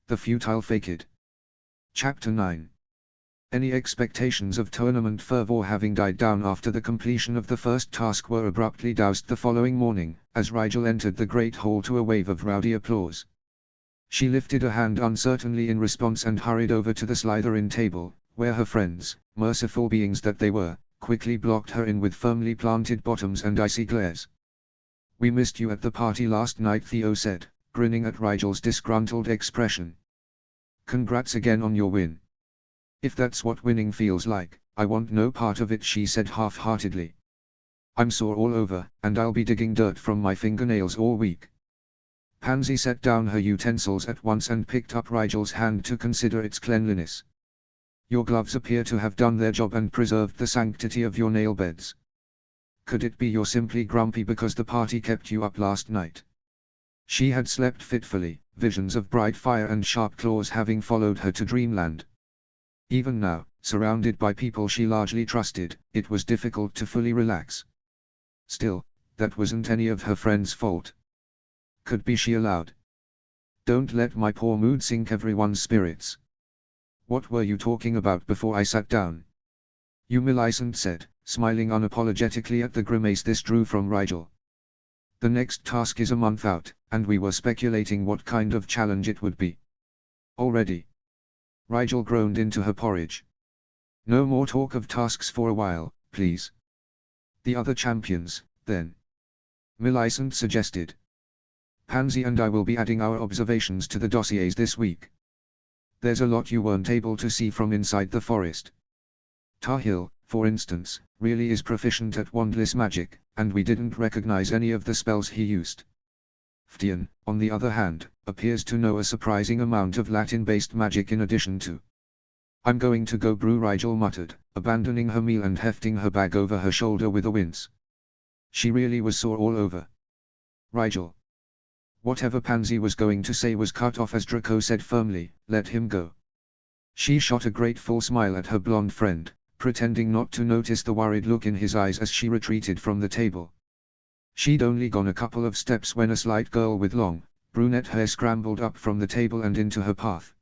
The futile facade. Chapter 9. Any expectations of tournament fervor having died down after the completion of the first task were abruptly doused the following morning, as Rigel entered the great hall to a wave of rowdy applause. She lifted a hand uncertainly in response and hurried over to the Slytherin table, where her friends, merciful beings that they were, quickly blocked her in with firmly planted bottoms and icy glares. "We missed you at the party last night," Theo said, grinning at Rigel's disgruntled expression. "Congrats again on your win." "If that's what winning feels like, I want no part of it," she said half-heartedly. "I'm sore all over, and I'll be digging dirt from my fingernails all week." Pansy set down her utensils at once and picked up Rigel's hand to consider its cleanliness. "Your gloves appear to have done their job and preserved the sanctity of your nail beds. Could it be you're simply grumpy because the party kept you up last night?" She had slept fitfully, visions of bright fire and sharp claws having followed her to dreamland. Even now, surrounded by people she largely trusted, it was difficult to fully relax. Still, that wasn't any of her friends' fault. Could be she allowed? "Don't let my poor mood sink everyone's spirits. What were you talking about before I sat down?" Millicent said, smiling unapologetically at the grimace this drew from Rigel. "The next task is a month out, and we were speculating what kind of challenge it would be." "Already?" Rigel groaned into her porridge. "No more talk of tasks for a while, please." "The other champions, then?" Millicent suggested. "Pansy and I will be adding our observations to the dossiers this week. There's a lot you weren't able to see from inside the forest. Tahil, for instance, really is proficient at wandless magic, and we didn't recognize any of the spells he used. Ftian, on the other hand, appears to know a surprising amount of Latin-based magic in addition to—" "I'm going to go brew," Rigel muttered, abandoning her meal and hefting her bag over her shoulder with a wince. She really was sore all over. "Rigel." Whatever Pansy was going to say was cut off as Draco said firmly, "Let him go." She shot a grateful smile at her blonde friend, pretending not to notice the worried look in his eyes as she retreated from the table. She'd only gone a couple of steps when a slight girl with long, brunette hair scrambled up from the table and into her path.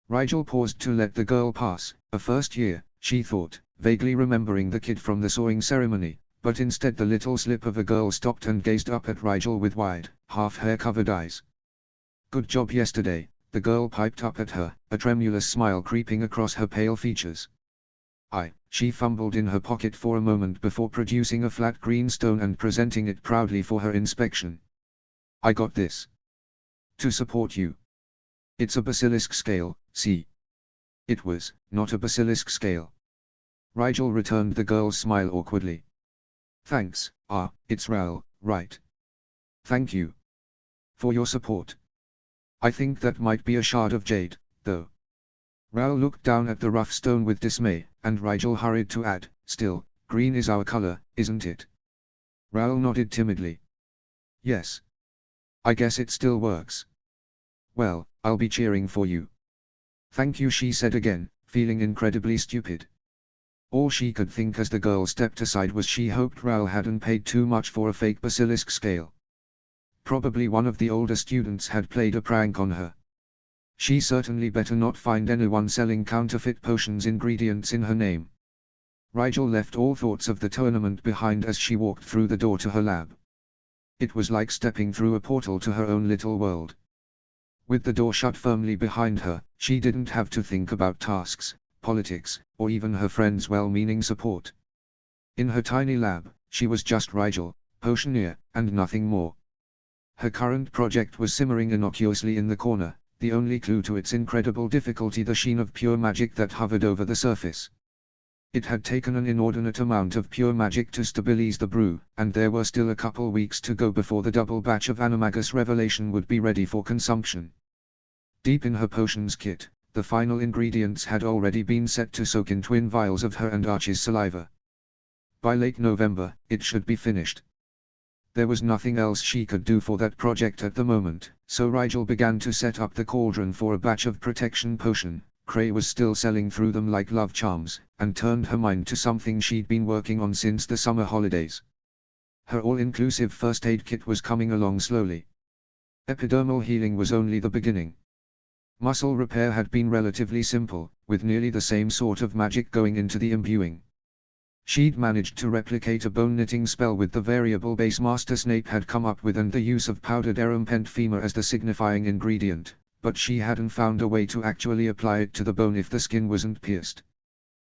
Rigel paused to let the girl pass, a first year, she thought, vaguely remembering the kid from the sawing ceremony, but instead the little slip of a girl stopped and gazed up at Rigel with wide, half-hair-covered eyes. "Good job yesterday," the girl piped up at her, a tremulous smile creeping across her pale features. She fumbled in her pocket for a moment before producing a flat green stone and presenting it proudly for her inspection. "I got this. To support you. It's a basilisk scale, see?" It was, not a basilisk scale. Rigel returned the girl's smile awkwardly. "Thanks, it's Raoul, right?" "Thank you. For your support. I think that might be a shard of jade, though." Raoul looked down at the rough stone with dismay, and Rigel hurried to add, "Still, green is our color, isn't it?" Raoul nodded timidly. "Yes. I guess it still works." "Well, I'll be cheering for you." "Thank you," she said again, feeling incredibly stupid. All she could think as the girl stepped aside was she hoped Raoul hadn't paid too much for a fake basilisk scale. Probably one of the older students had played a prank on her. She certainly better not find anyone selling counterfeit potions ingredients in her name. Rigel left all thoughts of the tournament behind as she walked through the door to her lab. It was like stepping through a portal to her own little world. With the door shut firmly behind her, she didn't have to think about tasks, politics, or even her friends' well-meaning support. In her tiny lab, she was just Rigel, potioneer, and nothing more. Her current project was simmering innocuously in the corner, the only clue to its incredible difficulty the sheen of pure magic that hovered over the surface. It had taken an inordinate amount of pure magic to stabilize the brew, and there were still a couple weeks to go before the double batch of Animagus Revelation would be ready for consumption. Deep in her potions kit, the final ingredients had already been set to soak in twin vials of her and Archie's saliva. By late November, it should be finished. There was nothing else she could do for that project at the moment, so Rigel began to set up the cauldron for a batch of protection potion. Cray was still selling through them like love charms, and turned her mind to something she'd been working on since the summer holidays. Her all-inclusive first aid kit was coming along slowly. Epidermal healing was only the beginning. Muscle repair had been relatively simple, with nearly the same sort of magic going into the imbuing. She'd managed to replicate a bone knitting spell with the variable base Master Snape had come up with and the use of powdered erumpent femur as the signifying ingredient, but she hadn't found a way to actually apply it to the bone if the skin wasn't pierced.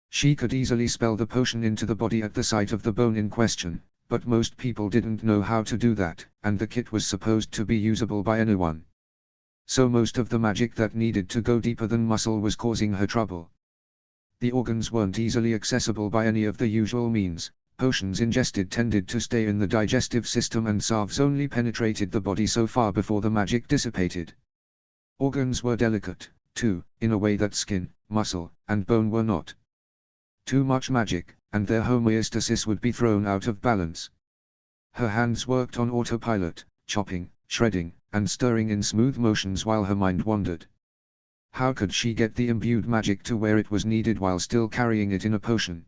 She could easily spell the potion into the body at the site of the bone in question, but most people didn't know how to do that, and the kit was supposed to be usable by anyone. So most of the magic that needed to go deeper than muscle was causing her trouble. The organs weren't easily accessible by any of the usual means. Potions ingested tended to stay in the digestive system and salves only penetrated the body so far before the magic dissipated. Organs were delicate, too, in a way that skin, muscle, and bone were not. Too much magic, and their homeostasis would be thrown out of balance. Her hands worked on autopilot, chopping, shredding, and stirring in smooth motions while her mind wandered. How could she get the imbued magic to where it was needed while still carrying it in a potion?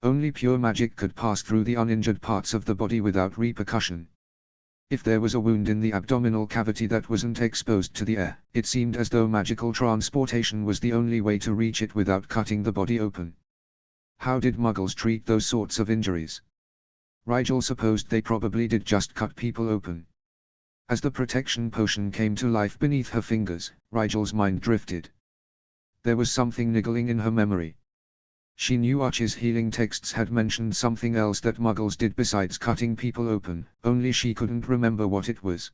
Only pure magic could pass through the uninjured parts of the body without repercussion. If there was a wound in the abdominal cavity that wasn't exposed to the air, it seemed as though magical transportation was the only way to reach it without cutting the body open. How did Muggles treat those sorts of injuries? Rigel supposed they probably did just cut people open. As the protection potion came to life beneath her fingers, Rigel's mind drifted. There was something niggling in her memory. She knew Archie's healing texts had mentioned something else that Muggles did besides cutting people open, only she couldn't remember what it was.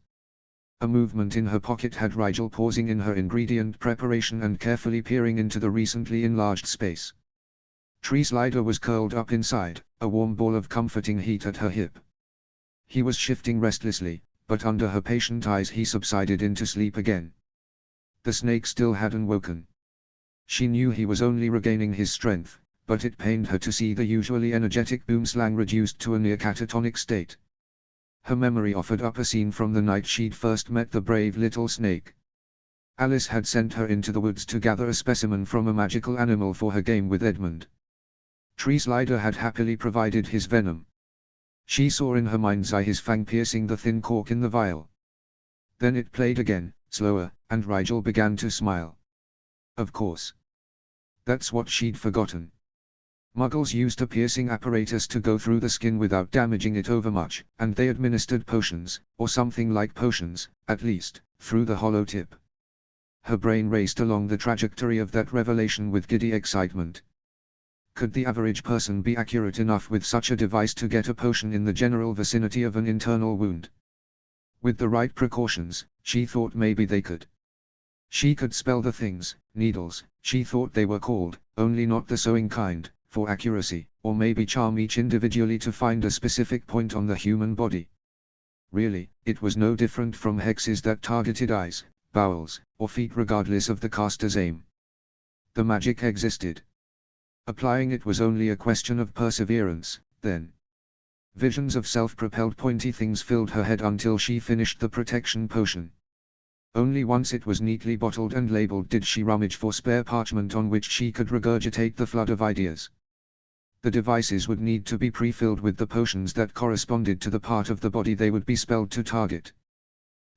A movement in her pocket had Rigel pausing in her ingredient preparation and carefully peering into the recently enlarged space. Tree Slider was curled up inside, a warm ball of comforting heat at her hip. He was shifting restlessly, but under her patient eyes he subsided into sleep again. The snake still hadn't woken. She knew he was only regaining his strength, but it pained her to see the usually energetic Boomslang reduced to a near catatonic state. Her memory offered up a scene from the night she'd first met the brave little snake. Alice had sent her into the woods to gather a specimen from a magical animal for her game with Edmund. Tree Slider had happily provided his venom. She saw in her mind's eye his fang piercing the thin cork in the vial. Then it played again, slower, and Rigel began to smile. Of course. That's what she'd forgotten. Muggles used a piercing apparatus to go through the skin without damaging it overmuch, and they administered potions, or something like potions, at least, through the hollow tip. Her brain raced along the trajectory of that revelation with giddy excitement. Could the average person be accurate enough with such a device to get a potion in the general vicinity of an internal wound? With the right precautions, she thought maybe they could. She could spell the things, needles, she thought they were called, only not the sewing kind, for accuracy, or maybe charm each individually to find a specific point on the human body. Really, it was no different from hexes that targeted eyes, bowels, or feet regardless of the caster's aim. The magic existed. Applying it was only a question of perseverance, then. Visions of self-propelled pointy things filled her head until she finished the protection potion. Only once it was neatly bottled and labeled did she rummage for spare parchment on which she could regurgitate the flood of ideas. The devices would need to be pre-filled with the potions that corresponded to the part of the body they would be spelled to target.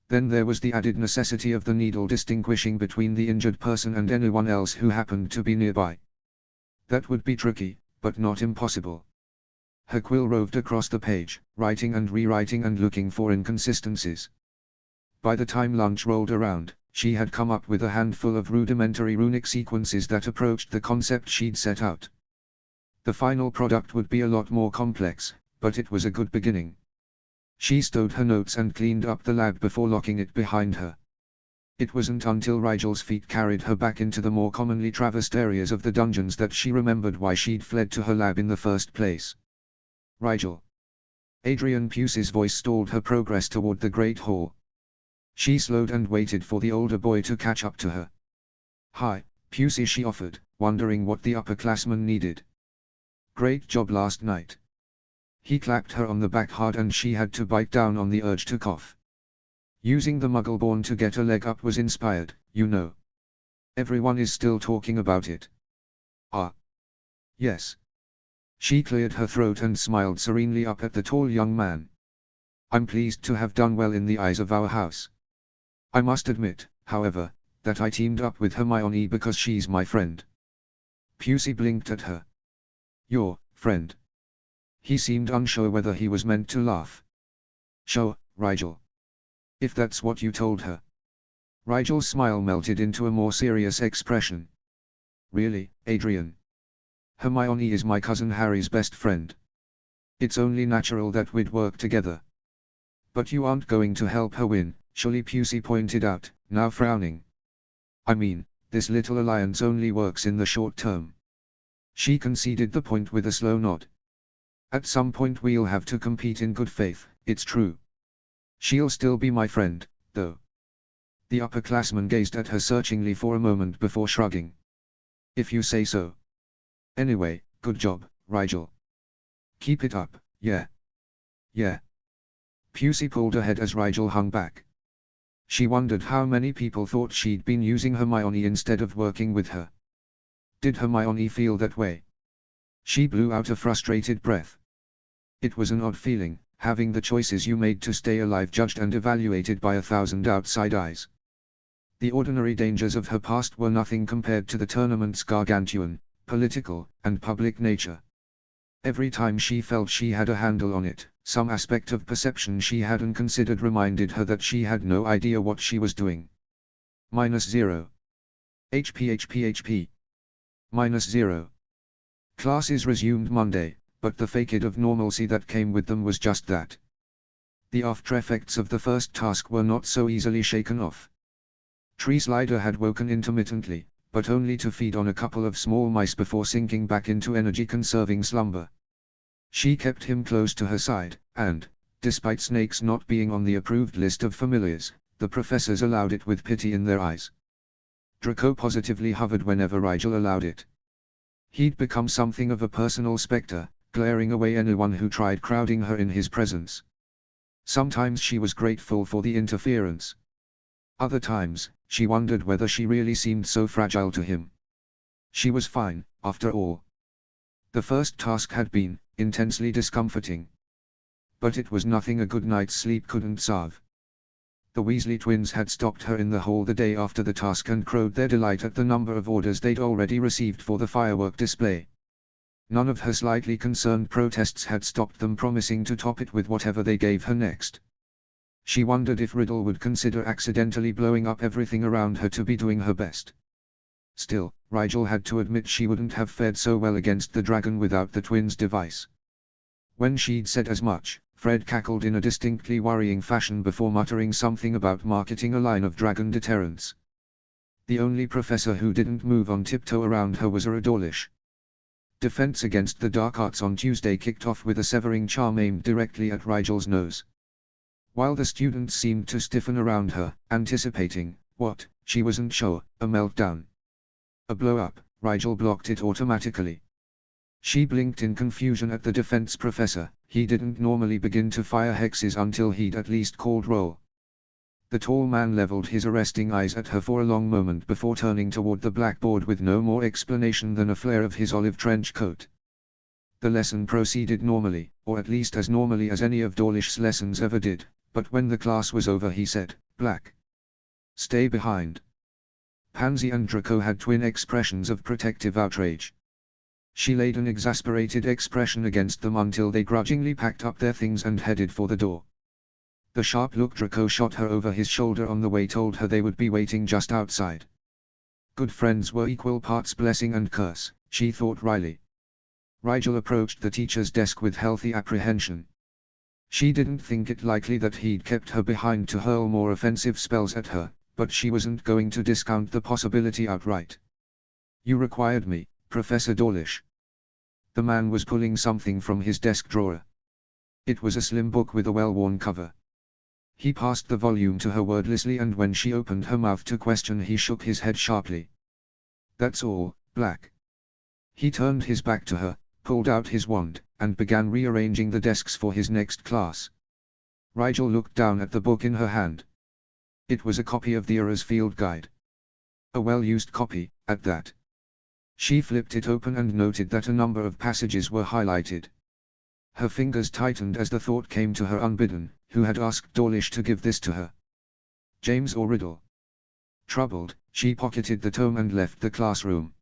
Then there was the added necessity of the needle distinguishing between the injured person and anyone else who happened to be nearby. That would be tricky, but not impossible. Her quill roved across the page, writing and rewriting and looking for inconsistencies. By the time lunch rolled around, she had come up with a handful of rudimentary runic sequences that approached the concept she'd set out. The final product would be a lot more complex, but it was a good beginning. She stowed her notes and cleaned up the lab before locking it behind her. It wasn't until Rigel's feet carried her back into the more commonly traversed areas of the dungeons that she remembered why she'd fled to her lab in the first place. Rigel. Adrian Pusey's voice stalled her progress toward the Great Hall. She slowed and waited for the older boy to catch up to her. "Hi, Pusey," she offered, wondering what the upperclassman needed. "Great job last night." He clapped her on the back hard and she had to bite down on the urge to cough. Using the Muggle-born to get a leg up was inspired, you know. Everyone is still talking about it. Ah. Yes. She cleared her throat and smiled serenely up at the tall young man. "I'm pleased to have done well in the eyes of our house. I must admit, however, that I teamed up with Hermione because she's my friend. Pusey blinked at her. Your friend? He seemed unsure whether he was meant to laugh. Sure, Rigel. If that's what you told her. Rigel's smile melted into a more serious expression. Really, Adrian? Hermione is my cousin Harry's best friend. It's only natural that we'd work together. But you aren't going to help her win, surely, Pusey pointed out, now frowning. I mean, this little alliance only works in the short term. She conceded the point with a slow nod. At some point we'll have to compete in good faith, it's true. She'll still be my friend, though. The upperclassman gazed at her searchingly for a moment before shrugging. If you say so. Anyway, good job, Rigel. Keep it up, yeah. Yeah. Pusey pulled ahead as Rigel hung back. She wondered how many people thought she'd been using Hermione instead of working with her. Did Hermione feel that way? She blew out a frustrated breath. It was an odd feeling, having the choices you made to stay alive judged and evaluated by 1,000 outside eyes. The ordinary dangers of her past were nothing compared to the tournament's gargantuan, political, and public nature. Every time she felt she had a handle on it, some aspect of perception she hadn't considered reminded her that she had no idea what she was doing. -0. HP. -0. Classes resumed Monday, but the facade of normalcy that came with them was just that. The after-effects of the first task were not so easily shaken off. Tree Slider had woken intermittently, but only to feed on a couple of small mice before sinking back into energy-conserving slumber. She kept him close to her side, and, despite snakes not being on the approved list of familiars, the professors allowed it with pity in their eyes. Draco positively hovered whenever Rigel allowed it. He'd become something of a personal spectre, glaring away anyone who tried crowding her in his presence. Sometimes she was grateful for the interference. Other times, she wondered whether she really seemed so fragile to him. She was fine, after all. The first task had been intensely discomforting. But it was nothing a good night's sleep couldn't salve. The Weasley twins had stopped her in the hall the day after the task and crowed their delight at the number of orders they'd already received for the firework display. None of her slightly concerned protests had stopped them promising to top it with whatever they gave her next. She wondered if Riddle would consider accidentally blowing up everything around her to be doing her best. Still, Rigel had to admit she wouldn't have fared so well against the dragon without the twins' device. When she'd said as much, Fred cackled in a distinctly worrying fashion before muttering something about marketing a line of dragon deterrents. The only professor who didn't move on tiptoe around her was Dawlish. Defense against the dark arts on Tuesday kicked off with a severing charm aimed directly at Rigel's nose. While the students seemed to stiffen around her, anticipating, what, she wasn't sure, a meltdown. A blow-up, Rigel blocked it automatically. She blinked in confusion at the defense professor. He didn't normally begin to fire hexes until he'd at least called roll. The tall man leveled his arresting eyes at her for a long moment before turning toward the blackboard with no more explanation than a flare of his olive trench coat. The lesson proceeded normally, or at least as normally as any of Dawlish's lessons ever did, but when the class was over he said, "Black. Stay behind." Pansy and Draco had twin expressions of protective outrage. She laid an exasperated expression against them until they grudgingly packed up their things and headed for the door. The sharp look Draco shot her over his shoulder on the way told her they would be waiting just outside. Good friends were equal parts blessing and curse, she thought wryly. Rigel approached the teacher's desk with healthy apprehension. She didn't think it likely that he'd kept her behind to hurl more offensive spells at her, but she wasn't going to discount the possibility outright. "You required me, Professor Dawlish." The man was pulling something from his desk drawer. It was a slim book with a well-worn cover. He passed the volume to her wordlessly, and when she opened her mouth to question he shook his head sharply. "That's all, Black." He turned his back to her, pulled out his wand, and began rearranging the desks for his next class. Rigel looked down at the book in her hand. It was a copy of the Era's Field Guide. A well-used copy, at that. She flipped it open and noted that a number of passages were highlighted. Her fingers tightened as the thought came to her unbidden, who had asked Dawlish to give this to her? James or Riddle? Troubled, she pocketed the tome and left the classroom.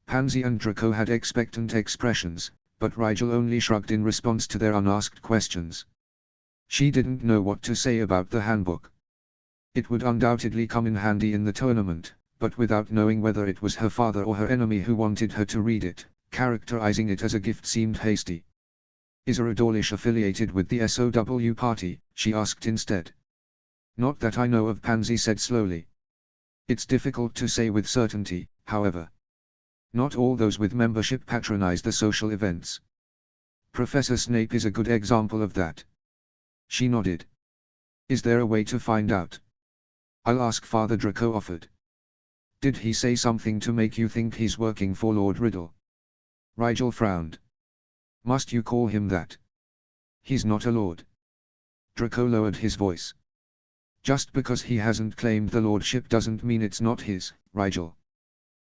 Pansy and Draco had expectant expressions, but Rigel only shrugged in response to their unasked questions. She didn't know what to say about the handbook. It would undoubtedly come in handy in the tournament, but without knowing whether it was her father or her enemy who wanted her to read it, characterizing it as a gift seemed hasty. "Is a Dawlish affiliated with the SOW party?" she asked instead. "Not that I know of," Pansy said slowly. "It's difficult to say with certainty, however. Not all those with membership patronize the social events. Professor Snape is a good example of that." She nodded. "Is there a way to find out?" "I'll ask Father," Draco offered. "Did he say something to make you think he's working for Lord Riddle?" Rigel frowned. "Must you call him that? He's not a lord." Draco lowered his voice. "Just because he hasn't claimed the lordship doesn't mean it's not his, Rigel."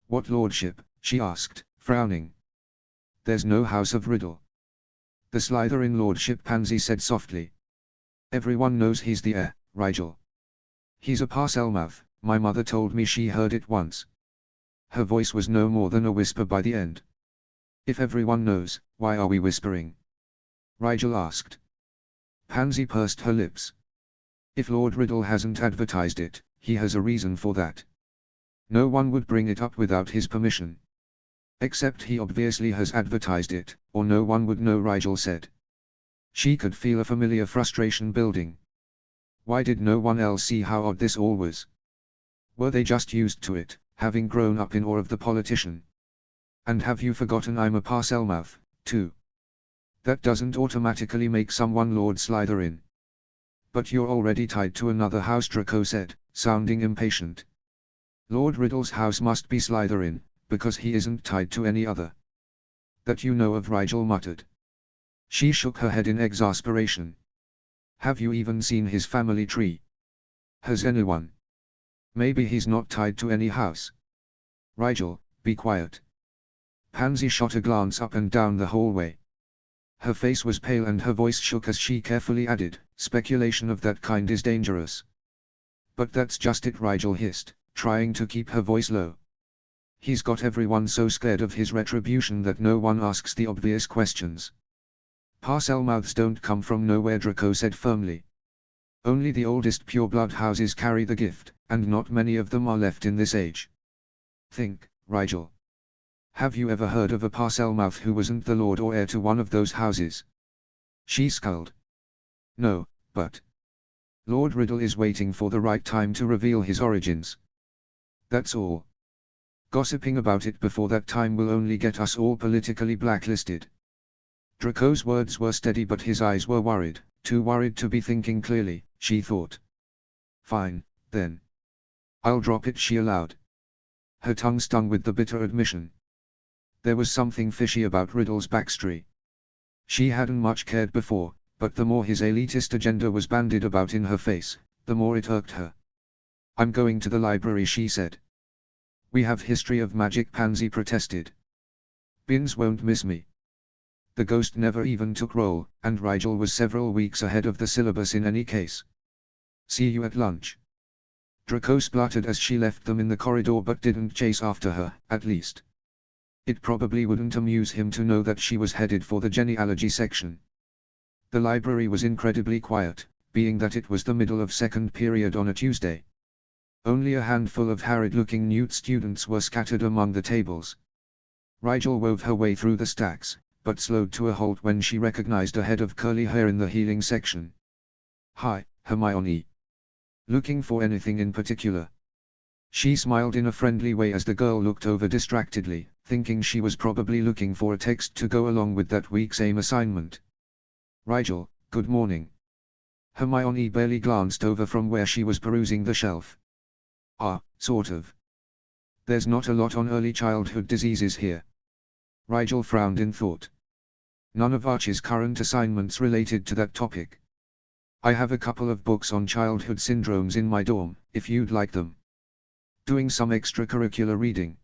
"What lordship?" she asked, frowning. "There's no House of Riddle." "The Slytherin lordship," Pansy said softly. "Everyone knows he's the heir, Rigel. He's a Parselmouth, my mother told me she heard it once." Her voice was no more than a whisper by the end. "If everyone knows, why are we whispering?" Rigel asked. Pansy pursed her lips. "If Lord Riddle hasn't advertised it, he has a reason for that. No one would bring it up without his permission. Except he obviously has advertised it, or no one would know," Rigel said. She could feel a familiar frustration building. Why did no one else see how odd this all was? Were they just used to it, having grown up in awe of the politician? "And have you forgotten I'm a Parselmouth, too? That doesn't automatically make someone Lord Slytherin." "But you're already tied to another house," Draco said, sounding impatient. "Lord Riddle's house must be Slytherin, because he isn't tied to any other." "That you know of," Rigel muttered. She shook her head in exasperation. "Have you even seen his family tree? Has anyone? Maybe he's not tied to any house." "Rigel, be quiet." Pansy shot a glance up and down the hallway. Her face was pale and her voice shook as she carefully added, "Speculation of that kind is dangerous." "But that's just it," Rigel hissed, trying to keep her voice low. "He's got everyone so scared of his retribution that no one asks the obvious questions." "Parselmouths don't come from nowhere," Draco said firmly. "Only the oldest pureblood houses carry the gift, and not many of them are left in this age. Think, Rigel. Have you ever heard of a Parselmouth who wasn't the lord or heir to one of those houses?" She scowled. "No, but Lord Riddle is waiting for the right time to reveal his origins. That's all. Gossiping about it before that time will only get us all politically blacklisted." Draco's words were steady but his eyes were worried, too worried to be thinking clearly, she thought. "Fine, then. I'll drop it," she allowed. Her tongue stung with the bitter admission. There was something fishy about Riddle's backstory. She hadn't much cared before, but the more his elitist agenda was bandied about in her face, the more it irked her. "I'm going to the library," she said. "We have history of magic," Pansy protested. "Bins won't miss me." The ghost never even took roll, and Rigel was several weeks ahead of the syllabus in any case. "See you at lunch." Draco spluttered as she left them in the corridor but didn't chase after her, at least. It probably wouldn't amuse him to know that she was headed for the genealogy section. The library was incredibly quiet, being that it was the middle of second period on a Tuesday. Only a handful of harried-looking Newt students were scattered among the tables. Rigel wove her way through the stacks, but slowed to a halt when she recognized a head of curly hair in the healing section. "Hi, Hermione. Looking for anything in particular?" She smiled in a friendly way as the girl looked over distractedly, thinking she was probably looking for a text to go along with that week's AIM assignment. "Rigel, good morning." Hermione barely glanced over from where she was perusing the shelf. "Ah, sort of. There's not a lot on early childhood diseases here." Rigel frowned in thought. "None of Archie's current assignments related to that topic. I have a couple of books on childhood syndromes in my dorm, if you'd like them." "Doing some extracurricular reading?"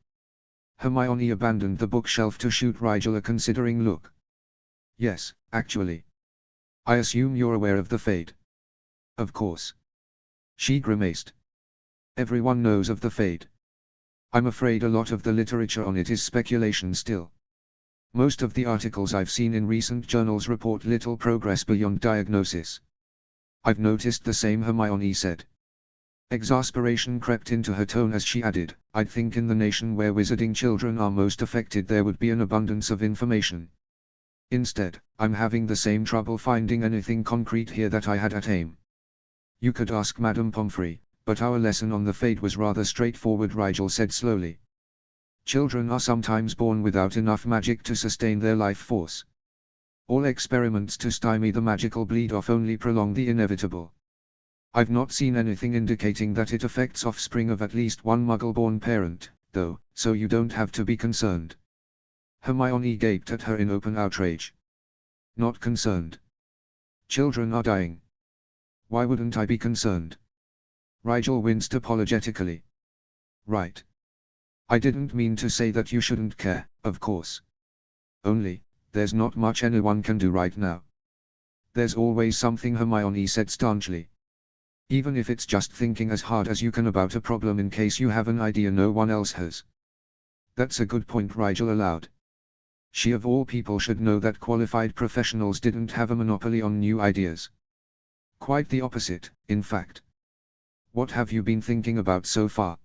Hermione abandoned the bookshelf to shoot Rigel a considering look. "Yes, actually. I assume you're aware of the fate." "Of course." She grimaced. Everyone knows of the fade. I'm afraid a lot of the literature on it is speculation still. Most of the articles I've seen in recent journals report little progress beyond diagnosis. I've noticed the same, Hermione said. Exasperation crept into her tone as she added, I'd think in the nation where wizarding children are most affected there would be an abundance of information. Instead, I'm having the same trouble finding anything concrete here that I had at AIM. You could ask Madame Pomfrey, but our lesson on the fade was rather straightforward, Rigel said slowly. Children are sometimes born without enough magic to sustain their life force. All experiments to stymie the magical bleed-off only prolong the inevitable. I've not seen anything indicating that it affects offspring of at least one Muggle-born parent, though, so you don't have to be concerned. Hermione gaped at her in open outrage. Not concerned. Children are dying. Why wouldn't I be concerned? Rigel winced apologetically. Right. I didn't mean to say that you shouldn't care, of course. Only, there's not much anyone can do right now. There's always something, Hermione said staunchly. Even if it's just thinking as hard as you can about a problem in case you have an idea no one else has. That's a good point, Rigel allowed. She of all people should know that qualified professionals didn't have a monopoly on new ideas. Quite the opposite, in fact. What have you been thinking about so far?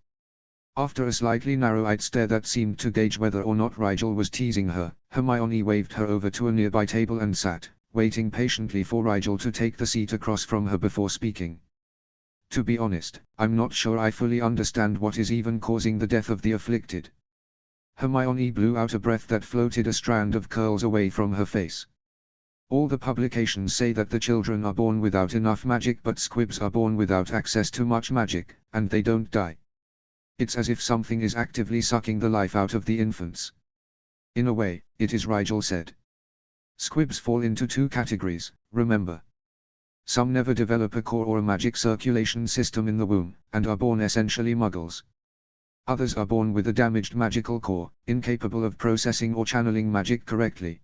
After a slightly narrow-eyed stare that seemed to gauge whether or not Rigel was teasing her, Hermione waved her over to a nearby table and sat, waiting patiently for Rigel to take the seat across from her before speaking. To be honest, I'm not sure I fully understand what is even causing the death of the afflicted. Hermione blew out a breath that floated a strand of curls away from her face. All the publications say that the children are born without enough magic, but squibs are born without access to much magic, and they don't die. It's as if something is actively sucking the life out of the infants. In a way, it is, Rigel said. Squibs fall into two categories, remember. Some never develop a core or a magic circulation system in the womb, and are born essentially muggles. Others are born with a damaged magical core, incapable of processing or channeling magic correctly.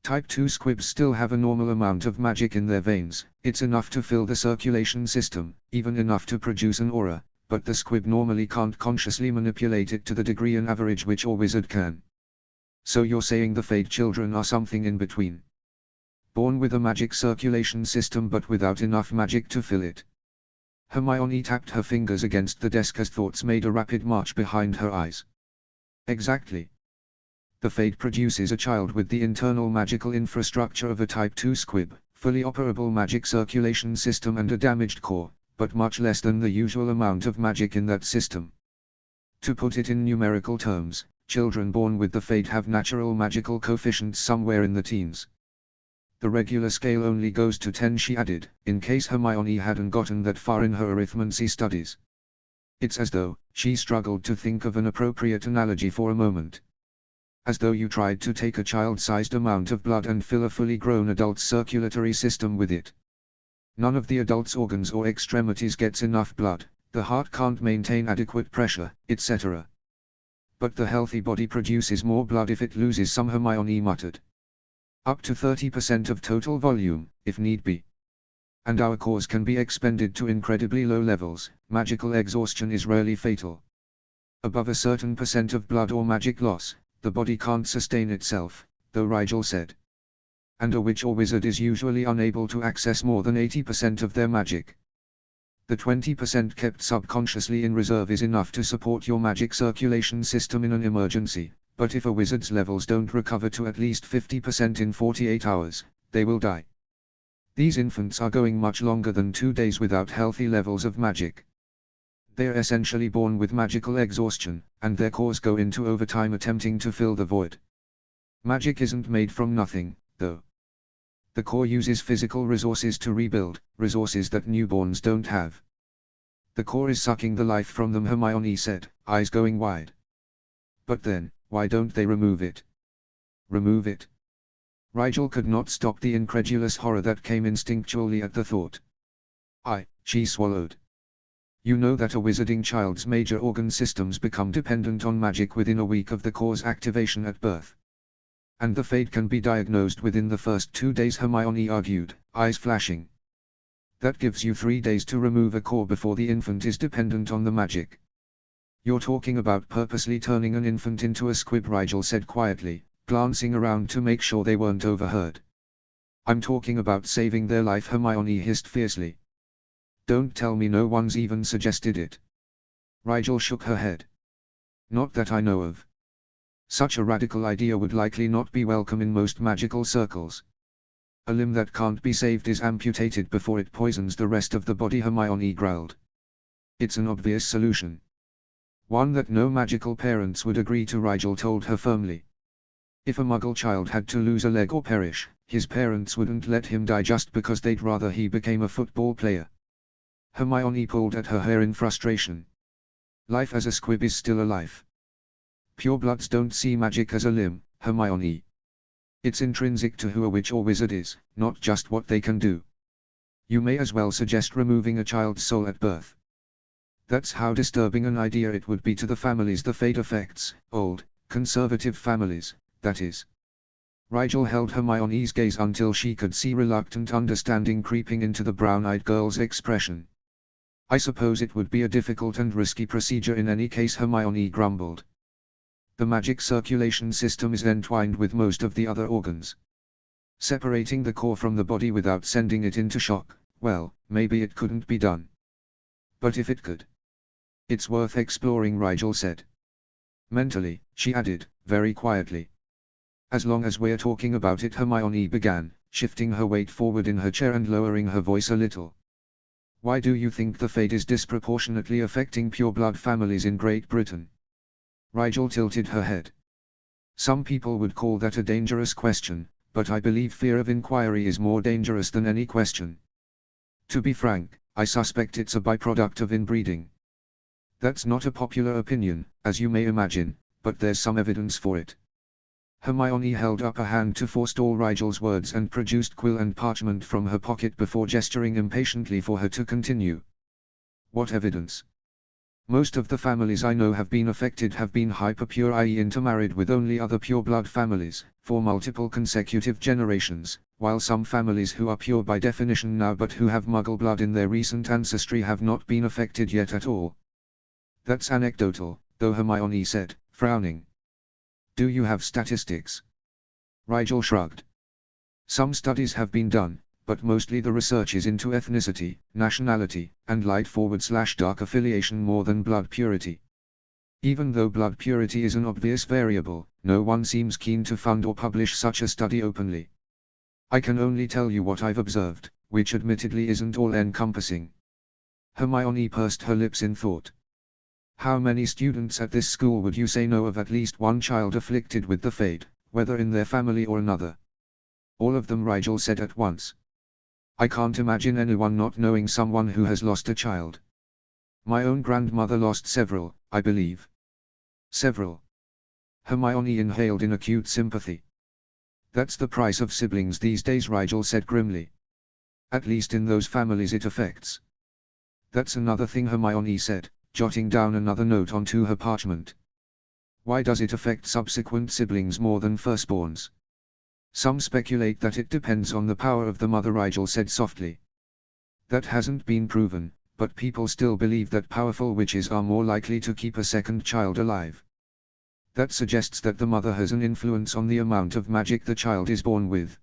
Type 2 squibs still have a normal amount of magic in their veins, it's enough to fill the circulation system, even enough to produce an aura, but the squib normally can't consciously manipulate it to the degree an average witch or wizard can. So you're saying the Fade children are something in between. Born with a magic circulation system but without enough magic to fill it. Hermione tapped her fingers against the desk as thoughts made a rapid march behind her eyes. Exactly. The Fade produces a child with the internal magical infrastructure of a Type 2 squib, fully operable magic circulation system and a damaged core, but much less than the usual amount of magic in that system. To put it in numerical terms, children born with the Fade have natural magical coefficients somewhere in the teens. The regular scale only goes to 10, she added, in case Hermione hadn't gotten that far in her arithmancy studies. It's as though, she struggled to think of an appropriate analogy for a moment. As though you tried to take a child-sized amount of blood and fill a fully grown adult's circulatory system with it. None of the adult's organs or extremities gets enough blood, the heart can't maintain adequate pressure, etc. But the healthy body produces more blood if it loses some, Hermione muttered. Up to 30% of total volume, if need be. And our cores can be expended to incredibly low levels, magical exhaustion is rarely fatal. Above a certain percent of blood or magic loss, the body can't sustain itself, though, Rigel said. And a witch or wizard is usually unable to access more than 80% of their magic. The 20% kept subconsciously in reserve is enough to support your magic circulation system in an emergency, but if a wizard's levels don't recover to at least 50% in 48 hours, they will die. These infants are going much longer than 2 days without healthy levels of magic. They are essentially born with magical exhaustion, and their cores go into overtime attempting to fill the void. Magic isn't made from nothing, though. The core uses physical resources to rebuild, resources that newborns don't have. The core is sucking the life from them, Hermione said, eyes going wide. But then, why don't they remove it? Remove it? Rigel could not stop the incredulous horror that came instinctually at the thought. She swallowed. You know that a wizarding child's major organ systems become dependent on magic within a week of the core's activation at birth. And the Fade can be diagnosed within the first 2 days, Hermione argued, eyes flashing. That gives you 3 days to remove a core before the infant is dependent on the magic. You're talking about purposely turning an infant into a squib, Rigel said quietly, glancing around to make sure they weren't overheard. I'm talking about saving their life, Hermione hissed fiercely. Don't tell me no one's even suggested it. Rigel shook her head. Not that I know of. Such a radical idea would likely not be welcome in most magical circles. A limb that can't be saved is amputated before it poisons the rest of the body, Hermione growled. It's an obvious solution. One that no magical parents would agree to, Rigel told her firmly. If a Muggle child had to lose a leg or perish, his parents wouldn't let him die just because they'd rather he became a football player. Hermione pulled at her hair in frustration. Life as a squib is still a life. Purebloods don't see magic as a limb, Hermione. It's intrinsic to who a witch or wizard is, not just what they can do. You may as well suggest removing a child's soul at birth. That's how disturbing an idea it would be to the families the fate affects, old, conservative families, that is. Rigel held Hermione's gaze until she could see reluctant understanding creeping into the brown-eyed girl's expression. I suppose it would be a difficult and risky procedure in any case, Hermione grumbled. The magic circulation system is entwined with most of the other organs. Separating the core from the body without sending it into shock, well, maybe it couldn't be done. But if it could, it's worth exploring, Rigel said. Mentally, she added, very quietly. As long as we're talking about it, Hermione began, shifting her weight forward in her chair and lowering her voice a little. Why do you think the fate is disproportionately affecting pureblood families in Great Britain? Rigel tilted her head. Some people would call that a dangerous question, but I believe fear of inquiry is more dangerous than any question. To be frank, I suspect it's a byproduct of inbreeding. That's not a popular opinion, as you may imagine, but there's some evidence for it. Hermione held up a hand to forestall Rigel's words and produced quill and parchment from her pocket before gesturing impatiently for her to continue. What evidence? Most of the families I know have been affected have been hyperpure, i.e. intermarried with only other pureblood families, for multiple consecutive generations, while some families who are pure by definition now but who have Muggle blood in their recent ancestry have not been affected yet at all. That's anecdotal, though, Hermione said, frowning. Do you have statistics? Rigel shrugged. Some studies have been done, but mostly the research is into ethnicity, nationality, and light/dark affiliation more than blood purity. Even though blood purity is an obvious variable, no one seems keen to fund or publish such a study openly. I can only tell you what I've observed, which admittedly isn't all-encompassing. Hermione pursed her lips in thought. How many students at this school would you say know of at least one child afflicted with the fate, whether in their family or another? All of them, Rigel said at once. I can't imagine anyone not knowing someone who has lost a child. My own grandmother lost several, I believe. Several. Hermione inhaled in acute sympathy. That's the price of siblings these days, Rigel said grimly. At least in those families it affects. That's another thing, Hermione said, jotting down another note onto her parchment. Why does it affect subsequent siblings more than firstborns? Some speculate that it depends on the power of the mother, Rigel said softly. That hasn't been proven, but people still believe that powerful witches are more likely to keep a second child alive. That suggests that the mother has an influence on the amount of magic the child is born with.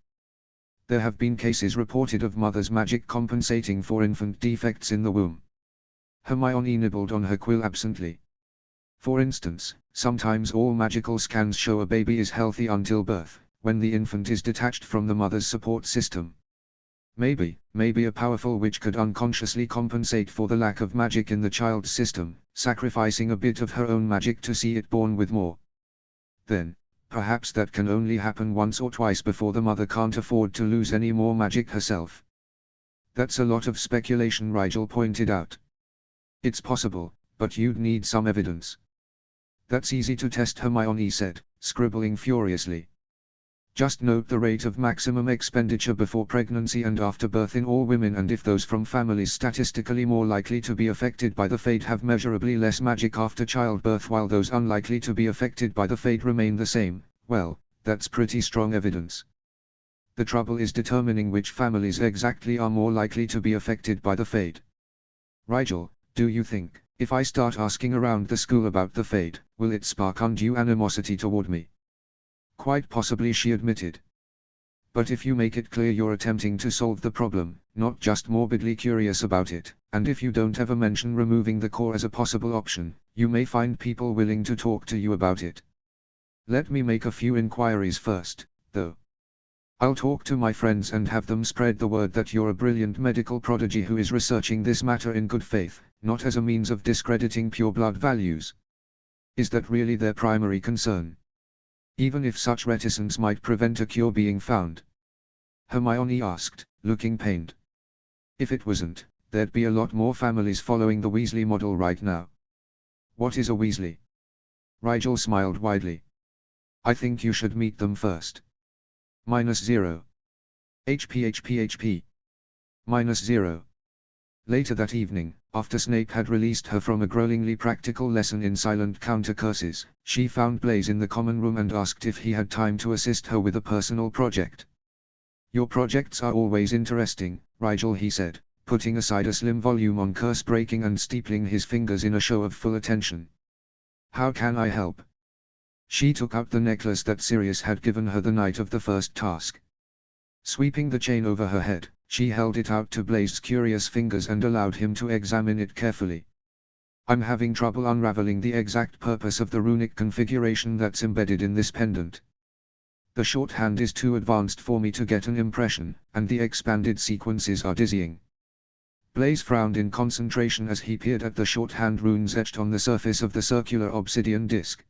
There have been cases reported of mothers' magic compensating for infant defects in the womb. Hermione nibbled on her quill absently. For instance, sometimes all magical scans show a baby is healthy until birth, when the infant is detached from the mother's support system. Maybe a powerful witch could unconsciously compensate for the lack of magic in the child's system, sacrificing a bit of her own magic to see it born with more. Then, perhaps that can only happen once or twice before the mother can't afford to lose any more magic herself. That's a lot of speculation, Rigel pointed out. It's possible, but you'd need some evidence. That's easy to test, Hermione said, scribbling furiously. Just note the rate of maximum expenditure before pregnancy and after birth in all women, and if those from families statistically more likely to be affected by the fate have measurably less magic after childbirth while those unlikely to be affected by the fate remain the same, well, that's pretty strong evidence. The trouble is determining which families exactly are more likely to be affected by the fade. Rigel, do you think, if I start asking around the school about the fade, will it spark undue animosity toward me? Quite possibly, she admitted. But if you make it clear you're attempting to solve the problem, not just morbidly curious about it, and if you don't ever mention removing the core as a possible option, you may find people willing to talk to you about it. Let me make a few inquiries first, though. I'll talk to my friends and have them spread the word that you're a brilliant medical prodigy who is researching this matter in good faith, not as a means of discrediting pure blood values. Is that really their primary concern? Even if such reticence might prevent a cure being found? Hermione asked, looking pained. If it wasn't, there'd be a lot more families following the Weasley model right now. What is a Weasley? Rigel smiled widely. I think you should meet them first. -0. HP. -0. Later that evening, after Snape had released her from a growlingly practical lesson in silent counter curses, she found Blaise in the common room and asked if he had time to assist her with a personal project. Your projects are always interesting, Rigel, he said, putting aside a slim volume on curse breaking and steepling his fingers in a show of full attention. How can I help? She took out the necklace that Sirius had given her the night of the first task. Sweeping the chain over her head, she held it out to Blaise's curious fingers and allowed him to examine it carefully. I'm having trouble unraveling the exact purpose of the runic configuration that's embedded in this pendant. The shorthand is too advanced for me to get an impression, and the expanded sequences are dizzying. Blaise frowned in concentration as he peered at the shorthand runes etched on the surface of the circular obsidian disc.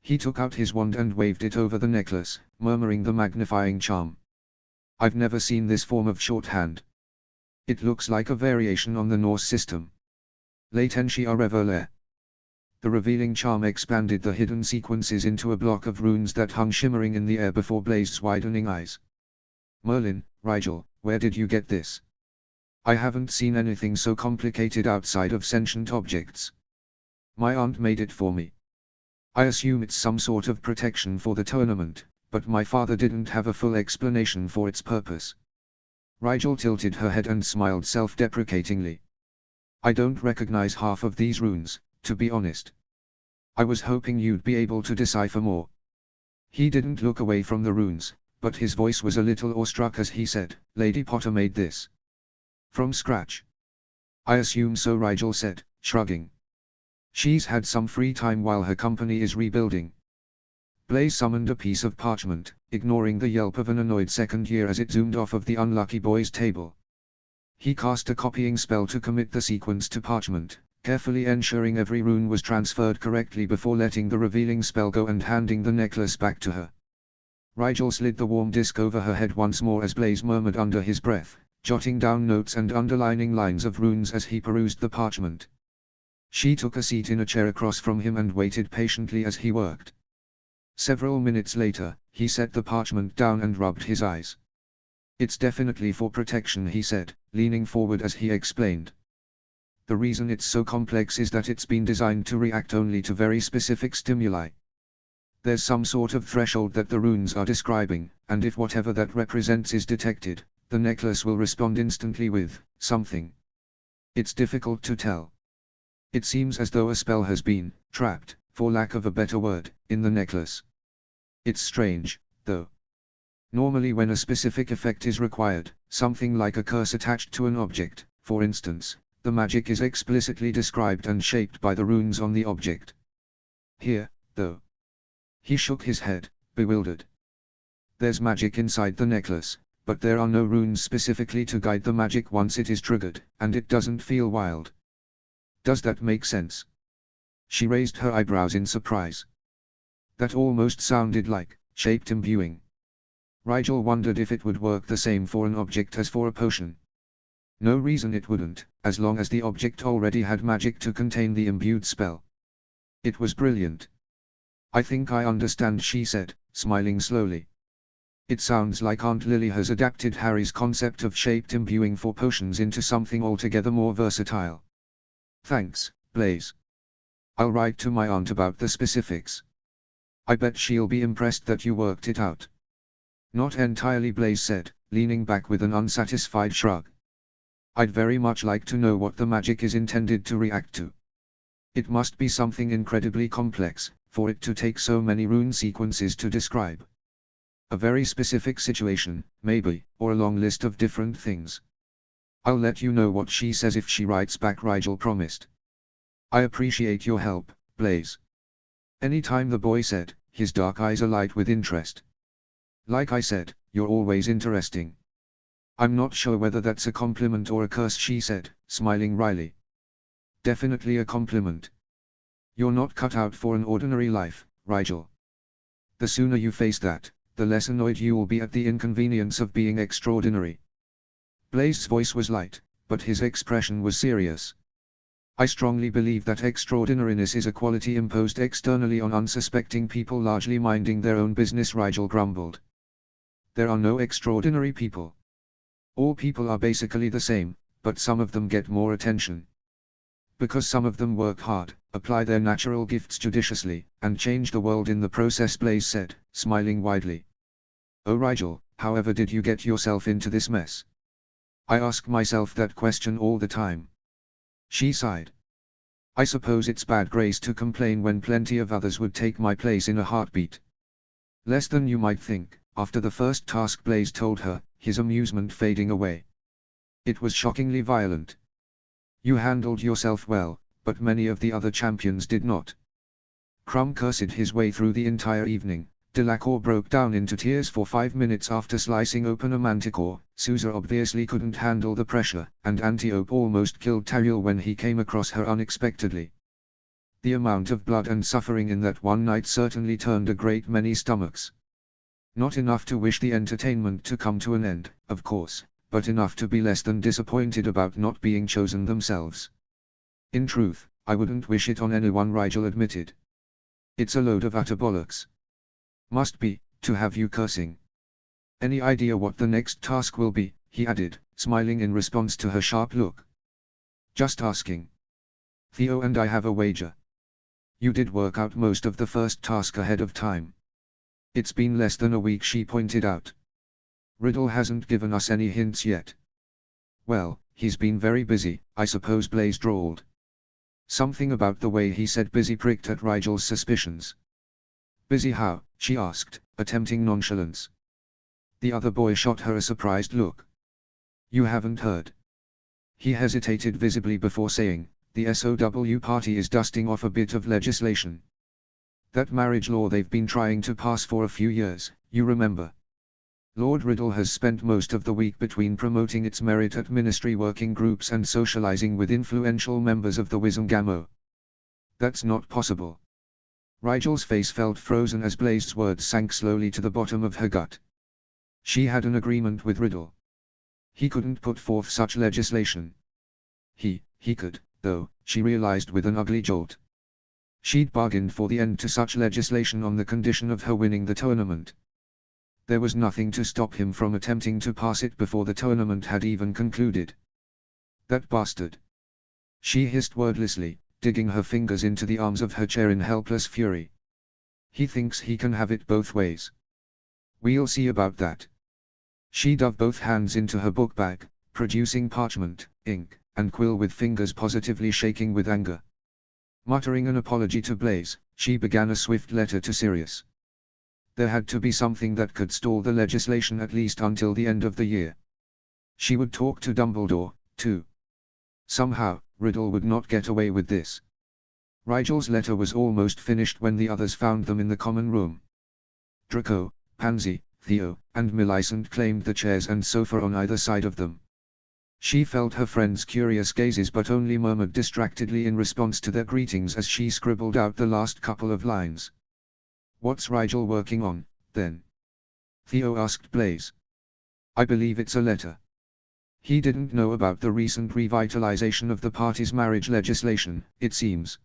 He took out his wand and waved it over the necklace, murmuring the magnifying charm. I've never seen this form of shorthand. It looks like a variation on the Norse system. Latentia Reveler. The revealing charm expanded the hidden sequences into a block of runes that hung shimmering in the air before Blaise's widening eyes. Merlin, Rigel, where did you get this? I haven't seen anything so complicated outside of sentient objects. My aunt made it for me. I assume it's some sort of protection for the tournament, but my father didn't have a full explanation for its purpose. Rigel tilted her head and smiled self-deprecatingly. I don't recognize half of these runes, to be honest. I was hoping you'd be able to decipher more. He didn't look away from the runes, but his voice was a little awestruck as he said, Lady Potter made this. From scratch. I assume so, Rigel said, shrugging. She's had some free time while her company is rebuilding. Blaise summoned a piece of parchment, ignoring the yelp of an annoyed second year as it zoomed off of the unlucky boy's table. He cast a copying spell to commit the sequence to parchment, carefully ensuring every rune was transferred correctly before letting the revealing spell go and handing the necklace back to her. Rigel slid the warm disk over her head once more as Blaise murmured under his breath, jotting down notes and underlining lines of runes as he perused the parchment. She took a seat in a chair across from him and waited patiently as he worked. Several minutes later, he set the parchment down and rubbed his eyes. It's definitely for protection, he said, leaning forward as he explained. The reason it's so complex is that it's been designed to react only to very specific stimuli. There's some sort of threshold that the runes are describing, and if whatever that represents is detected, the necklace will respond instantly with something. It's difficult to tell. It seems as though a spell has been trapped, for lack of a better word, in the necklace. It's strange, though. Normally when a specific effect is required, something like a curse attached to an object, for instance, the magic is explicitly described and shaped by the runes on the object. Here, though. He shook his head, bewildered. There's magic inside the necklace, but there are no runes specifically to guide the magic once it is triggered, and it doesn't feel wild. Does that make sense? She raised her eyebrows in surprise. That almost sounded like shaped imbuing. Rigel wondered if it would work the same for an object as for a potion. No reason it wouldn't, as long as the object already had magic to contain the imbued spell. It was brilliant. I think I understand, she said, smiling slowly. It sounds like Aunt Lily has adapted Harry's concept of shaped imbuing for potions into something altogether more versatile. Thanks, Blaise. I'll write to my aunt about the specifics. I bet she'll be impressed that you worked it out. Not entirely, Blaze said, leaning back with an unsatisfied shrug. I'd very much like to know what the magic is intended to react to. It must be something incredibly complex, for it to take so many rune sequences to describe. A very specific situation, maybe, or a long list of different things. I'll let you know what she says if she writes back, Rigel promised. I appreciate your help, Blaze. Anytime, the boy said, his dark eyes alight with interest. Like I said, you're always interesting. I'm not sure whether that's a compliment or a curse, she said, smiling wryly. Definitely a compliment. You're not cut out for an ordinary life, Rigel. The sooner you face that, the less annoyed you will be at the inconvenience of being extraordinary. Blaze's voice was light, but his expression was serious. I strongly believe that extraordinariness is a quality imposed externally on unsuspecting people largely minding their own business, Rigel grumbled. There are no extraordinary people. All people are basically the same, but some of them get more attention. Because some of them work hard, apply their natural gifts judiciously, and change the world in the process, Blaze said, smiling widely. Oh Rigel, however did you get yourself into this mess? I ask myself that question all the time. She sighed. I suppose it's bad grace to complain when plenty of others would take my place in a heartbeat. Less than you might think, after the first task, Blaze told her, his amusement fading away. It was shockingly violent. You handled yourself well, but many of the other champions did not. Crumb cursed his way through the entire evening. Delacour broke down into tears for 5 minutes after slicing open a manticore. Sousa obviously couldn't handle the pressure, and Antiope almost killed Tariel when he came across her unexpectedly. The amount of blood and suffering in that one night certainly turned a great many stomachs. Not enough to wish the entertainment to come to an end, of course, but enough to be less than disappointed about not being chosen themselves. In truth, I wouldn't wish it on anyone, Rigel admitted. It's a load of utter bollocks. Must be, to have you cursing. Any idea what the next task will be? He added, smiling in response to her sharp look. Just asking. Theo and I have a wager. You did work out most of the first task ahead of time. It's been less than a week, she pointed out. Riddle hasn't given us any hints yet. Well, he's been very busy, I suppose, Blaze drawled. Something about the way he said busy pricked at Rigel's suspicions. Busy how? She asked, attempting nonchalance. The other boy shot her a surprised look. You haven't heard? He hesitated visibly before saying, the SOW party is dusting off a bit of legislation. That marriage law they've been trying to pass for a few years, you remember. Lord Riddle has spent most of the week between promoting its merit at ministry working groups and socializing with influential members of the Wizengamot. That's not possible. Rigel's face felt frozen as Blaze's words sank slowly to the bottom of her gut. She had an agreement with Riddle. He couldn't put forth such legislation. He could, though, she realized with an ugly jolt. She'd bargained for the end to such legislation on the condition of her winning the tournament. There was nothing to stop him from attempting to pass it before the tournament had even concluded. That bastard! She hissed wordlessly, digging her fingers into the arms of her chair in helpless fury. He thinks he can have it both ways. We'll see about that. She dove both hands into her book bag, producing parchment, ink, and quill with fingers positively shaking with anger. Muttering an apology to Blaze, she began a swift letter to Sirius. There had to be something that could stall the legislation at least until the end of the year. She would talk to Dumbledore, too. Somehow, Riddle would not get away with this. Rigel's letter was almost finished when the others found them in the common room. Draco, Pansy, Theo, and Millicent claimed the chairs and sofa on either side of them. She felt her friends' curious gazes but only murmured distractedly in response to their greetings as she scribbled out the last couple of lines. What's Rigel working on, then? Theo asked Blaze. I believe it's a letter. He didn't know about the recent revitalization of the party's marriage legislation, it seems.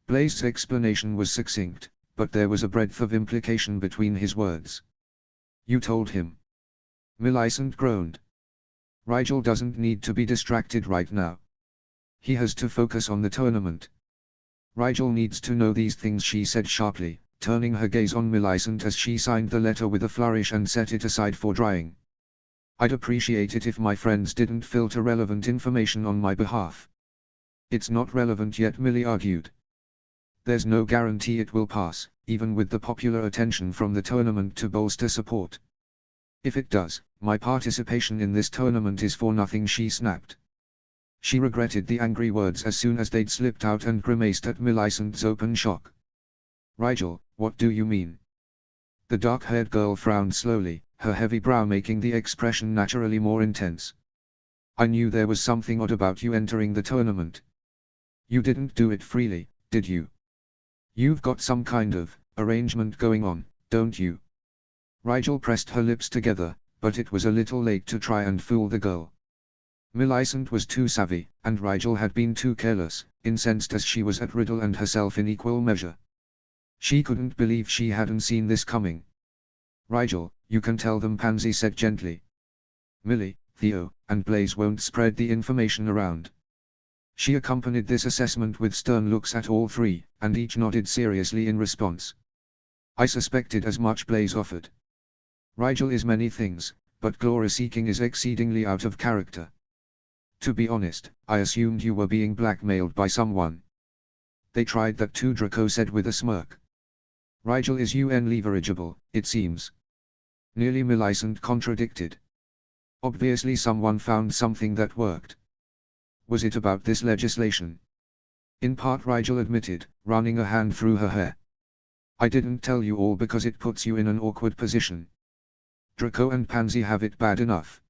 Blaze's explanation was succinct, but there was a breadth of implication between his words. You told him. Millicent groaned. Rigel doesn't need to be distracted right now. He has to focus on the tournament. Rigel needs to know these things, she said sharply, turning her gaze on Millicent as she signed the letter with a flourish and set it aside for drying. "I'd appreciate it if my friends didn't filter relevant information on my behalf." "It's not relevant yet," Millie argued. "There's no guarantee it will pass, even with the popular attention from the tournament to bolster support." "If it does, my participation in this tournament is for nothing," she snapped. She regretted the angry words as soon as they'd slipped out and grimaced at Millicent's open shock. "Rigel, what do you mean?" The dark-haired girl frowned slowly, her heavy brow making the expression naturally more intense. "I knew there was something odd about you entering the tournament. You didn't do it freely, did you? You've got some kind of arrangement going on, don't you?" Rigel pressed her lips together, but it was a little late to try and fool the girl. Millicent was too savvy, and Rigel had been too careless, incensed as she was at Riddle and herself in equal measure. She couldn't believe she hadn't seen this coming. "Rigel, you can tell them," Pansy said gently. "Millie, Theo, and Blaze won't spread the information around." She accompanied this assessment with stern looks at all three, and each nodded seriously in response. "I suspected as much," Blaze offered. "Rigel is many things, but glory-seeking is exceedingly out of character. To be honest, I assumed you were being blackmailed by someone." "They tried that too," Draco said with a smirk. "Rigel is leverageable, it seems." Nearly Millicent contradicted. "Obviously someone found something that worked." "Was it about this legislation?" "In part," Rigel admitted, running a hand through her hair. "I didn't tell you all because it puts you in an awkward position. Draco and Pansy have it bad enough.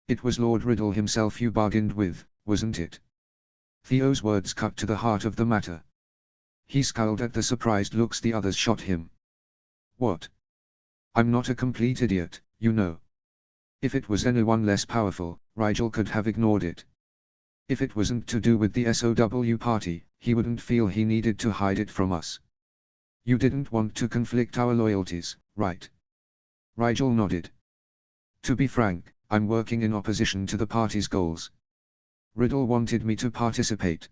It was Lord Riddle himself you bargained with, wasn't it?" Theo's words cut to the heart of the matter. He scowled at the surprised looks the others shot him. "What? I'm not a complete idiot, you know." If it was anyone less powerful, Rigel could have ignored it. "If it wasn't to do with the SOW party, he wouldn't feel he needed to hide it from us. You didn't want to conflict our loyalties, right?" Rigel nodded. "To be frank, I'm working in opposition to the party's goals. Riddle wanted me to participate.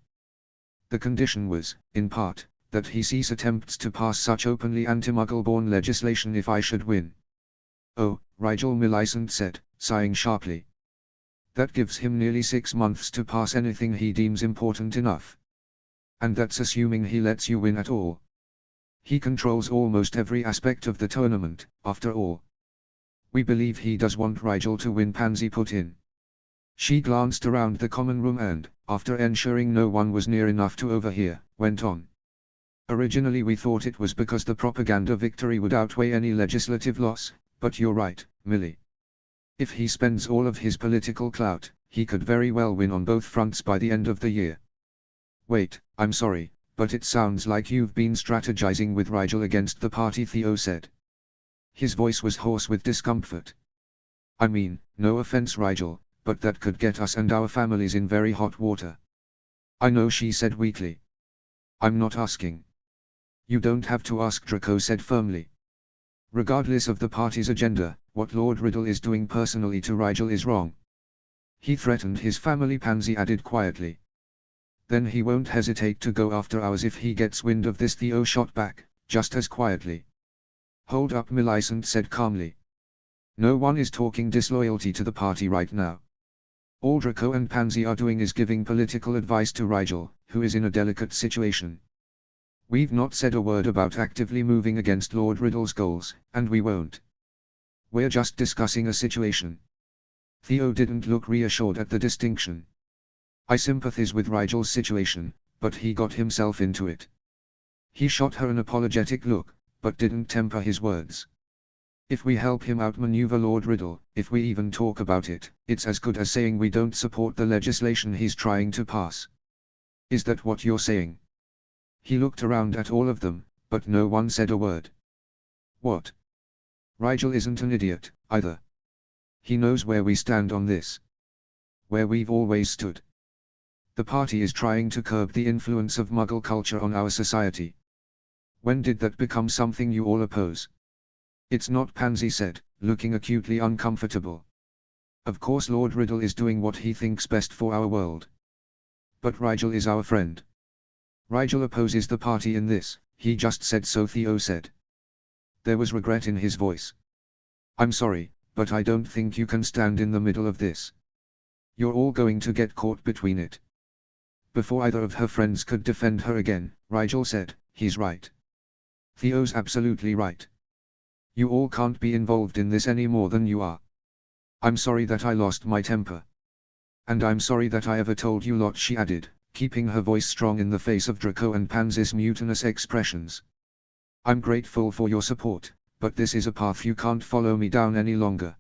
The condition was, in part, that he cease attempts to pass such openly anti-Muggle-born legislation if I should win." "Oh," Rigel Millicent said, sighing sharply. "That gives him nearly 6 months to pass anything he deems important enough. And that's assuming he lets you win at all. He controls almost every aspect of the tournament, after all." "We believe he does want Rigel to win," Pansy put in. She glanced around the common room and, after ensuring no one was near enough to overhear, went on. "Originally we thought it was because the propaganda victory would outweigh any legislative loss, but you're right, Millie. If he spends all of his political clout, he could very well win on both fronts by the end of the year." "Wait, I'm sorry, but it sounds like you've been strategizing with Rigel against the party," Theo said. His voice was hoarse with discomfort. "I mean, no offense Rigel, but that could get us and our families in very hot water." "I know," she said weakly. "I'm not asking." "You don't have to ask," Draco said firmly. "Regardless of the party's agenda, what Lord Riddle is doing personally to Rigel is wrong. He threatened his family," Pansy added quietly. "Then he won't hesitate to go after ours if he gets wind of this," Theo shot back, just as quietly. "Hold up," Millicent said calmly. "No one is talking disloyalty to the party right now. All Draco and Pansy are doing is giving political advice to Rigel, who is in a delicate situation. We've not said a word about actively moving against Lord Riddle's goals, and we won't. We're just discussing a situation." Theo didn't look reassured at the distinction. "I sympathize with Rigel's situation, but he got himself into it." He shot her an apologetic look, but didn't temper his words. "If we help him outmaneuver Lord Riddle, if we even talk about it, it's as good as saying we don't support the legislation he's trying to pass." "Is that what you're saying?" He looked around at all of them, but no one said a word. "What? Rigel isn't an idiot, either. He knows where we stand on this. Where we've always stood. The party is trying to curb the influence of Muggle culture on our society. When did that become something you all oppose?" "It's not," Pansy said, looking acutely uncomfortable. "Of course Lord Riddle is doing what he thinks best for our world. But Rigel is our friend. Rigel opposes the party in this, He just said so, Theo said. There was regret in his voice. I'm sorry, but I don't think you can stand in the middle of this. You're all going to get caught between it. Before either of her friends could defend her again, Rigel said, he's right. Theo's absolutely right. You all can't be involved in this any more than you are. I'm sorry that I lost my temper. And I'm sorry that I ever told you lot, she added, keeping her voice strong in the face of Draco and Pansy's mutinous expressions. I'm grateful for your support, but this is a path you can't follow me down any longer.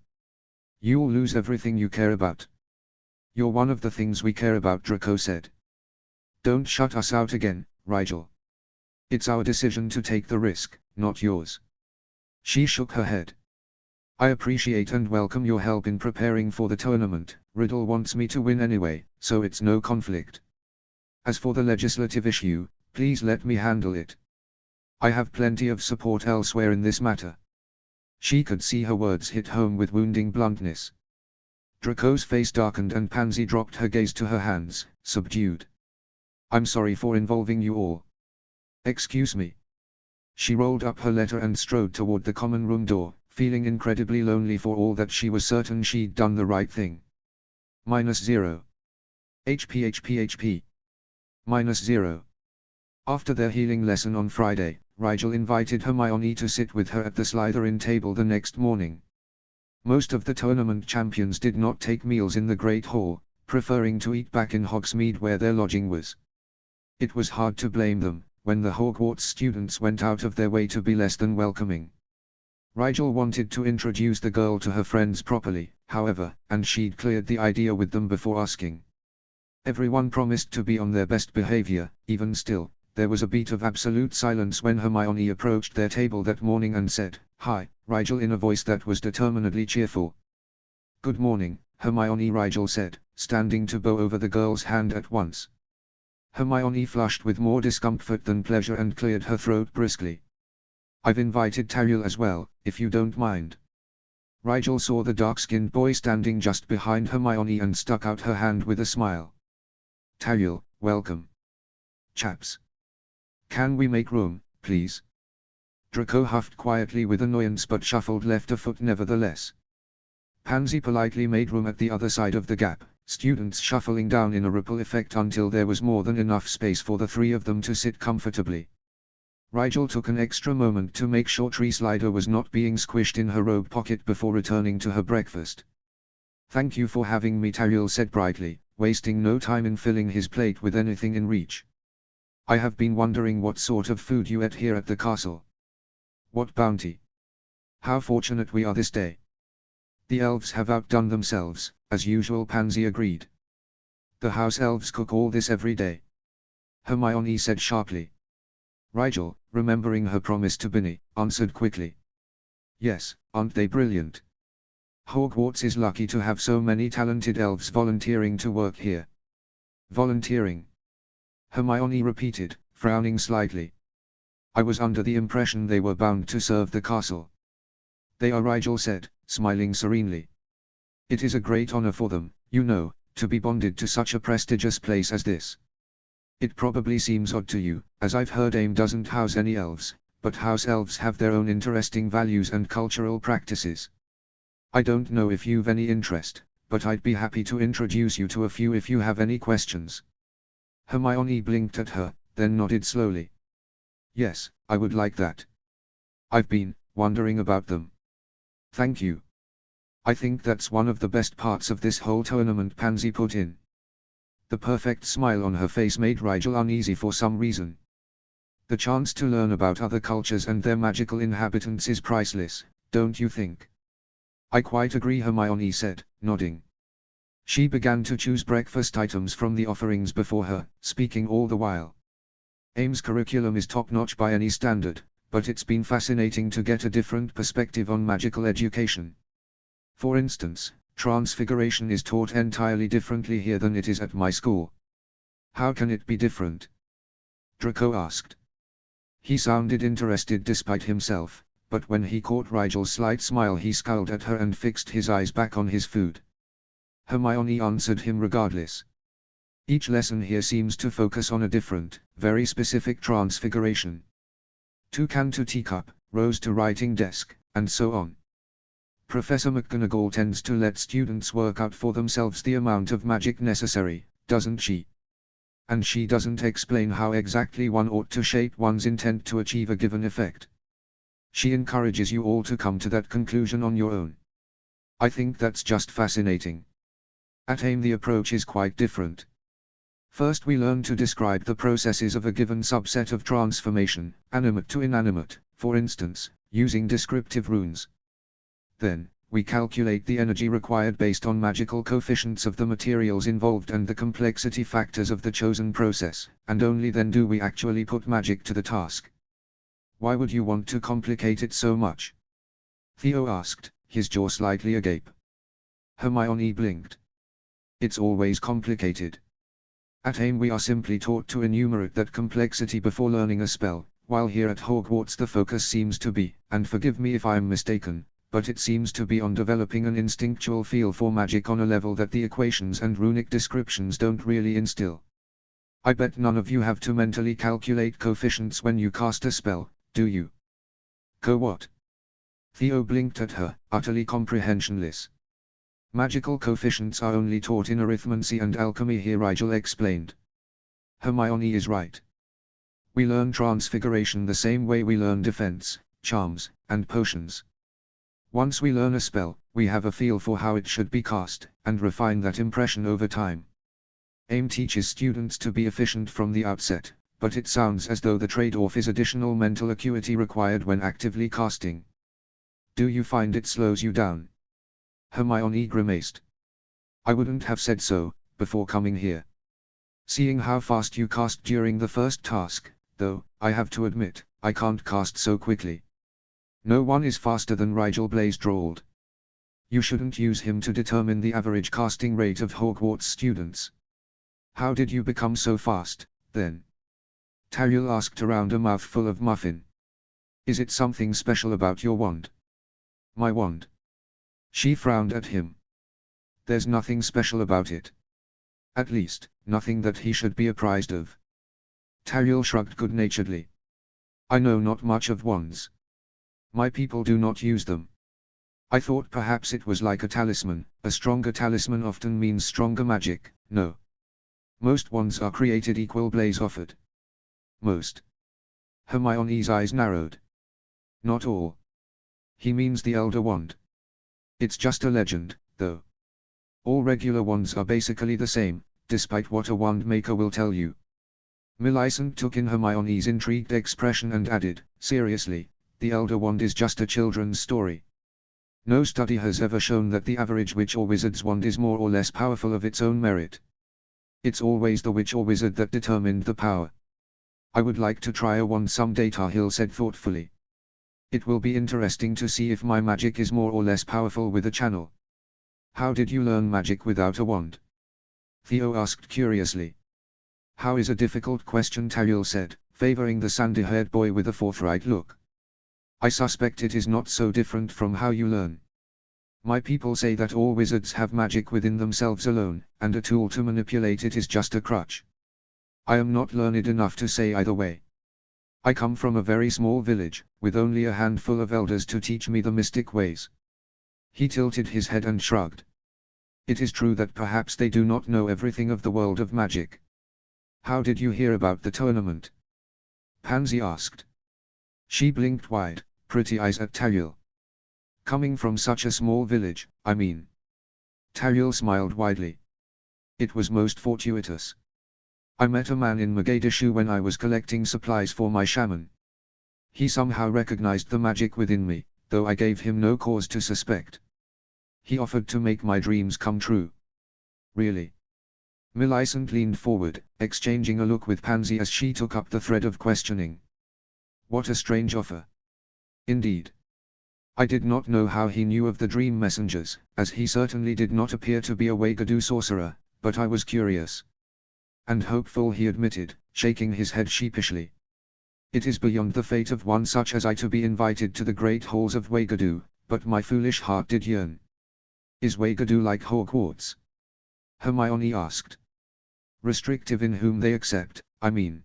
You'll lose everything you care about. You're one of the things we care about, Draco said. Don't shut us out again, Rigel. It's our decision to take the risk, not yours. She shook her head. I appreciate and welcome your help in preparing for the tournament. Riddle wants me to win anyway, so it's no conflict. As for the legislative issue, please let me handle it. I have plenty of support elsewhere in this matter. She could see her words hit home with wounding bluntness. Draco's face darkened and Pansy dropped her gaze to her hands, subdued. I'm sorry for involving you all. Excuse me. She rolled up her letter and strode toward the common room door, feeling incredibly lonely for all that she was certain she'd done the right thing. -0. HP. -0. After their healing lesson on Friday, Rigel invited Hermione to sit with her at the Slytherin table the next morning. Most of the tournament champions did not take meals in the Great Hall, preferring to eat back in Hogsmeade where their lodging was. It was hard to blame them, when the Hogwarts students went out of their way to be less than welcoming. Rigel wanted to introduce the girl to her friends properly, however, and she'd cleared the idea with them before asking. Everyone promised to be on their best behavior. Even still, there was a beat of absolute silence when Hermione approached their table that morning and said, "Hi, Rigel," in a voice that was determinedly cheerful. "Good morning, Hermione," Rigel said, standing to bow over the girl's hand at once. Hermione flushed with more discomfort than pleasure and cleared her throat briskly. "I've invited Tariel as well, if you don't mind." Rigel saw the dark-skinned boy standing just behind Hermione and stuck out her hand with a smile. "Tariel, welcome. Chaps. Can we make room, please?" Draco huffed quietly with annoyance but shuffled left a foot nevertheless. Pansy politely made room at the other side of the gap, students shuffling down in a ripple effect until there was more than enough space for the three of them to sit comfortably. Rigel took an extra moment to make sure Tree Slider was not being squished in her robe pocket before returning to her breakfast. "Thank you for having me," Tariel said brightly, wasting no time in filling his plate with anything in reach. "I have been wondering what sort of food you ate here at the castle. What bounty. How fortunate we are this day." "The elves have outdone themselves, as usual," Pansy agreed. "The house elves cook all this every day," Hermione said sharply. Rigel, remembering her promise to Binny, answered quickly. "Yes, aren't they brilliant? Hogwarts is lucky to have so many talented elves volunteering to work here." "Volunteering?" Hermione repeated, frowning slightly. "I was under the impression they were bound to serve the castle." "They are," Rigel said, smiling serenely. "It is a great honor for them, you know, to be bonded to such a prestigious place as this. It probably seems odd to you, as I've heard AIM doesn't house any elves, but house elves have their own interesting values and cultural practices. I don't know if you've any interest, but I'd be happy to introduce you to a few if you have any questions." Hermione blinked at her, then nodded slowly. "Yes, I would like that. I've been wondering about them." "Thank you. I think that's one of the best parts of this whole tournament," Pansy put in. The perfect smile on her face made Rigel uneasy for some reason. "The chance to learn about other cultures and their magical inhabitants is priceless, don't you think?" "I quite agree," Hermione said, nodding. She began to choose breakfast items from the offerings before her, speaking all the while. "AIM's curriculum is top-notch by any standard, but it's been fascinating to get a different perspective on magical education. For instance, transfiguration is taught entirely differently here than it is at my school." "How can it be different?" Draco asked. He sounded interested despite himself, but when he caught Rigel's slight smile he scowled at her and fixed his eyes back on his food. Hermione answered him regardless. "Each lesson here seems to focus on a different, very specific transfiguration. Toucan to teacup, rose to writing desk, and so on. Professor McGonagall tends to let students work out for themselves the amount of magic necessary, doesn't she? And she doesn't explain how exactly one ought to shape one's intent to achieve a given effect. She encourages you all to come to that conclusion on your own. I think that's just fascinating. At AIM the approach is quite different. First we learn to describe the processes of a given subset of transformation, animate to inanimate, for instance, using descriptive runes. Then, we calculate the energy required based on magical coefficients of the materials involved and the complexity factors of the chosen process, and only then do we actually put magic to the task. Why would you want to complicate it so much? Theo asked, his jaw slightly agape. Hermione blinked. It's always complicated. At AIM we are simply taught to enumerate that complexity before learning a spell, while here at Hogwarts the focus seems to be, and forgive me if I am mistaken, but it seems to be on developing an instinctual feel for magic on a level that the equations and runic descriptions don't really instill. I bet none of you have to mentally calculate coefficients when you cast a spell, do you? What? Theo blinked at her, utterly comprehensionless. Magical coefficients are only taught in arithmancy and alchemy here, Rigel explained. Hermione is right. We learn transfiguration the same way we learn defense, charms, and potions. Once we learn a spell, we have a feel for how it should be cast, and refine that impression over time. AIM teaches students to be efficient from the outset, but it sounds as though the trade-off is additional mental acuity required when actively casting. Do you find it slows you down? Hermione grimaced. I wouldn't have said so, before coming here. Seeing how fast you cast during the first task, though, I have to admit, I can't cast so quickly. No one is faster than Rigel, Blaise drawled. You shouldn't use him to determine the average casting rate of Hogwarts students. How did you become so fast, then? Tariel asked around a mouthful of muffin. Is it something special about your wand? My wand? She frowned at him. There's nothing special about it. At least, nothing that he should be apprised of. Tariel shrugged good-naturedly. I know not much of wands. My people do not use them. I thought perhaps it was like a talisman. A stronger talisman often means stronger magic. No. Most wands are created equal, Blaise offered. Most. Hermione's eyes narrowed. Not all. He means the Elder Wand. It's just a legend, though. All regular wands are basically the same, despite what a wand maker will tell you. Millicent took in Hermione's intrigued expression and added, seriously, the Elder Wand is just a children's story. No study has ever shown that the average witch or wizard's wand is more or less powerful of its own merit. It's always the witch or wizard that determined the power. I would like to try a wand someday, Tahil said thoughtfully. It will be interesting to see if my magic is more or less powerful with a channel. How did you learn magic without a wand? Theo asked curiously. How is a difficult question, Tariel said, favoring the sandy-haired boy with a forthright look. I suspect it is not so different from how you learn. My people say that all wizards have magic within themselves alone, and a tool to manipulate it is just a crutch. I am not learned enough to say either way. I come from a very small village, with only a handful of elders to teach me the mystic ways. He tilted his head and shrugged. It is true that perhaps they do not know everything of the world of magic. How did you hear about the tournament? Pansy asked. She blinked wide, pretty eyes at Tariel. Coming from such a small village, I mean. Tariel smiled widely. It was most fortuitous. I met a man in Mogadishu when I was collecting supplies for my shaman. He somehow recognized the magic within me, though I gave him no cause to suspect. He offered to make my dreams come true. Really? Millicent leaned forward, exchanging a look with Pansy as she took up the thread of questioning. What a strange offer. Indeed. I did not know how he knew of the dream messengers, as he certainly did not appear to be a Wagadu sorcerer, but I was curious. And hopeful, he admitted, shaking his head sheepishly. It is beyond the fate of one such as I to be invited to the great halls of Wagadu, but my foolish heart did yearn. Is Wagadu like Hogwarts? Hermione asked. Restrictive in whom they accept, I mean.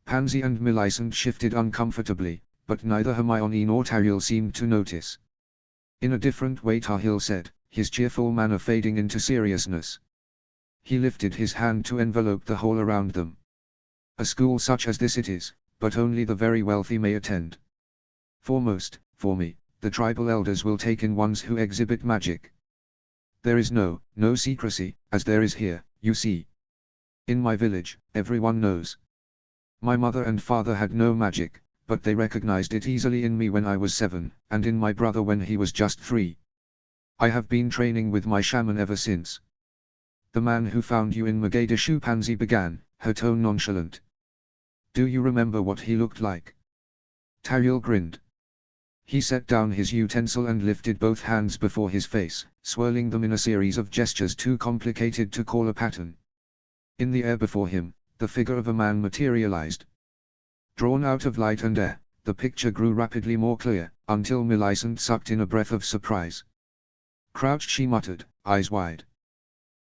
Pansy and Millicent shifted uncomfortably, but neither Hermione nor Tariel seemed to notice. In a different way Tahil said, his cheerful manner fading into seriousness. He lifted his hand to envelope the hall around them. A school such as this it is, but only the very wealthy may attend. For me, the tribal elders will take in ones who exhibit magic. There is no secrecy, as there is here, you see. In my village, everyone knows. My mother and father had no magic, but they recognized it easily in me when I was 7, and in my brother when he was just 3. I have been training with my shaman ever since. The man who found you in Mogadishu, Pansy began, her tone nonchalant. Do you remember what he looked like? Tariel grinned. He set down his utensil and lifted both hands before his face, swirling them in a series of gestures too complicated to call a pattern. In the air before him, the figure of a man materialized. Drawn out of light and air, the picture grew rapidly more clear, until Millicent sucked in a breath of surprise. Crouched, she muttered, eyes wide.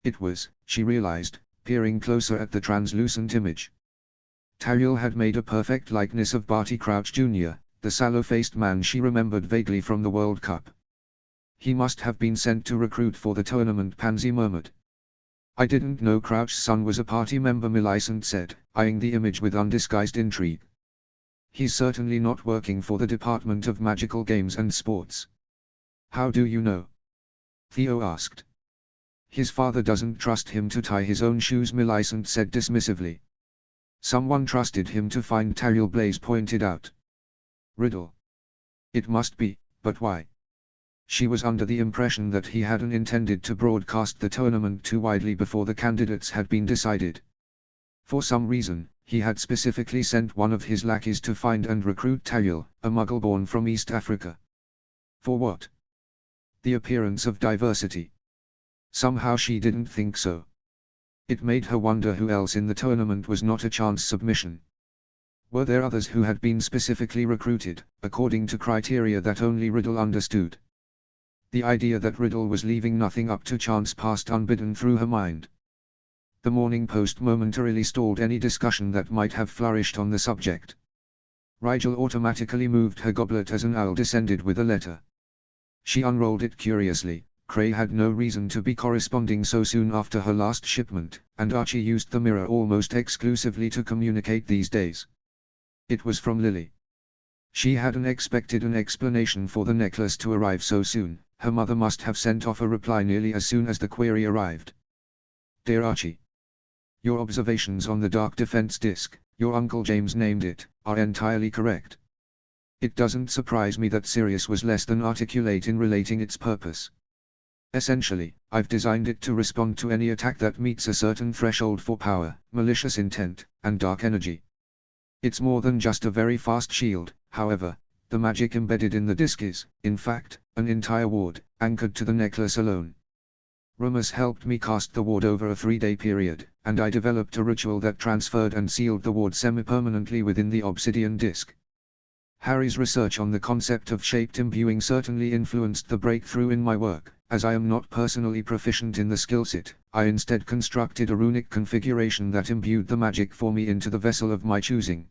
It was, she realized, peering closer at the translucent image. Tariel had made a perfect likeness of Barty Crouch Jr., the sallow-faced man she remembered vaguely from the World Cup. He must have been sent to recruit for the tournament, Pansy murmured. I didn't know Crouch's son was a party member, Millicent said, eyeing the image with undisguised intrigue. He's certainly not working for the Department of Magical Games and Sports. How do you know? Theo asked. His father doesn't trust him to tie his own shoes, Millicent said dismissively. Someone trusted him to find Tariel, Blaze pointed out. Riddle. It must be, but why? She was under the impression that he hadn't intended to broadcast the tournament too widely before the candidates had been decided. For some reason, he had specifically sent one of his lackeys to find and recruit Tariel, a muggle born from East Africa. For what? The appearance of diversity. Somehow she didn't think so. It made her wonder who else in the tournament was not a chance submission. Were there others who had been specifically recruited, according to criteria that only Riddle understood? The idea that Riddle was leaving nothing up to chance passed unbidden through her mind. The Morning Post momentarily stalled any discussion that might have flourished on the subject. Rigel automatically moved her goblet as an owl descended with a letter. She unrolled it curiously. Cray had no reason to be corresponding so soon after her last shipment, and Archie used the mirror almost exclusively to communicate these days. It was from Lily. She hadn't expected an explanation for the necklace to arrive so soon. Her mother must have sent off a reply nearly as soon as the query arrived. Dear Archie. Your observations on the Dark Defense Disc, your Uncle James named it, are entirely correct. It doesn't surprise me that Sirius was less than articulate in relating its purpose. Essentially, I've designed it to respond to any attack that meets a certain threshold for power, malicious intent, and dark energy. It's more than just a very fast shield, however. The magic embedded in the disc is, in fact, an entire ward, anchored to the necklace alone. Remus helped me cast the ward over a 3-day period, and I developed a ritual that transferred and sealed the ward semi-permanently within the obsidian disc. Harry's research on the concept of shaped imbuing certainly influenced the breakthrough in my work. As I am not personally proficient in the skillset, I instead constructed a runic configuration that imbued the magic for me into the vessel of my choosing.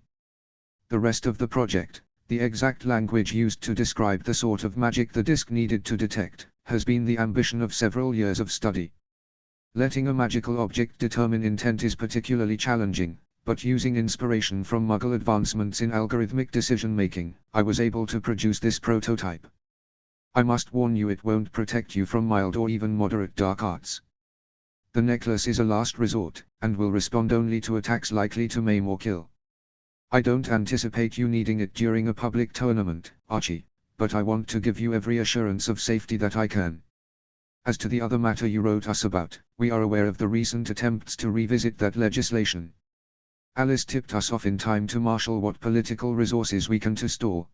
The rest of the project, the exact language used to describe the sort of magic the disc needed to detect, has been the ambition of several years of study. Letting a magical object determine intent is particularly challenging, but using inspiration from Muggle advancements in algorithmic decision-making, I was able to produce this prototype. I must warn you, it won't protect you from mild or even moderate dark arts. The necklace is a last resort, and will respond only to attacks likely to maim or kill. I don't anticipate you needing it during a public tournament, Archie, but I want to give you every assurance of safety that I can. As to the other matter you wrote us about, we are aware of the recent attempts to revisit that legislation. Alice tipped us off in time to marshal what political resources we can to store.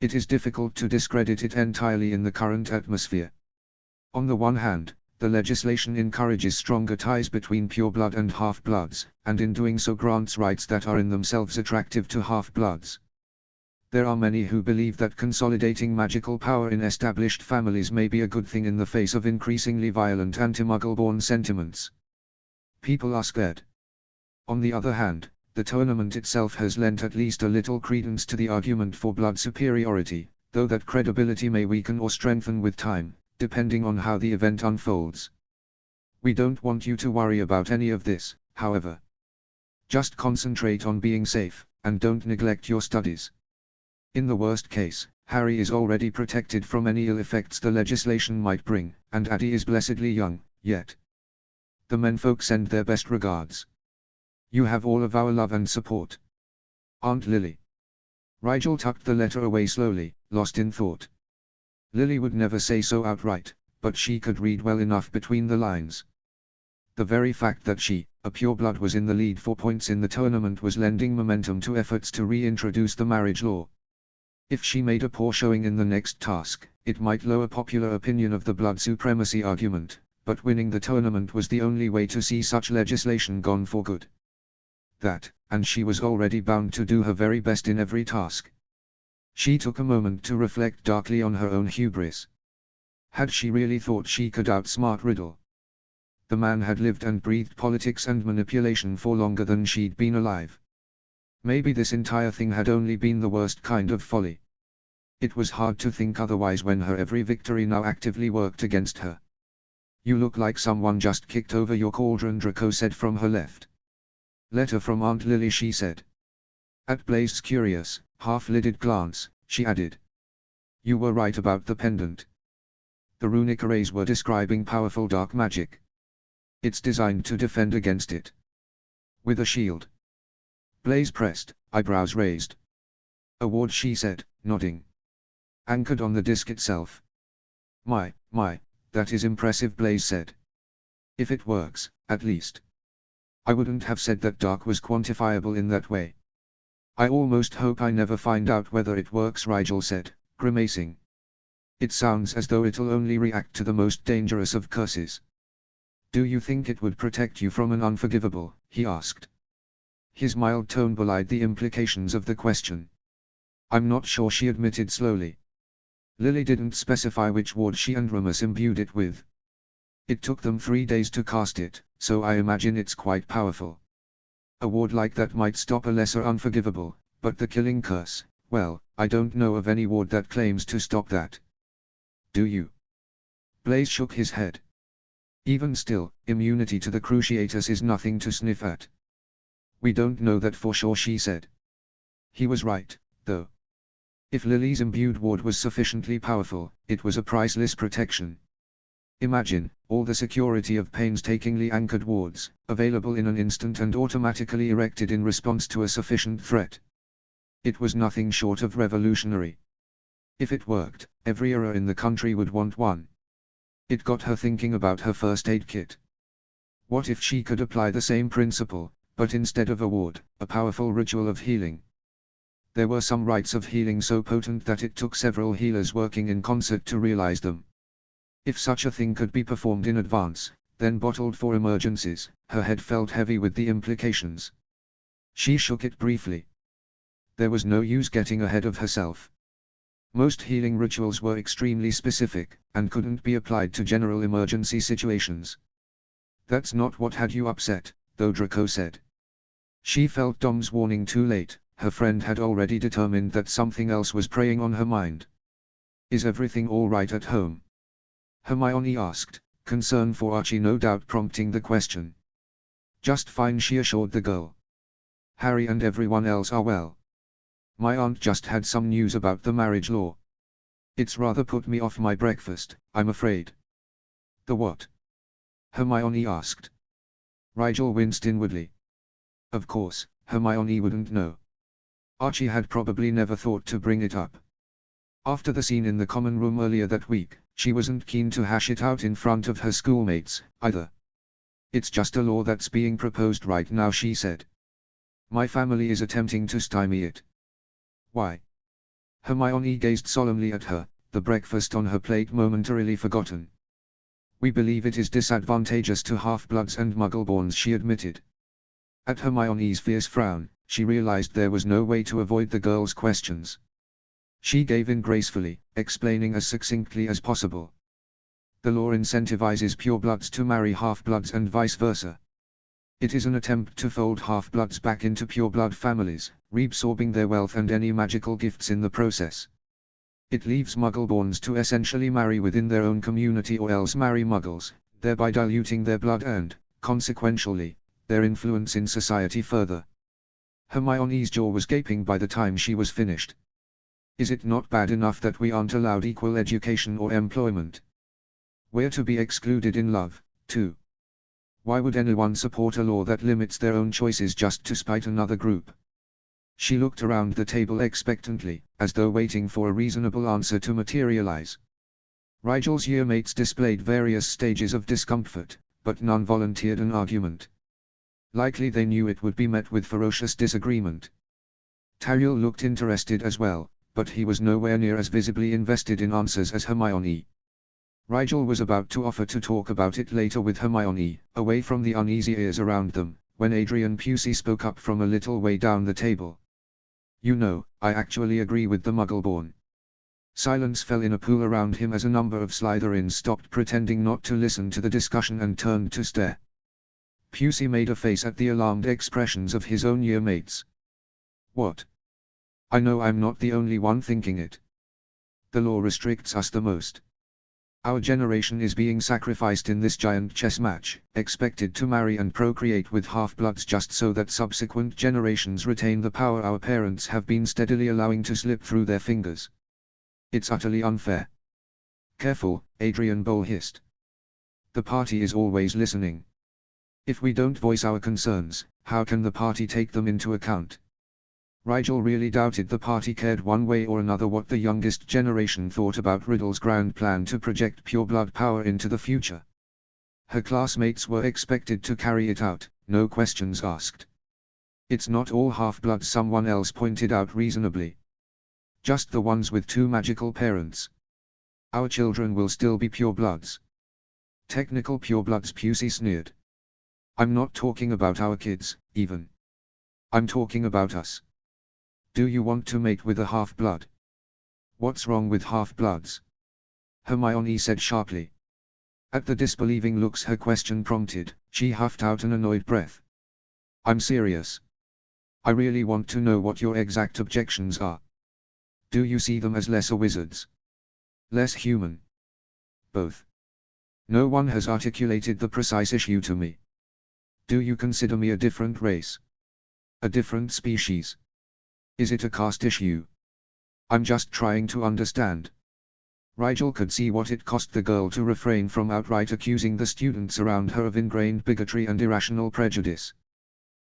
It is difficult to discredit it entirely in the current atmosphere. On the one hand, the legislation encourages stronger ties between pureblood and half-bloods, and in doing so grants rights that are in themselves attractive to half-bloods. There are many who believe that consolidating magical power in established families may be a good thing in the face of increasingly violent anti-Muggle-born sentiments. People are scared. On the other hand, The tournament itself has lent at least a little credence to the argument for blood superiority, though that credibility may weaken or strengthen with time, depending on how the event unfolds. We don't want you to worry about any of this, however. Just concentrate on being safe, and don't neglect your studies. In the worst case, Harry is already protected from any ill effects the legislation might bring, and Addie is blessedly young, yet. The menfolk send their best regards. You have all of our love and support. Aunt Lily. Rigel tucked the letter away slowly, lost in thought. Lily would never say so outright, but she could read well enough between the lines. The very fact that she, a pureblood, was in the lead for points in the tournament was lending momentum to efforts to reintroduce the marriage law. If she made a poor showing in the next task, it might lower popular opinion of the blood supremacy argument, but winning the tournament was the only way to see such legislation gone for good. That, and she was already bound to do her very best in every task. She took a moment to reflect darkly on her own hubris. Had she really thought she could outsmart Riddle? The man had lived and breathed politics and manipulation for longer than she'd been alive. Maybe this entire thing had only been the worst kind of folly. It was hard to think otherwise when her every victory now actively worked against her. You look like someone just kicked over your cauldron, Draco said from her left. Letter from Aunt Lily, she said. At Blaze's curious, half-lidded glance, she added. You were right about the pendant. The runic arrays were describing powerful dark magic. It's designed to defend against it. With a shield. Blaze pressed, eyebrows raised. A ward, she said, nodding. Anchored on the disc itself. My, that is impressive, Blaze said. If it works, at least. I wouldn't have said that dark was quantifiable in that way. I almost hope I never find out whether it works, Rigel said, grimacing. It sounds as though it'll only react to the most dangerous of curses. Do you think it would protect you from an unforgivable? He asked. His mild tone belied the implications of the question. I'm not sure, she admitted slowly. Lily didn't specify which ward she and Remus imbued it with. It took them 3 days to cast it, so I imagine it's quite powerful. A ward like that might stop a lesser unforgivable, but the killing curse, well, I don't know of any ward that claims to stop that. Do you? Blaze shook his head. Even still, immunity to the Cruciatus is nothing to sniff at. We don't know that for sure, she said. He was right, though. If Lily's imbued ward was sufficiently powerful, it was a priceless protection. Imagine, all the security of painstakingly anchored wards, available in an instant and automatically erected in response to a sufficient threat. It was nothing short of revolutionary. If it worked, every era in the country would want one. It got her thinking about her first aid kit. What if she could apply the same principle, but instead of a ward, a powerful ritual of healing? There were some rites of healing so potent that it took several healers working in concert to realize them. If such a thing could be performed in advance, then bottled for emergencies, her head felt heavy with the implications. She shook it briefly. There was no use getting ahead of herself. Most healing rituals were extremely specific, and couldn't be applied to general emergency situations. That's not what had you upset, though, Draco said. She felt Dom's warning too late. Her friend had already determined that something else was preying on her mind. Is everything all right at home? Hermione asked, concern for Archie no doubt prompting the question. Just fine, she assured the girl. Harry and everyone else are well. My aunt just had some news about the marriage law. It's rather put me off my breakfast, I'm afraid. The what? Hermione asked. Rigel winced inwardly. Of course, Hermione wouldn't know. Archie had probably never thought to bring it up. After the scene in the common room earlier that week, she wasn't keen to hash it out in front of her schoolmates, either. It's just a law that's being proposed right now, she said. My family is attempting to stymie it. Why? Hermione gazed solemnly at her, the breakfast on her plate momentarily forgotten. We believe it is disadvantageous to half-bloods and muggleborns, she admitted. At Hermione's fierce frown, she realized there was no way to avoid the girl's questions. She gave in gracefully, explaining as succinctly as possible. The law incentivizes purebloods to marry half-bloods and vice versa. It is an attempt to fold half-bloods back into pure-blood families, reabsorbing their wealth and any magical gifts in the process. It leaves Muggleborns to essentially marry within their own community or else marry Muggles, thereby diluting their blood and, consequentially, their influence in society further. Hermione's jaw was gaping by the time she was finished. Is it not bad enough that we aren't allowed equal education or employment? We're to be excluded in love, too. Why would anyone support a law that limits their own choices just to spite another group? She looked around the table expectantly, as though waiting for a reasonable answer to materialize. Rigel's yearmates displayed various stages of discomfort, but none volunteered an argument. Likely they knew it would be met with ferocious disagreement. Tariel looked interested as well, but he was nowhere near as visibly invested in answers as Hermione. Rigel was about to offer to talk about it later with Hermione, away from the uneasy ears around them, when Adrian Pusey spoke up from a little way down the table. You know, I actually agree with the Muggleborn. Silence fell in a pool around him as a number of Slytherins stopped pretending not to listen to the discussion and turned to stare. Pusey made a face at the alarmed expressions of his own yearmates. What? I know I'm not the only one thinking it. The law restricts us the most. Our generation is being sacrificed in this giant chess match, expected to marry and procreate with half-bloods just so that subsequent generations retain the power our parents have been steadily allowing to slip through their fingers. It's utterly unfair. Careful, Adrian Bole hissed. The party is always listening. If we don't voice our concerns, how can the party take them into account? Rigel really doubted the party cared one way or another what the youngest generation thought about Riddle's grand plan to project pure-blood power into the future. Her classmates were expected to carry it out, no questions asked. It's not all half-bloods, someone else pointed out reasonably. Just the ones with two magical parents. Our children will still be pure-bloods. Technical pure-bloods, Pusey sneered. I'm not talking about our kids, even. I'm talking about us. Do you want to mate with a half-blood? What's wrong with half-bloods? Hermione said sharply. At the disbelieving looks her question prompted, she huffed out an annoyed breath. I'm serious. I really want to know what your exact objections are. Do you see them as lesser wizards? Less human? Both. No one has articulated the precise issue to me. Do you consider me a different race? A different species? Is it a caste issue? I'm just trying to understand. Rigel could see what it cost the girl to refrain from outright accusing the students around her of ingrained bigotry and irrational prejudice.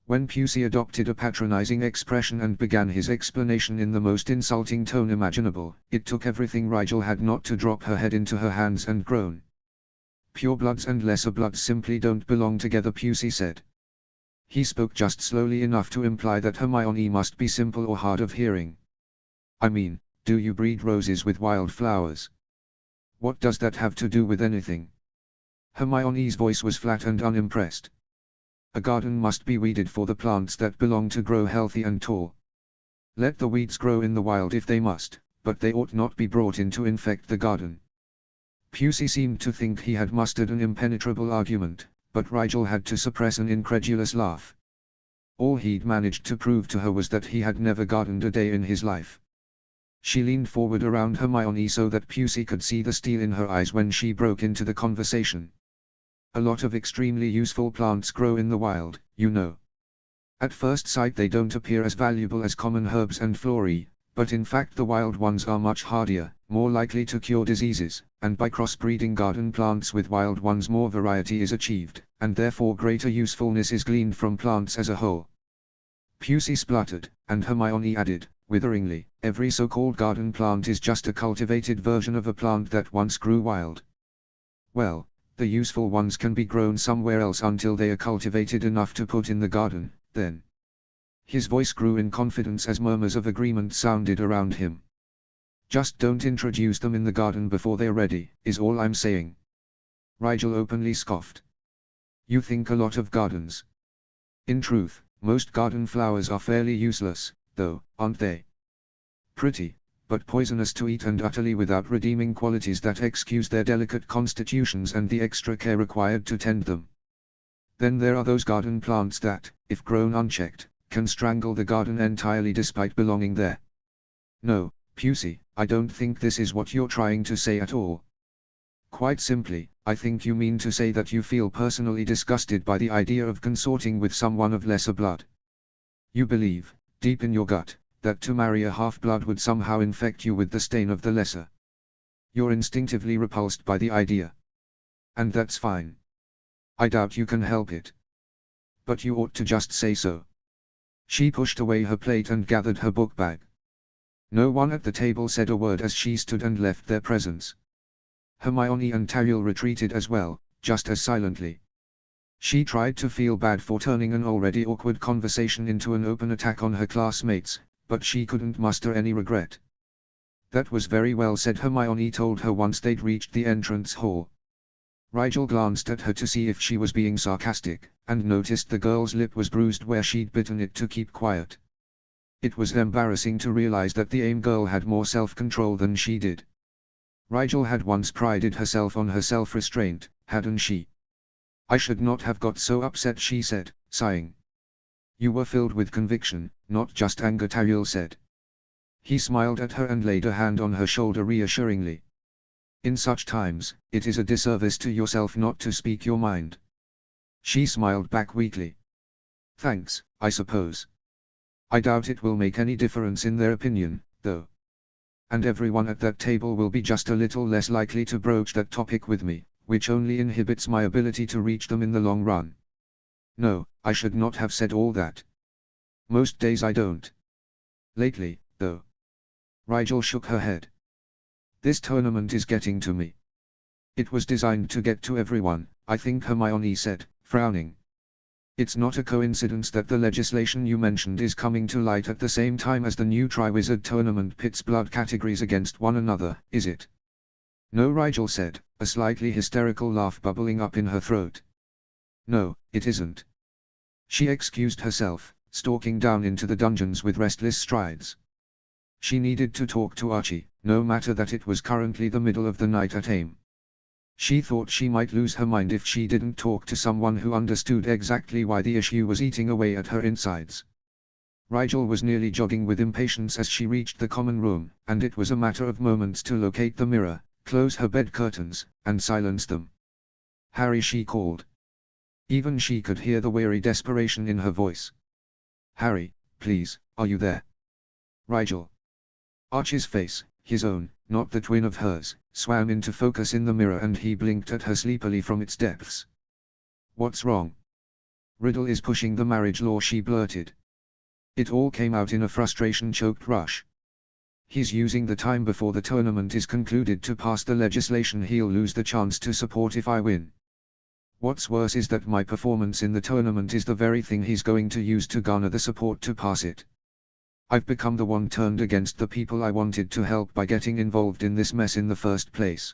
When Pusey adopted a patronizing expression and began his explanation in the most insulting tone imaginable, it took everything Rigel had not to drop her head into her hands and groan. Purebloods and lesser bloods simply don't belong together, Pusey said. He spoke just slowly enough to imply that Hermione must be simple or hard of hearing. I mean, do you breed roses with wild flowers? What does that have to do with anything? Hermione's voice was flat and unimpressed. A garden must be weeded for the plants that belong to grow healthy and tall. Let the weeds grow in the wild if they must, but they ought not be brought in to infect the garden. Pusey seemed to think he had mustered an impenetrable argument, but Rigel had to suppress an incredulous laugh. All he'd managed to prove to her was that he had never gardened a day in his life. She leaned forward around Hermione so that Pusey could see the steel in her eyes when she broke into the conversation. A lot of extremely useful plants grow in the wild, you know. At first sight they don't appear as valuable as common herbs and flora, but in fact the wild ones are much hardier, more likely to cure diseases, and by crossbreeding garden plants with wild ones more variety is achieved, and therefore greater usefulness is gleaned from plants as a whole. Pusey spluttered, and Hermione added, witheringly, every so-called garden plant is just a cultivated version of a plant that once grew wild. Well, the useful ones can be grown somewhere else until they are cultivated enough to put in the garden, then. His voice grew in confidence as murmurs of agreement sounded around him. Just don't introduce them in the garden before they're ready, is all I'm saying. Rigel openly scoffed. You think a lot of gardens. In truth, most garden flowers are fairly useless, though, aren't they? Pretty, but poisonous to eat and utterly without redeeming qualities that excuse their delicate constitutions and the extra care required to tend them. Then there are those garden plants that, if grown unchecked, can strangle the garden entirely despite belonging there. No, Pusey, I don't think this is what you're trying to say at all. Quite simply, I think you mean to say that you feel personally disgusted by the idea of consorting with someone of lesser blood. You believe, deep in your gut, that to marry a half-blood would somehow infect you with the stain of the lesser. You're instinctively repulsed by the idea. And that's fine. I doubt you can help it. But you ought to just say so. She pushed away her plate and gathered her book bag. No one at the table said a word as she stood and left their presence. Hermione and Tariel retreated as well, just as silently. She tried to feel bad for turning an already awkward conversation into an open attack on her classmates, but she couldn't muster any regret. That was very well said, Hermione told her once they'd reached the entrance hall. Rigel glanced at her to see if she was being sarcastic, and noticed the girl's lip was bruised where she'd bitten it to keep quiet. It was embarrassing to realize that the AIM girl had more self-control than she did. Rigel had once prided herself on her self-restraint, hadn't she? I should not have got so upset, she said, sighing. You were filled with conviction, not just anger, Tariel said. He smiled at her and laid a hand on her shoulder reassuringly. In such times, it is a disservice to yourself not to speak your mind. She smiled back weakly. Thanks, I suppose. I doubt it will make any difference in their opinion, though. And everyone at that table will be just a little less likely to broach that topic with me, which only inhibits my ability to reach them in the long run. No, I should not have said all that. Most days I don't. Lately, though. Rigel shook her head. This tournament is getting to me. It was designed to get to everyone, I think, Hermione said, frowning. It's not a coincidence that the legislation you mentioned is coming to light at the same time as the new Triwizard Tournament pits blood categories against one another, is it? No, Rigel said, a slightly hysterical laugh bubbling up in her throat. No, it isn't. She excused herself, stalking down into the dungeons with restless strides. She needed to talk to Archie, no matter that it was currently the middle of the night at AIM. She thought she might lose her mind if she didn't talk to someone who understood exactly why the issue was eating away at her insides. Rigel was nearly jogging with impatience as she reached the common room, and it was a matter of moments to locate the mirror, close her bed curtains, and silence them. Harry, she called. Even she could hear the weary desperation in her voice. Harry, please, are you there? Rigel. Archie's face, his own, not the twin of hers, swam into focus in the mirror and he blinked at her sleepily from its depths. What's wrong? Riddle is pushing the marriage law, she blurted. It all came out in a frustration-choked rush. He's using the time before the tournament is concluded to pass the legislation he'll lose the chance to support if I win. What's worse is that my performance in the tournament is the very thing he's going to use to garner the support to pass it. I've become the one turned against the people I wanted to help by getting involved in this mess in the first place.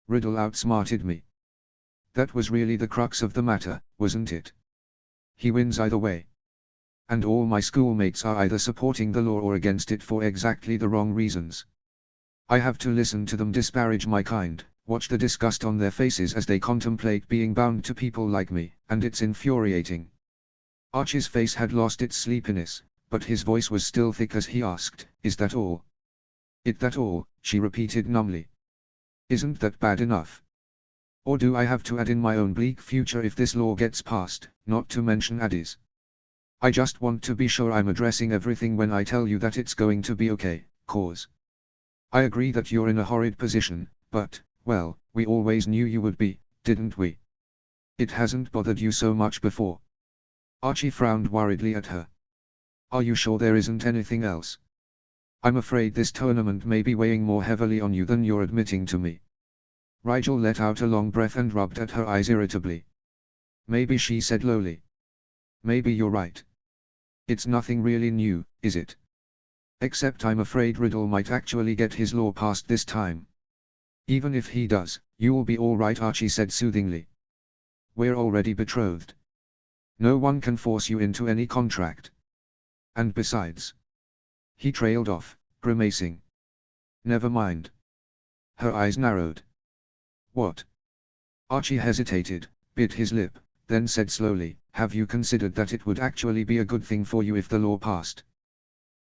Riddle outsmarted me. That was really the crux of the matter, wasn't it? He wins either way. And all my schoolmates are either supporting the law or against it for exactly the wrong reasons. I have to listen to them disparage my kind, watch the disgust on their faces as they contemplate being bound to people like me, and it's infuriating. Archie's face had lost its sleepiness, but his voice was still thick as he asked, is that all? Is that all? She repeated numbly. Isn't that bad enough? Or do I have to add in my own bleak future if this law gets passed, not to mention Addie's? I just want to be sure I'm addressing everything when I tell you that it's going to be okay, cause. I agree that you're in a horrid position, but, well, we always knew you would be, didn't we? It hasn't bothered you so much before. Archie frowned worriedly at her. Are you sure there isn't anything else? I'm afraid this tournament may be weighing more heavily on you than you're admitting to me. Rigel let out a long breath and rubbed at her eyes irritably. Maybe, she said lowly. Maybe you're right. It's nothing really new, is it? Except I'm afraid Riddle might actually get his law passed this time. Even if he does, you'll be all right, Archie said soothingly. We're already betrothed. No one can force you into any contract. And besides. He trailed off, grimacing. Never mind. Her eyes narrowed. What? Archie hesitated, bit his lip, then said slowly, "Have you considered that it would actually be a good thing for you if the law passed?"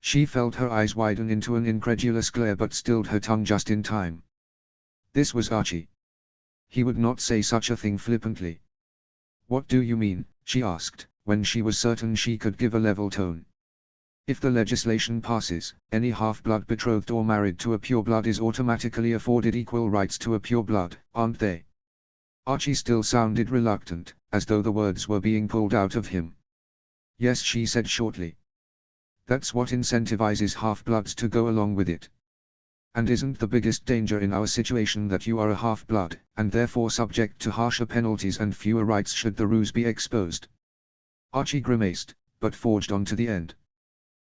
She felt her eyes widen into an incredulous glare but stilled her tongue just in time. This was Archie. He would not say such a thing flippantly. "What do you mean?" she asked, when she was certain she could give a level tone. "If the legislation passes, any half-blood betrothed or married to a pureblood is automatically afforded equal rights to a pureblood, aren't they?" Archie still sounded reluctant, as though the words were being pulled out of him. "Yes," she said shortly. "That's what incentivizes half-bloods to go along with it. And isn't the biggest danger in our situation that you are a half-blood, and therefore subject to harsher penalties and fewer rights should the ruse be exposed?" Archie grimaced, but forged on to the end.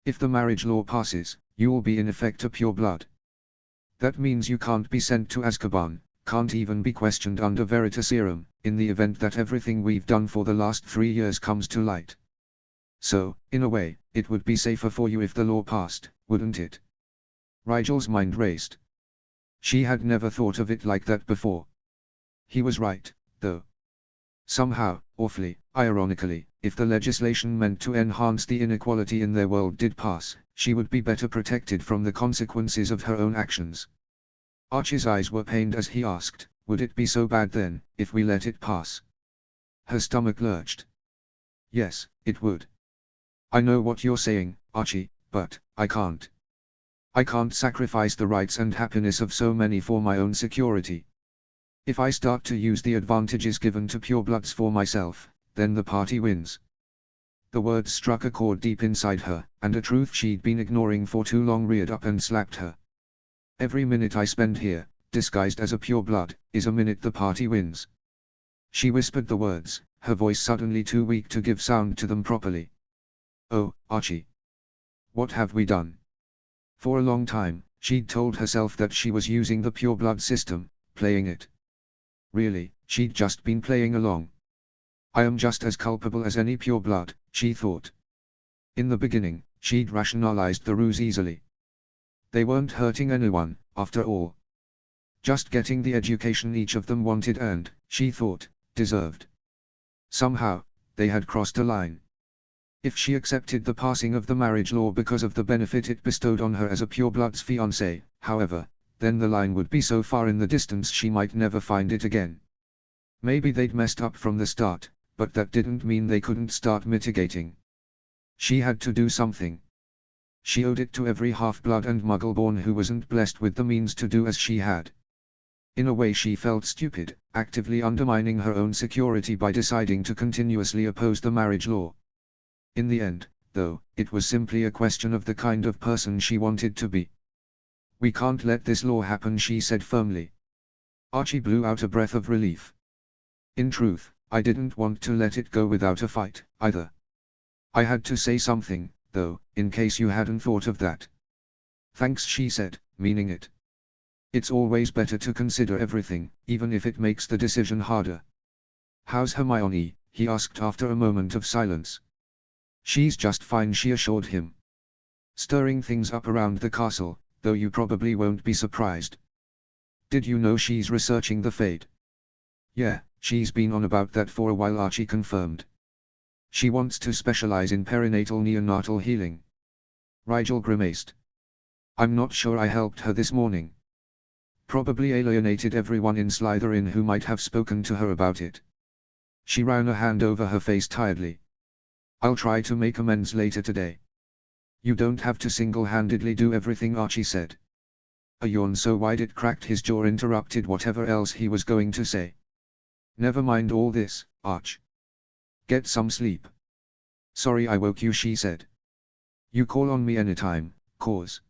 "If the marriage law passes, you'll be in effect a pureblood. That means you can't be sent to Azkaban, can't even be questioned under Veritaserum, in the event that everything we've done for the last 3 years comes to light. So, in a way, it would be safer for you if the law passed, wouldn't it?" Rigel's mind raced. She had never thought of it like that before. He was right, though. Somehow, awfully, ironically, if the legislation meant to enhance the inequality in their world did pass, she would be better protected from the consequences of her own actions. Archie's eyes were pained as he asked, "Would it be so bad then, if we let it pass?" Her stomach lurched. "Yes, it would. I know what you're saying, Archie, but I can't. I can't sacrifice the rights and happiness of so many for my own security. If I start to use the advantages given to purebloods for myself, then the party wins." The words struck a chord deep inside her, and a truth she'd been ignoring for too long reared up and slapped her. "Every minute I spend here, disguised as a pureblood, is a minute the party wins." She whispered the words, her voice suddenly too weak to give sound to them properly. "Oh, Archie. What have we done?" For a long time, she'd told herself that she was using the pureblood system, playing it. Really, she'd just been playing along. "I am just as culpable as any pureblood," she thought. In the beginning, she'd rationalized the ruse easily. They weren't hurting anyone, after all. Just getting the education each of them wanted and, she thought, deserved. Somehow, they had crossed a line. If she accepted the passing of the marriage law because of the benefit it bestowed on her as a pureblood's fiancé, however, then the line would be so far in the distance she might never find it again. Maybe they'd messed up from the start, but that didn't mean they couldn't start mitigating. She had to do something. She owed it to every half-blood and muggle-born who wasn't blessed with the means to do as she had. In a way she felt stupid, actively undermining her own security by deciding to continuously oppose the marriage law. In the end, though, it was simply a question of the kind of person she wanted to be. "We can't let this law happen," she said firmly. Archie blew out a breath of relief. "In truth, I didn't want to let it go without a fight, either. I had to say something, though, in case you hadn't thought of that." "Thanks," she said, meaning it. It's always better to consider everything, even if it makes the decision harder. "How's Hermione?" he asked after a moment of silence. "She's just fine," she assured him. "Stirring things up around the castle, though you probably won't be surprised. Did you know she's researching the Fade?" "Yeah, she's been on about that for a while," Archie confirmed. "She wants to specialize in perinatal neonatal healing." Rigel grimaced. "I'm not sure I helped her this morning. Probably alienated everyone in Slytherin who might have spoken to her about it." She ran a hand over her face tiredly. "I'll try to make amends later today." "You don't have to single-handedly do everything," Archie said. A yawn so wide it cracked his jaw interrupted whatever else he was going to say. "Never mind all this, Arch. Get some sleep." "Sorry I woke you," she said. "You call on me anytime, cause.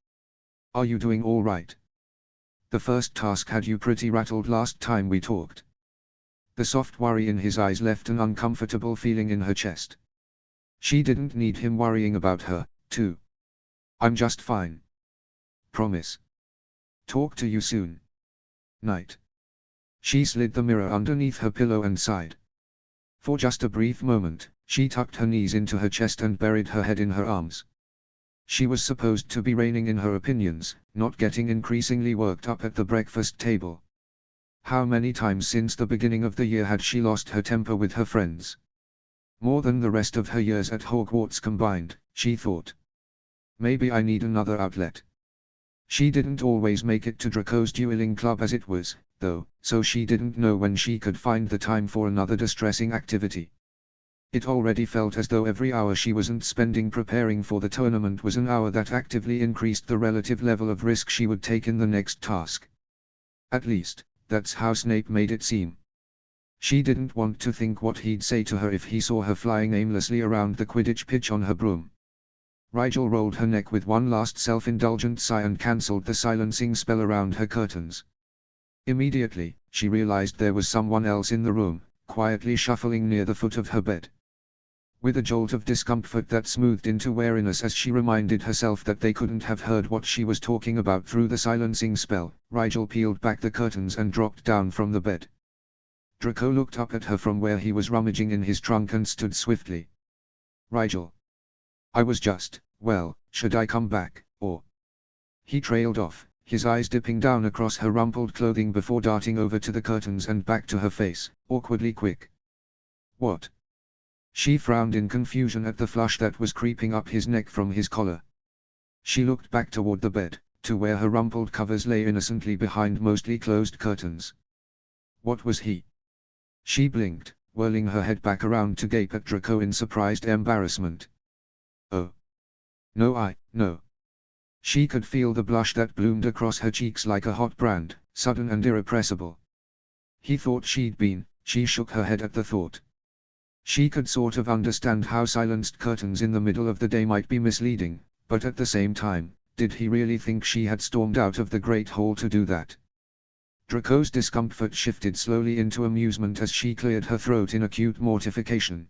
Are you doing all right? The first task had you pretty rattled last time we talked." The soft worry in his eyes left an uncomfortable feeling in her chest. She didn't need him worrying about her, too. "I'm just fine. Promise. Talk to you soon. Night." She slid the mirror underneath her pillow and sighed. For just a brief moment, she tucked her knees into her chest and buried her head in her arms. She was supposed to be reining in her opinions, not getting increasingly worked up at the breakfast table. How many times since the beginning of the year had she lost her temper with her friends? More than the rest of her years at Hogwarts combined, she thought. Maybe I need another outlet. She didn't always make it to Draco's dueling club as it was, though, so she didn't know when she could find the time for another distressing activity. It already felt as though every hour she wasn't spending preparing for the tournament was an hour that actively increased the relative level of risk she would take in the next task. At least, that's how Snape made it seem. She didn't want to think what he'd say to her if he saw her flying aimlessly around the Quidditch pitch on her broom. Rigel rolled her neck with one last self-indulgent sigh and cancelled the silencing spell around her curtains. Immediately, she realized there was someone else in the room, quietly shuffling near the foot of her bed. With a jolt of discomfort that smoothed into wariness as she reminded herself that they couldn't have heard what she was talking about through the silencing spell, Rigel peeled back the curtains and dropped down from the bed. Draco looked up at her from where he was rummaging in his trunk and stood swiftly. Rigel. I was just, well, should I come back, or? He trailed off, his eyes dipping down across her rumpled clothing before darting over to the curtains and back to her face, awkwardly quick. What? She frowned in confusion at the flush that was creeping up his neck from his collar. She looked back toward the bed, to where her rumpled covers lay innocently behind mostly closed curtains. What was he? She blinked, whirling her head back around to gape at Draco in surprised embarrassment. Oh. No. She could feel the blush that bloomed across her cheeks like a hot brand, sudden and irrepressible. He thought she'd been, she shook her head at the thought. She could sort of understand how silenced curtains in the middle of the day might be misleading, but at the same time, did he really think she had stormed out of the Great Hall to do that? Draco's discomfort shifted slowly into amusement as she cleared her throat in acute mortification.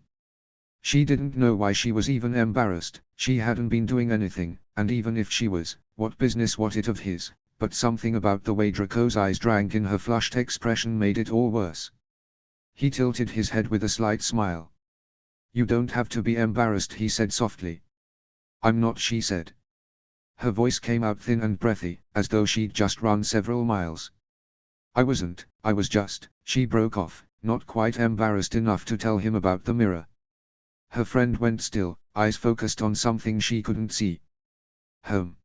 She didn't know why she was even embarrassed, she hadn't been doing anything, and even if she was, what business was it of his, but something about the way Draco's eyes drank in her flushed expression made it all worse. He tilted his head with a slight smile. You don't have to be embarrassed, he said softly. I'm not, she said. Her voice came out thin and breathy, as though she'd just run several miles. I wasn't, I was just, she broke off, not quite embarrassed enough to tell him about the mirror. Her friend went still, eyes focused on something she couldn't see. Home.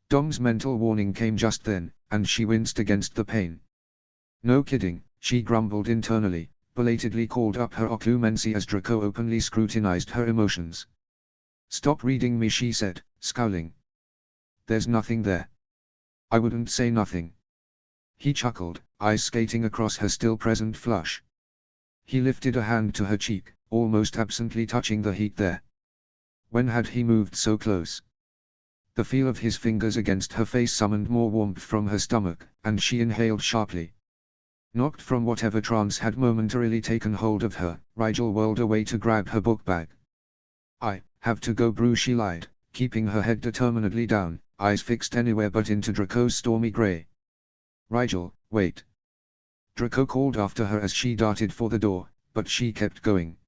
Dom's mental warning came just then, and she winced against the pain. No kidding, she grumbled internally, belatedly called up her occlumency as Draco openly scrutinized her emotions. Stop reading me, she said, scowling. There's nothing there. I wouldn't say nothing. He chuckled, eyes skating across her still-present flush. He lifted a hand to her cheek, almost absently touching the heat there. When had he moved so close? The feel of his fingers against her face summoned more warmth from her stomach, and she inhaled sharply. Knocked from whatever trance had momentarily taken hold of her, Rigel whirled away to grab her book bag. I have to go, Brew, she lied, keeping her head determinedly down, eyes fixed anywhere but into Draco's stormy grey. Rigel, wait. Draco called after her as she darted for the door, but she kept going.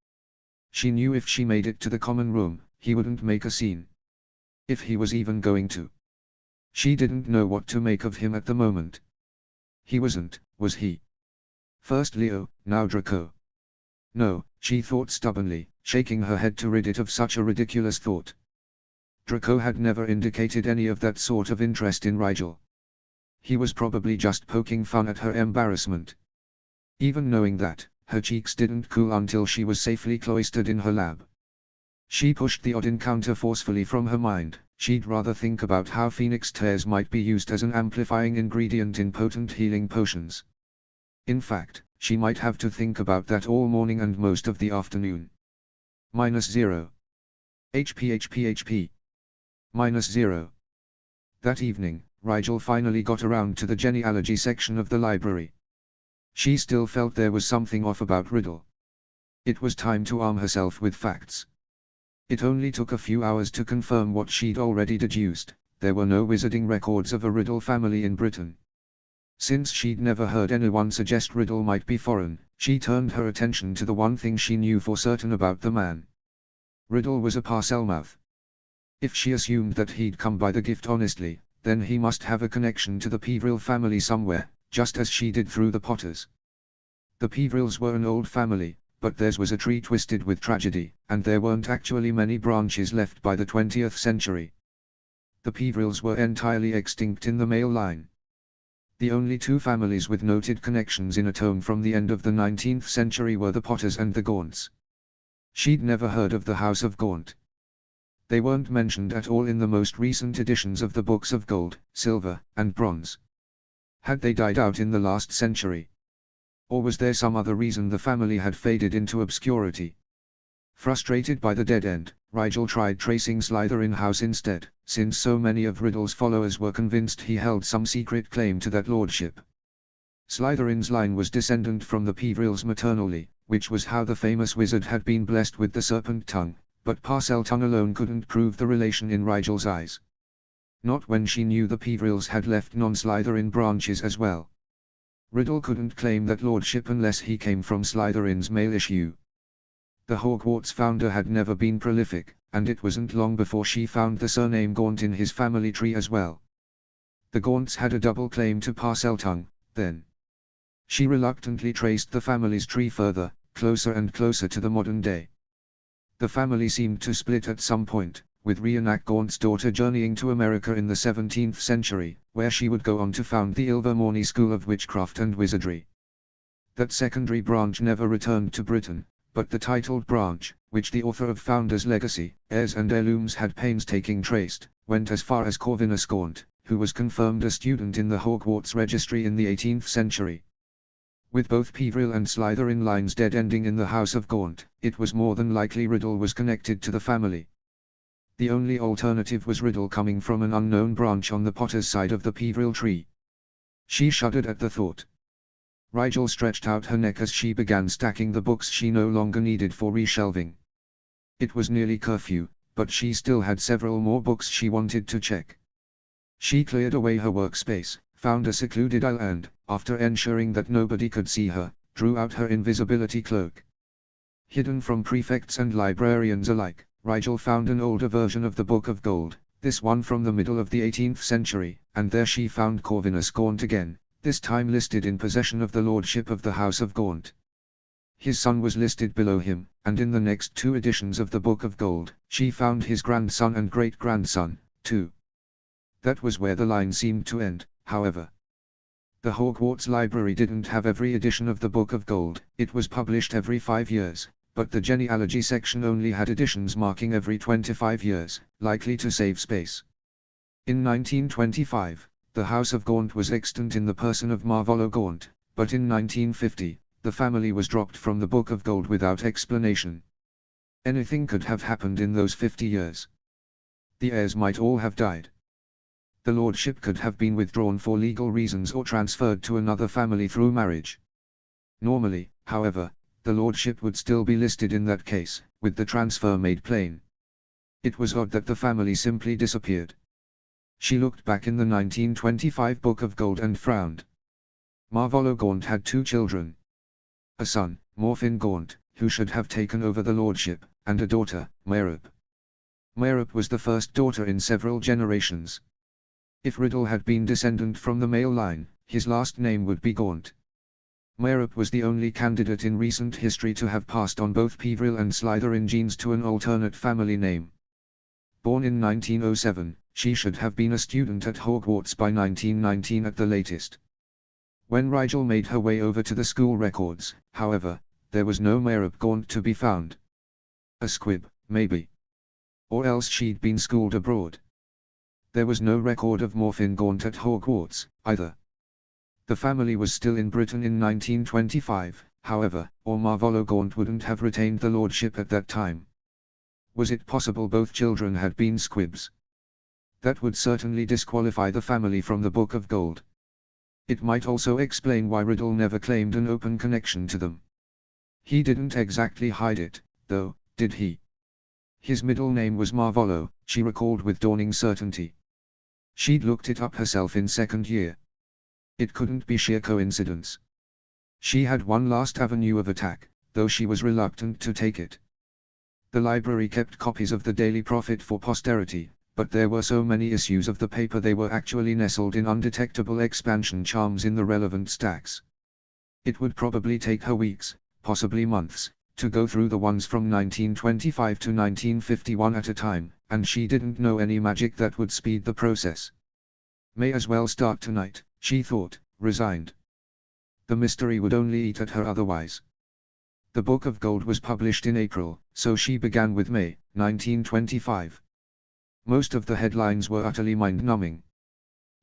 She knew if she made it to the common room, he wouldn't make a scene. If he was even going to. She didn't know what to make of him at the moment. He wasn't, was he? First Leo, now Draco. No, she thought stubbornly, shaking her head to rid it of such a ridiculous thought. Draco had never indicated any of that sort of interest in Rigel. He was probably just poking fun at her embarrassment. Even knowing that, her cheeks didn't cool until she was safely cloistered in her lab. She pushed the odd encounter forcefully from her mind. She'd rather think about how phoenix tears might be used as an amplifying ingredient in potent healing potions. In fact, she might have to think about that all morning and most of the afternoon. -0. HP. -0. That evening, Rigel finally got around to the genealogy section of the library. She still felt there was something off about Riddle. It was time to arm herself with facts. It only took a few hours to confirm what she'd already deduced: there were no wizarding records of a Riddle family in Britain. Since she'd never heard anyone suggest Riddle might be foreign, she turned her attention to the one thing she knew for certain about the man. Riddle was a Parselmouth. If she assumed that he'd come by the gift honestly, then he must have a connection to the Peveril family somewhere, just as she did through the Potters. The Peverils were an old family, but theirs was a tree twisted with tragedy, and there weren't actually many branches left by the 20th century. The Peverils were entirely extinct in the male line. The only two families with noted connections in at home from the end of the 19th century were the Potters and the Gaunts. She'd never heard of the House of Gaunt. They weren't mentioned at all in the most recent editions of the books of gold, silver, and bronze. Had they died out in the last century? Or was there some other reason the family had faded into obscurity? Frustrated by the dead end, Rigel tried tracing Slytherin House instead, since so many of Riddle's followers were convinced he held some secret claim to that lordship. Slytherin's line was descendant from the Peverils maternally, which was how the famous wizard had been blessed with the serpent tongue, but Parseltongue alone couldn't prove the relation in Rigel's eyes. Not when she knew the Peverils had left non-Slytherin branches as well. Riddle couldn't claim that lordship unless he came from Slytherin's male issue. The Hogwarts founder had never been prolific, and it wasn't long before she found the surname Gaunt in his family tree as well. The Gaunts had a double claim to Parseltongue, then. She reluctantly traced the family's tree further, closer and closer to the modern day. The family seemed to split at some point, with Rhiannon Gaunt's daughter journeying to America in the 17th century, where she would go on to found the Ilvermorny School of Witchcraft and Wizardry. That secondary branch never returned to Britain, but the titled branch, which the author of Founder's Legacy, Heirs and Heirlooms had painstakingly traced, went as far as Corvinus Gaunt, who was confirmed a student in the Hogwarts registry in the 18th century. With both Peveril and Slytherin lines dead-ending in the House of Gaunt, it was more than likely Riddle was connected to the family. The only alternative was Riddle coming from an unknown branch on the Potter's side of the Peveril tree. She shuddered at the thought. Rigel stretched out her neck as she began stacking the books she no longer needed for reshelving. It was nearly curfew, but she still had several more books she wanted to check. She cleared away her workspace, found a secluded aisle and, after ensuring that nobody could see her, drew out her invisibility cloak. Hidden from prefects and librarians alike, Rigel found an older version of the Book of Gold, this one from the middle of the 18th century, and there she found Corvinus Gaunt again, this time listed in possession of the lordship of the House of Gaunt. His son was listed below him, and in the next two editions of the Book of Gold, she found his grandson and great-grandson, too. That was where the line seemed to end, however. The Hogwarts Library didn't have every edition of the Book of Gold, it was published every 5 years, but the genealogy section only had editions marking every 25 years, likely to save space. In 1925, the House of Gaunt was extant in the person of Marvolo Gaunt, but in 1950, the family was dropped from the Book of Gold without explanation. Anything could have happened in those 50 years. The heirs might all have died. The lordship could have been withdrawn for legal reasons or transferred to another family through marriage. Normally, however, the lordship would still be listed in that case, with the transfer made plain. It was odd that the family simply disappeared. She looked back in the 1925 Book of Gold and frowned. Marvolo Gaunt had 2 children. A son, Morfinn Gaunt, who should have taken over the lordship, and a daughter, Merope. Merope was the first daughter in several generations. If Riddle had been descendant from the male line, his last name would be Gaunt. Merope was the only candidate in recent history to have passed on both Peveril and Slytherin genes to an alternate family name. Born in 1907, she should have been a student at Hogwarts by 1919 at the latest. When Rigel made her way over to the school records, however, there was no Merope Gaunt to be found. A squib, maybe. Or else she'd been schooled abroad. There was no record of Morfinn Gaunt at Hogwarts, either. The family was still in Britain in 1925, however, or Marvolo Gaunt wouldn't have retained the lordship at that time. Was it possible both children had been squibs? That would certainly disqualify the family from the Book of Gold. It might also explain why Riddle never claimed an open connection to them. He didn't exactly hide it, though, did he? His middle name was Marvolo, she recalled with dawning certainty. She'd looked it up herself in second year. It couldn't be sheer coincidence. She had one last avenue of attack, though she was reluctant to take it. The library kept copies of the Daily Prophet for posterity, but there were so many issues of the paper they were actually nestled in undetectable expansion charms in the relevant stacks. It would probably take her weeks, possibly months, to go through the ones from 1925 to 1951 at a time, and she didn't know any magic that would speed the process. May as well start tonight, she thought, resigned. The mystery would only eat at her otherwise. The Book of Gold was published in April, so she began with May, 1925. Most of the headlines were utterly mind-numbing.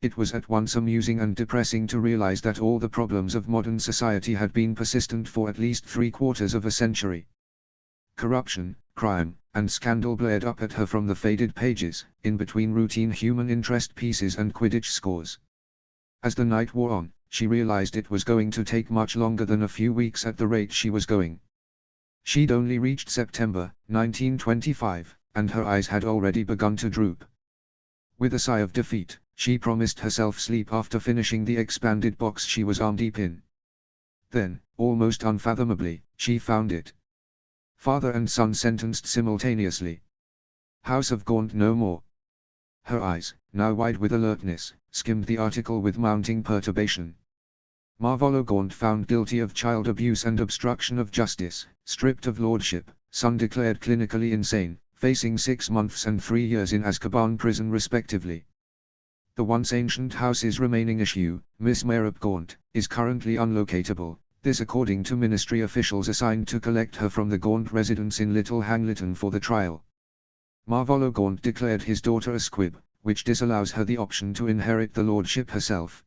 It was at once amusing and depressing to realize that all the problems of modern society had been persistent for at least 3/4 of a century. Corruption, crime, and scandal blared up at her from the faded pages, in between routine human interest pieces and Quidditch scores. As the night wore on, she realized it was going to take much longer than a few weeks at the rate she was going. She'd only reached September, 1925, and her eyes had already begun to droop. With a sigh of defeat, she promised herself sleep after finishing the expanded box she was arm-deep in. Then, almost unfathomably, she found it. Father and son sentenced simultaneously. House of Gaunt no more. Her eyes, now wide with alertness, skimmed the article with mounting perturbation. Marvolo Gaunt found guilty of child abuse and obstruction of justice, stripped of lordship, son declared clinically insane, facing 6 months and 3 years in Azkaban prison respectively. The once ancient house's remaining issue, Miss Mayrup Gaunt, is currently unlocatable, this according to ministry officials assigned to collect her from the Gaunt residence in Little Hangleton for the trial. Marvolo Gaunt declared his daughter a squib, which disallows her the option to inherit the lordship herself.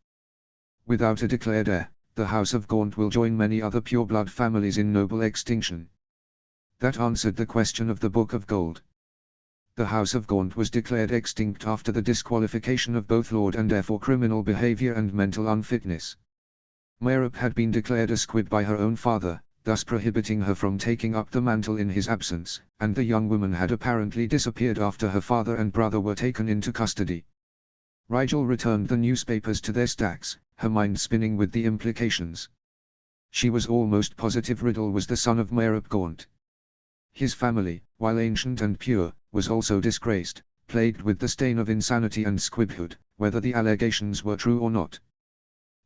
Without a declared heir, the House of Gaunt will join many other pureblood families in noble extinction. That answered the question of the Book of Gold. The House of Gaunt was declared extinct after the disqualification of both lord and heir for criminal behavior and mental unfitness. Mayrup had been declared a squib by her own father, thus prohibiting her from taking up the mantle in his absence, and the young woman had apparently disappeared after her father and brother were taken into custody. Rigel returned the newspapers to their stacks, her mind spinning with the implications. She was almost positive Riddle was the son of Mayrup Gaunt. His family, while ancient and pure, was also disgraced, plagued with the stain of insanity and squibhood, whether the allegations were true or not.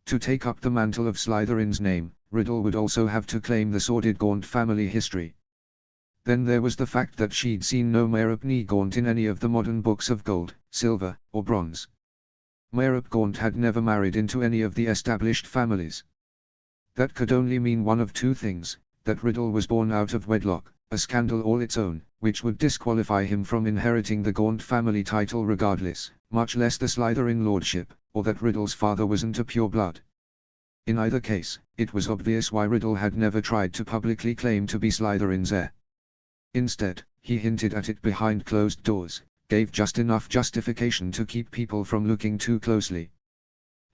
To take up the mantle of Slytherin's name, Riddle would also have to claim the sordid Gaunt family history. Then there was the fact that she'd seen no Mayrup ni Gaunt in any of the modern books of gold, silver, or bronze. Mayrup Gaunt had never married into any of the established families. That could only mean one of two things, that Riddle was born out of wedlock, a scandal all its own, which would disqualify him from inheriting the Gaunt family title regardless, much less the Slytherin lordship, or that Riddle's father wasn't a pureblood. In either case, it was obvious why Riddle had never tried to publicly claim to be Slytherin's heir. Instead, he hinted at it behind closed doors, gave just enough justification to keep people from looking too closely.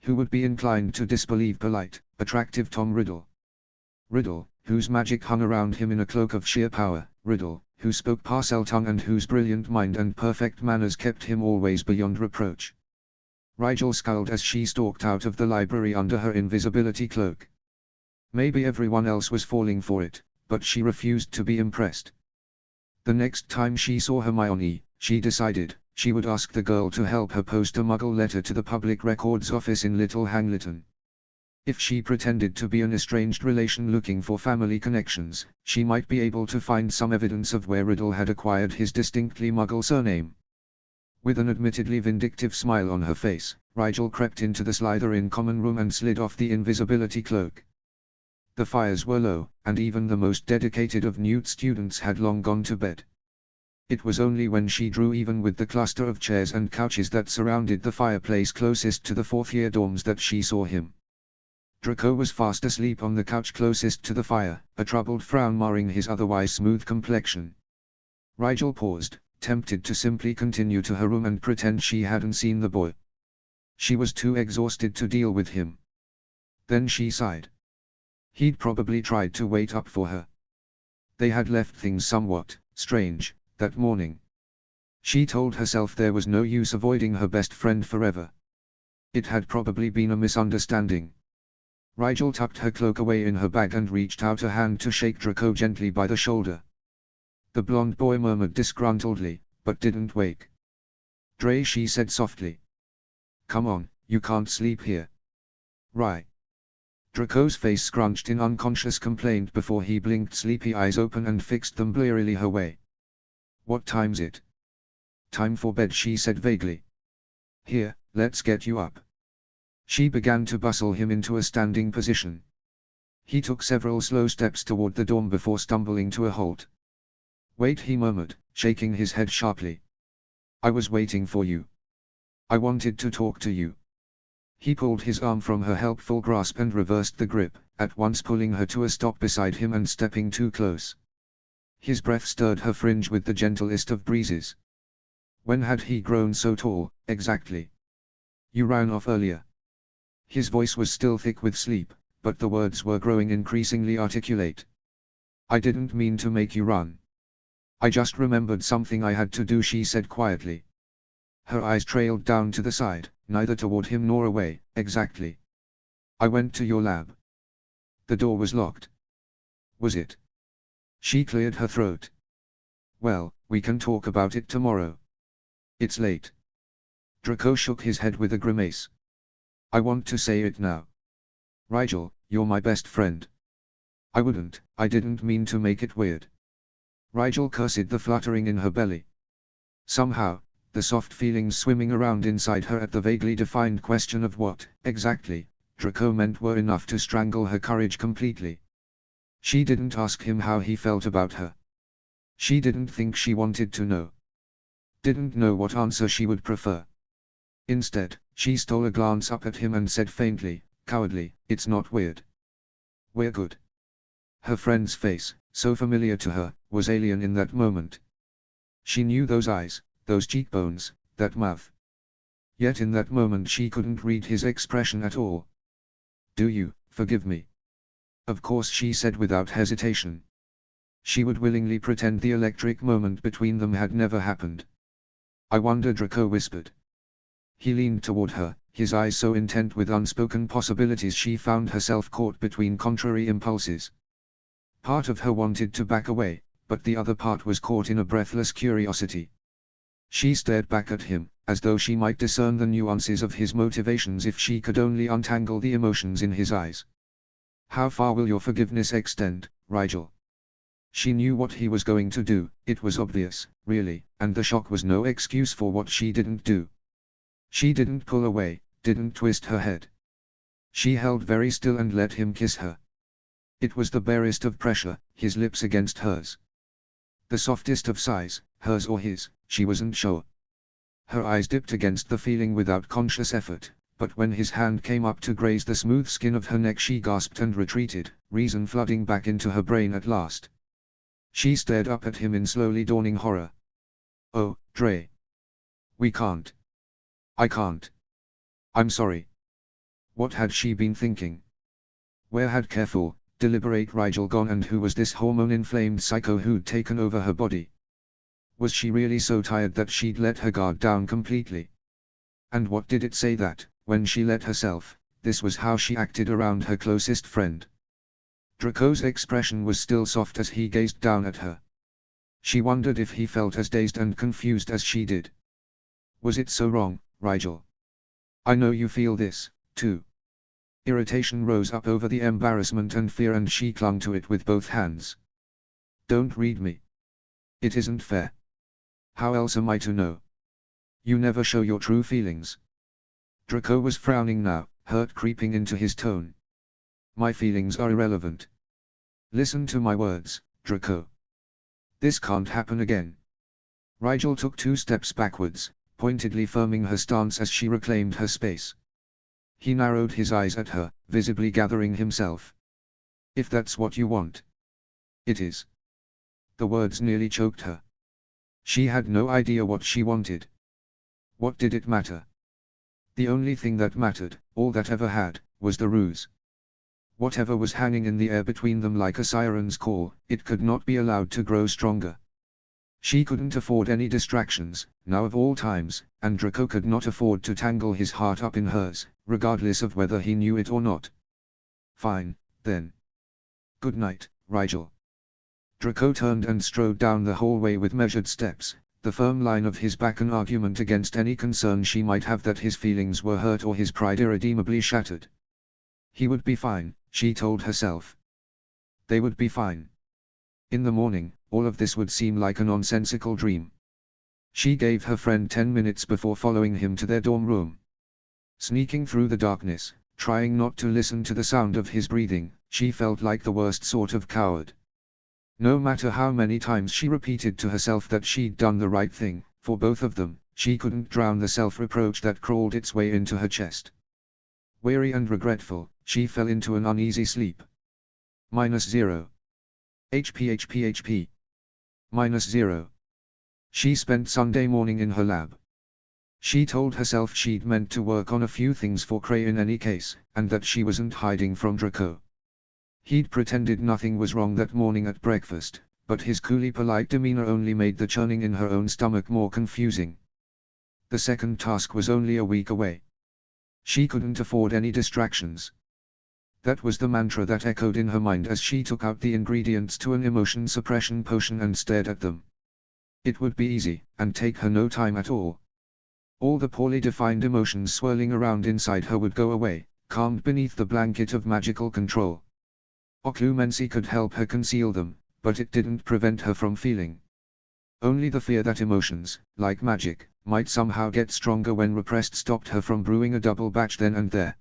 Who would be inclined to disbelieve polite, attractive Tom Riddle? Riddle, whose magic hung around him in a cloak of sheer power, Riddle, who spoke Parseltongue and whose brilliant mind and perfect manners kept him always beyond reproach. Rigel scowled as she stalked out of the library under her invisibility cloak. Maybe everyone else was falling for it, but she refused to be impressed. The next time she saw Hermione, she decided, she would ask the girl to help her post a Muggle letter to the Public Records Office in Little Hangleton. If she pretended to be an estranged relation looking for family connections, she might be able to find some evidence of where Riddle had acquired his distinctly Muggle surname. With an admittedly vindictive smile on her face, Rigel crept into the Slytherin common room and slid off the invisibility cloak. The fires were low, and even the most dedicated of Newt students had long gone to bed. It was only when she drew even with the cluster of chairs and couches that surrounded the fireplace closest to the fourth-year dorms that she saw him. Draco was fast asleep on the couch closest to the fire, a troubled frown marring his otherwise smooth complexion. Rigel paused, tempted to simply continue to her room and pretend she hadn't seen the boy. She was too exhausted to deal with him. Then she sighed. He'd probably tried to wait up for her. They had left things somewhat strange that morning. She told herself there was no use avoiding her best friend forever. It had probably been a misunderstanding. Rigel tucked her cloak away in her bag and reached out a hand to shake Draco gently by the shoulder. The blond boy murmured disgruntledly, but didn't wake. "Dre," she said softly. "Come on, you can't sleep here." "Right." Draco's face scrunched in unconscious complaint before he blinked sleepy eyes open and fixed them blearily her way. "What time's it?" "Time for bed," she said vaguely. "Here, let's get you up." She began to bustle him into a standing position. He took several slow steps toward the dorm before stumbling to a halt. "Wait," he murmured, shaking his head sharply. "I was waiting for you. I wanted to talk to you." He pulled his arm from her helpful grasp and reversed the grip, at once pulling her to a stop beside him and stepping too close. His breath stirred her fringe with the gentlest of breezes. When had he grown so tall, exactly? "You ran off earlier." His voice was still thick with sleep, but the words were growing increasingly articulate. "I didn't mean to make you run. I just remembered something I had to do," she said quietly. Her eyes trailed down to the side, neither toward him nor away. "Exactly. I went to your lab. The door was locked." "Was it?" She cleared her throat. "Well, we can talk about it tomorrow. It's late." Draco shook his head with a grimace. "I want to say it now. Rigel, you're my best friend." I didn't mean to make it weird." Rigel cursed the fluttering in her belly. Somehow, the soft feelings swimming around inside her at the vaguely defined question of what, exactly, Draco meant were enough to strangle her courage completely. She didn't ask him how he felt about her. She didn't think she wanted to know. Didn't know what answer she would prefer. Instead, she stole a glance up at him and said faintly, "Cowardly, it's not weird. We're good." Her friend's face, so familiar to her, was alien in that moment. She knew those eyes, those cheekbones, that mouth. Yet in that moment she couldn't read his expression at all. "Do you forgive me?" "Of course," she said without hesitation. She would willingly pretend the electric moment between them had never happened. "I wonder," Draco whispered. He leaned toward her, his eyes so intent with unspoken possibilities she found herself caught between contrary impulses. Part of her wanted to back away, but the other part was caught in a breathless curiosity. She stared back at him, as though she might discern the nuances of his motivations if she could only untangle the emotions in his eyes. "How far will your forgiveness extend, Rigel?" She knew what he was going to do, it was obvious, really, and the shock was no excuse for what she didn't do. She didn't pull away, didn't twist her head. She held very still and let him kiss her. It was the barest of pressure, his lips against hers. The softest of sighs, hers or his, she wasn't sure. Her eyes dipped against the feeling without conscious effort, but when his hand came up to graze the smooth skin of her neck she gasped and retreated, reason flooding back into her brain at last. She stared up at him in slowly dawning horror. "Oh, Dre. We can't. I can't. I'm sorry." What had she been thinking? Where had careful, deliberate Rigel gone, and who was this hormone-inflamed psycho who'd taken over her body? Was she really so tired that she'd let her guard down completely? And what did it say that, when she let herself, this was how she acted around her closest friend? Draco's expression was still soft as he gazed down at her. She wondered if he felt as dazed and confused as she did. "Was it so wrong, Rigel? I know you feel this, too." Irritation rose up over the embarrassment and fear, and she clung to it with both hands. "Don't read me. It isn't fair. How else am I to know? You never show your true feelings." Draco was frowning now, hurt creeping into his tone. "My feelings are irrelevant. Listen to my words, Draco. This can't happen again." Rigel took 2 steps backwards, pointedly firming her stance as she reclaimed her space. He narrowed his eyes at her, visibly gathering himself. "If that's what you want." "It is." The words nearly choked her. She had no idea what she wanted. What did it matter? The only thing that mattered, all that ever had, was the ruse. Whatever was hanging in the air between them like a siren's call, it could not be allowed to grow stronger. She couldn't afford any distractions, now of all times, and Draco could not afford to tangle his heart up in hers, regardless of whether he knew it or not. "Fine, then. Good night, Rigel." Draco turned and strode down the hallway with measured steps, the firm line of his back an argument against any concern she might have that his feelings were hurt or his pride irredeemably shattered. He would be fine, she told herself. They would be fine. In the morning, all of this would seem like a nonsensical dream. She gave her friend 10 minutes before following him to their dorm room. Sneaking through the darkness, trying not to listen to the sound of his breathing, she felt like the worst sort of coward. No matter how many times she repeated to herself that she'd done the right thing, for both of them, she couldn't drown the self-reproach that crawled its way into her chest. Weary and regretful, she fell into an uneasy sleep. -0. HP. -0. She spent Sunday morning in her lab. She told herself she'd meant to work on a few things for Cray in any case, and that she wasn't hiding from Draco. He'd pretended nothing was wrong that morning at breakfast, but his coolly polite demeanor only made the churning in her own stomach more confusing. The second task was only a week away. She couldn't afford any distractions. That was the mantra that echoed in her mind as she took out the ingredients to an emotion suppression potion and stared at them. It would be easy, and take her no time at all. All the poorly defined emotions swirling around inside her would go away, calmed beneath the blanket of magical control. Occlumency could help her conceal them, but it didn't prevent her from feeling. Only the fear that emotions, like magic, might somehow get stronger when repressed stopped her from brewing a double batch then and there.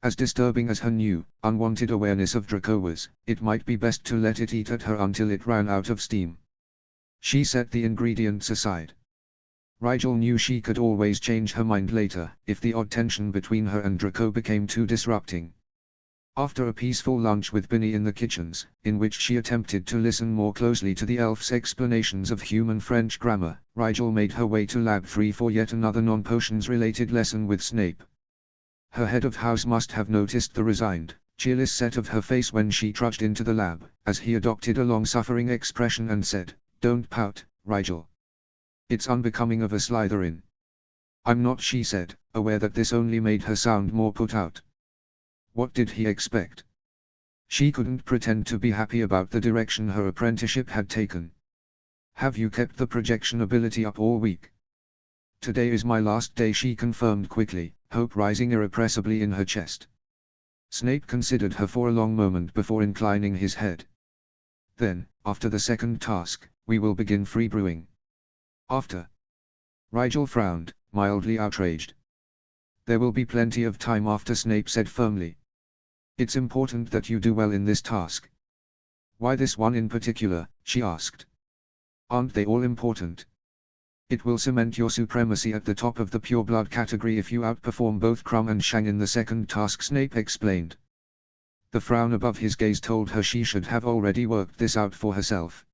As disturbing as her new, unwanted awareness of Draco was, it might be best to let it eat at her until it ran out of steam. She set the ingredients aside. Rigel knew she could always change her mind later, if the odd tension between her and Draco became too disrupting. After a peaceful lunch with Binny in the kitchens, in which she attempted to listen more closely to the elf's explanations of human French grammar, Rigel made her way to Lab 3 for yet another non-potions related lesson with Snape. Her head of house must have noticed the resigned, cheerless set of her face when she trudged into the lab, as he adopted a long-suffering expression and said, "Don't pout, Rigel. It's unbecoming of a Slytherin." "I'm not," she said, aware that this only made her sound more put out. What did he expect? She couldn't pretend to be happy about the direction her apprenticeship had taken. "Have you kept the projection ability up all week?" "Today is my last day," she confirmed quickly, hope rising irrepressibly in her chest. Snape considered her for a long moment before inclining his head. "Then, after the second task, we will begin free brewing." "After?" Rigel frowned, mildly outraged. "There will be plenty of time after," Snape said firmly. "It's important that you do well in this task." "Why this one in particular?" she asked. "Aren't they all important?" "It will cement your supremacy at the top of the pureblood category if you outperform both Crumb and Shang in the second task," Snape explained. The frown above his gaze told her she should have already worked this out for herself.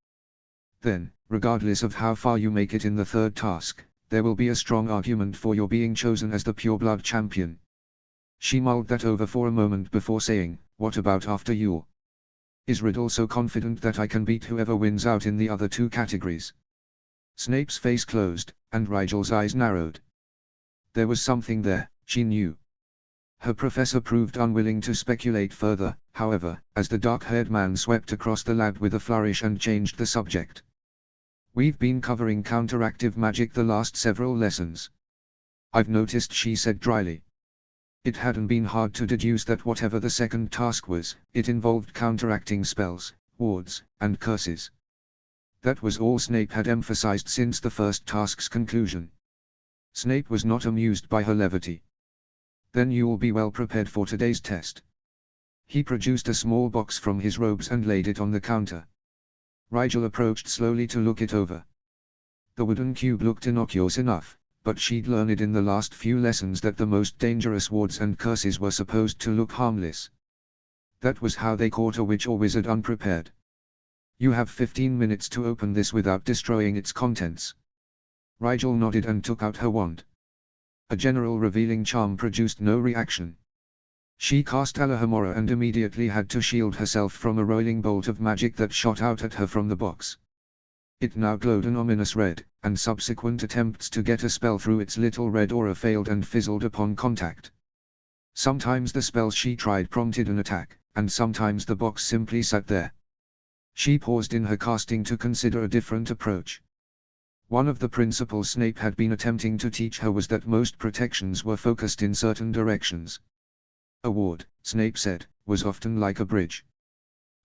"Then, regardless of how far you make it in the third task, there will be a strong argument for your being chosen as the pureblood champion." She mulled that over for a moment before saying, "What about after you? Is Riddle so confident that I can beat whoever wins out in the other two categories?" Snape's face closed, and Rigel's eyes narrowed. There was something there, she knew. Her professor proved unwilling to speculate further, however, as the dark-haired man swept across the lab with a flourish and changed the subject. "We've been covering counteractive magic the last several lessons. I've noticed," she said dryly. It hadn't been hard to deduce that whatever the second task was, it involved counteracting spells, wards, and curses. That was all Snape had emphasized since the first task's conclusion. Snape was not amused by her levity. "Then you'll be well prepared for today's test." He produced a small box from his robes and laid it on the counter. Rigel approached slowly to look it over. The wooden cube looked innocuous enough, but she'd learned in the last few lessons that the most dangerous wards and curses were supposed to look harmless. That was how they caught a witch or wizard unprepared. "You have 15 minutes to open this without destroying its contents." Rigel nodded and took out her wand. A general revealing charm produced no reaction. She cast Alohomora and immediately had to shield herself from a roiling bolt of magic that shot out at her from the box. It now glowed an ominous red, and subsequent attempts to get a spell through its little red aura failed and fizzled upon contact. Sometimes the spells she tried prompted an attack, and sometimes the box simply sat there. She paused in her casting to consider a different approach. One of the principles Snape had been attempting to teach her was that most protections were focused in certain directions. A ward, Snape said, was often like a bridge.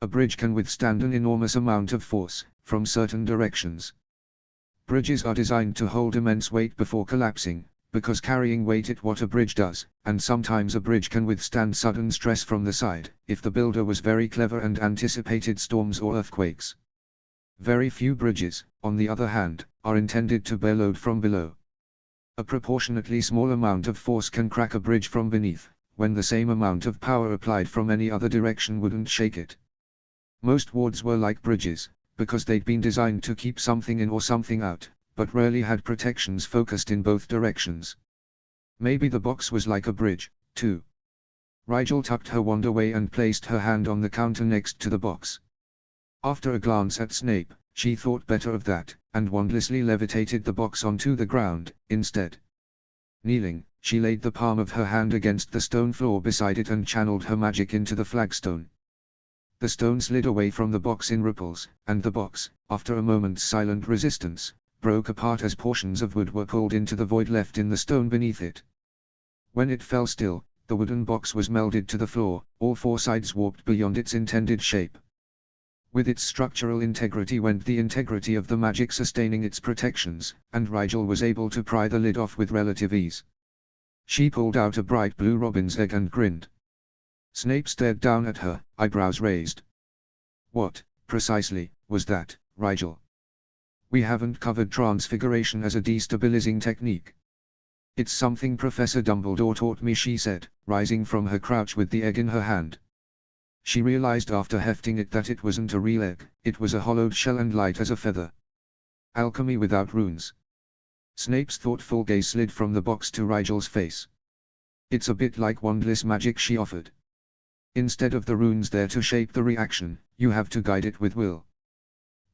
A bridge can withstand an enormous amount of force, from certain directions. Bridges are designed to hold immense weight before collapsing, because carrying weight is what a bridge does, and sometimes a bridge can withstand sudden stress from the side, if the builder was very clever and anticipated storms or earthquakes. Very few bridges, on the other hand, are intended to bear load from below. A proportionately small amount of force can crack a bridge from beneath, when the same amount of power applied from any other direction wouldn't shake it. Most wards were like bridges, because they'd been designed to keep something in or something out, but rarely had protections focused in both directions. Maybe the box was like a bridge, too. Rigel tucked her wand away and placed her hand on the counter next to the box. After a glance at Snape, she thought better of that, and wandlessly levitated the box onto the ground, instead. Kneeling, she laid the palm of her hand against the stone floor beside it and channeled her magic into the flagstone. The stone slid away from the box in ripples, and the box, after a moment's silent resistance, broke apart as portions of wood were pulled into the void left in the stone beneath it. When it fell still, the wooden box was melded to the floor, all four sides warped beyond its intended shape. With its structural integrity went the integrity of the magic sustaining its protections, and Rigel was able to pry the lid off with relative ease. She pulled out a bright blue robin's egg and grinned. Snape stared down at her, eyebrows raised. What, precisely, was that, Rigel? We haven't covered transfiguration as a destabilizing technique. It's something Professor Dumbledore taught me, she said, rising from her crouch with the egg in her hand. She realized after hefting it that it wasn't a real egg, it was a hollowed shell and light as a feather. Alchemy without runes. Snape's thoughtful gaze slid from the box to Rigel's face. It's a bit like wandless magic, she offered. Instead of the runes there to shape the reaction, you have to guide it with will.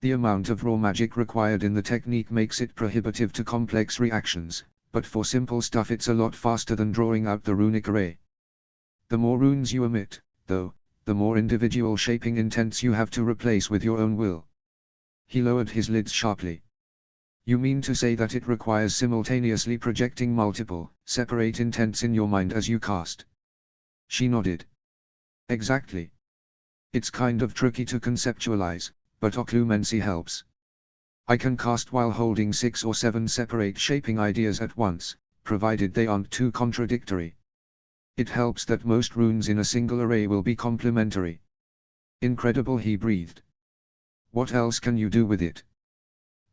The amount of raw magic required in the technique makes it prohibitive to complex reactions, but for simple stuff it's a lot faster than drawing out the runic array. The more runes you omit, though, the more individual shaping intents you have to replace with your own will. He lowered his lids sharply. You mean to say that it requires simultaneously projecting multiple, separate intents in your mind as you cast? She nodded. Exactly. It's kind of tricky to conceptualize, but occlumency helps. I can cast while holding 6 or 7 separate shaping ideas at once, provided they aren't too contradictory. It helps that most runes in a single array will be complementary. Incredible, he breathed. What else can you do with it?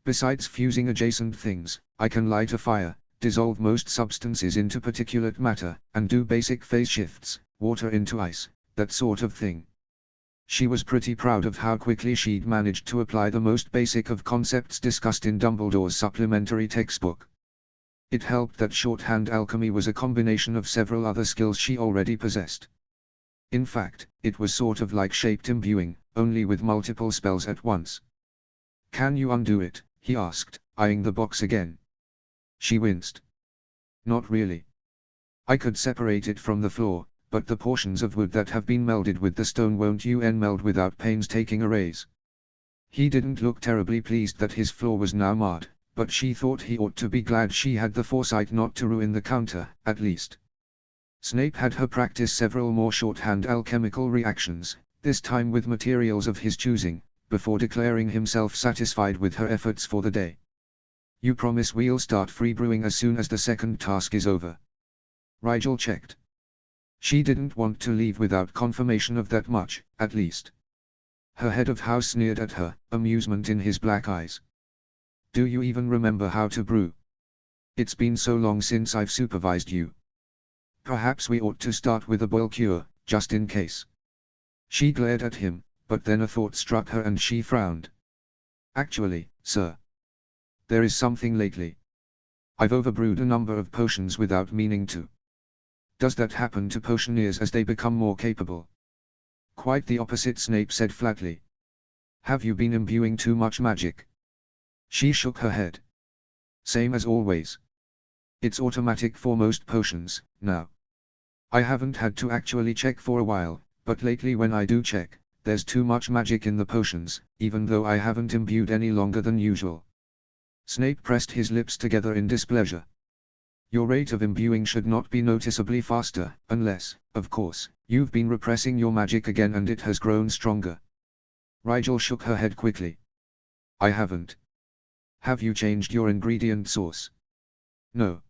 Besides fusing adjacent things, I can light a fire, dissolve most substances into particulate matter, and do basic phase shifts, water into ice, that sort of thing. She was pretty proud of how quickly she'd managed to apply the most basic of concepts discussed in Dumbledore's supplementary textbook. It helped that shorthand alchemy was a combination of several other skills she already possessed. In fact, it was sort of like shaped imbuing, only with multiple spells at once. Can you undo it? He asked, eyeing the box again. She winced. Not really. I could separate it from the floor, but the portions of wood that have been melded with the stone won't meld without painstaking arrays. He didn't look terribly pleased that his floor was now marred, but she thought he ought to be glad she had the foresight not to ruin the counter, at least. Snape had her practice several more shorthand alchemical reactions, this time with materials of his choosing, before declaring himself satisfied with her efforts for the day. You promise we'll start free brewing as soon as the second task is over? Rigel checked. She didn't want to leave without confirmation of that much, at least. Her head of house sneered at her, amusement in his black eyes. Do you even remember how to brew? It's been so long since I've supervised you. Perhaps we ought to start with a boil cure, just in case. She glared at him, but then a thought struck her and she frowned. Actually, sir. There is something lately. I've overbrewed a number of potions without meaning to. Does that happen to potioneers as they become more capable? Quite the opposite, Snape said flatly. Have you been imbuing too much magic? She shook her head. Same as always. It's automatic for most potions, now. I haven't had to actually check for a while, but lately when I do check, there's too much magic in the potions, even though I haven't imbued any longer than usual. Snape pressed his lips together in displeasure. Your rate of imbuing should not be noticeably faster, unless, of course, you've been repressing your magic again and it has grown stronger. Rigel shook her head quickly. I haven't. Have you changed your ingredient source? No.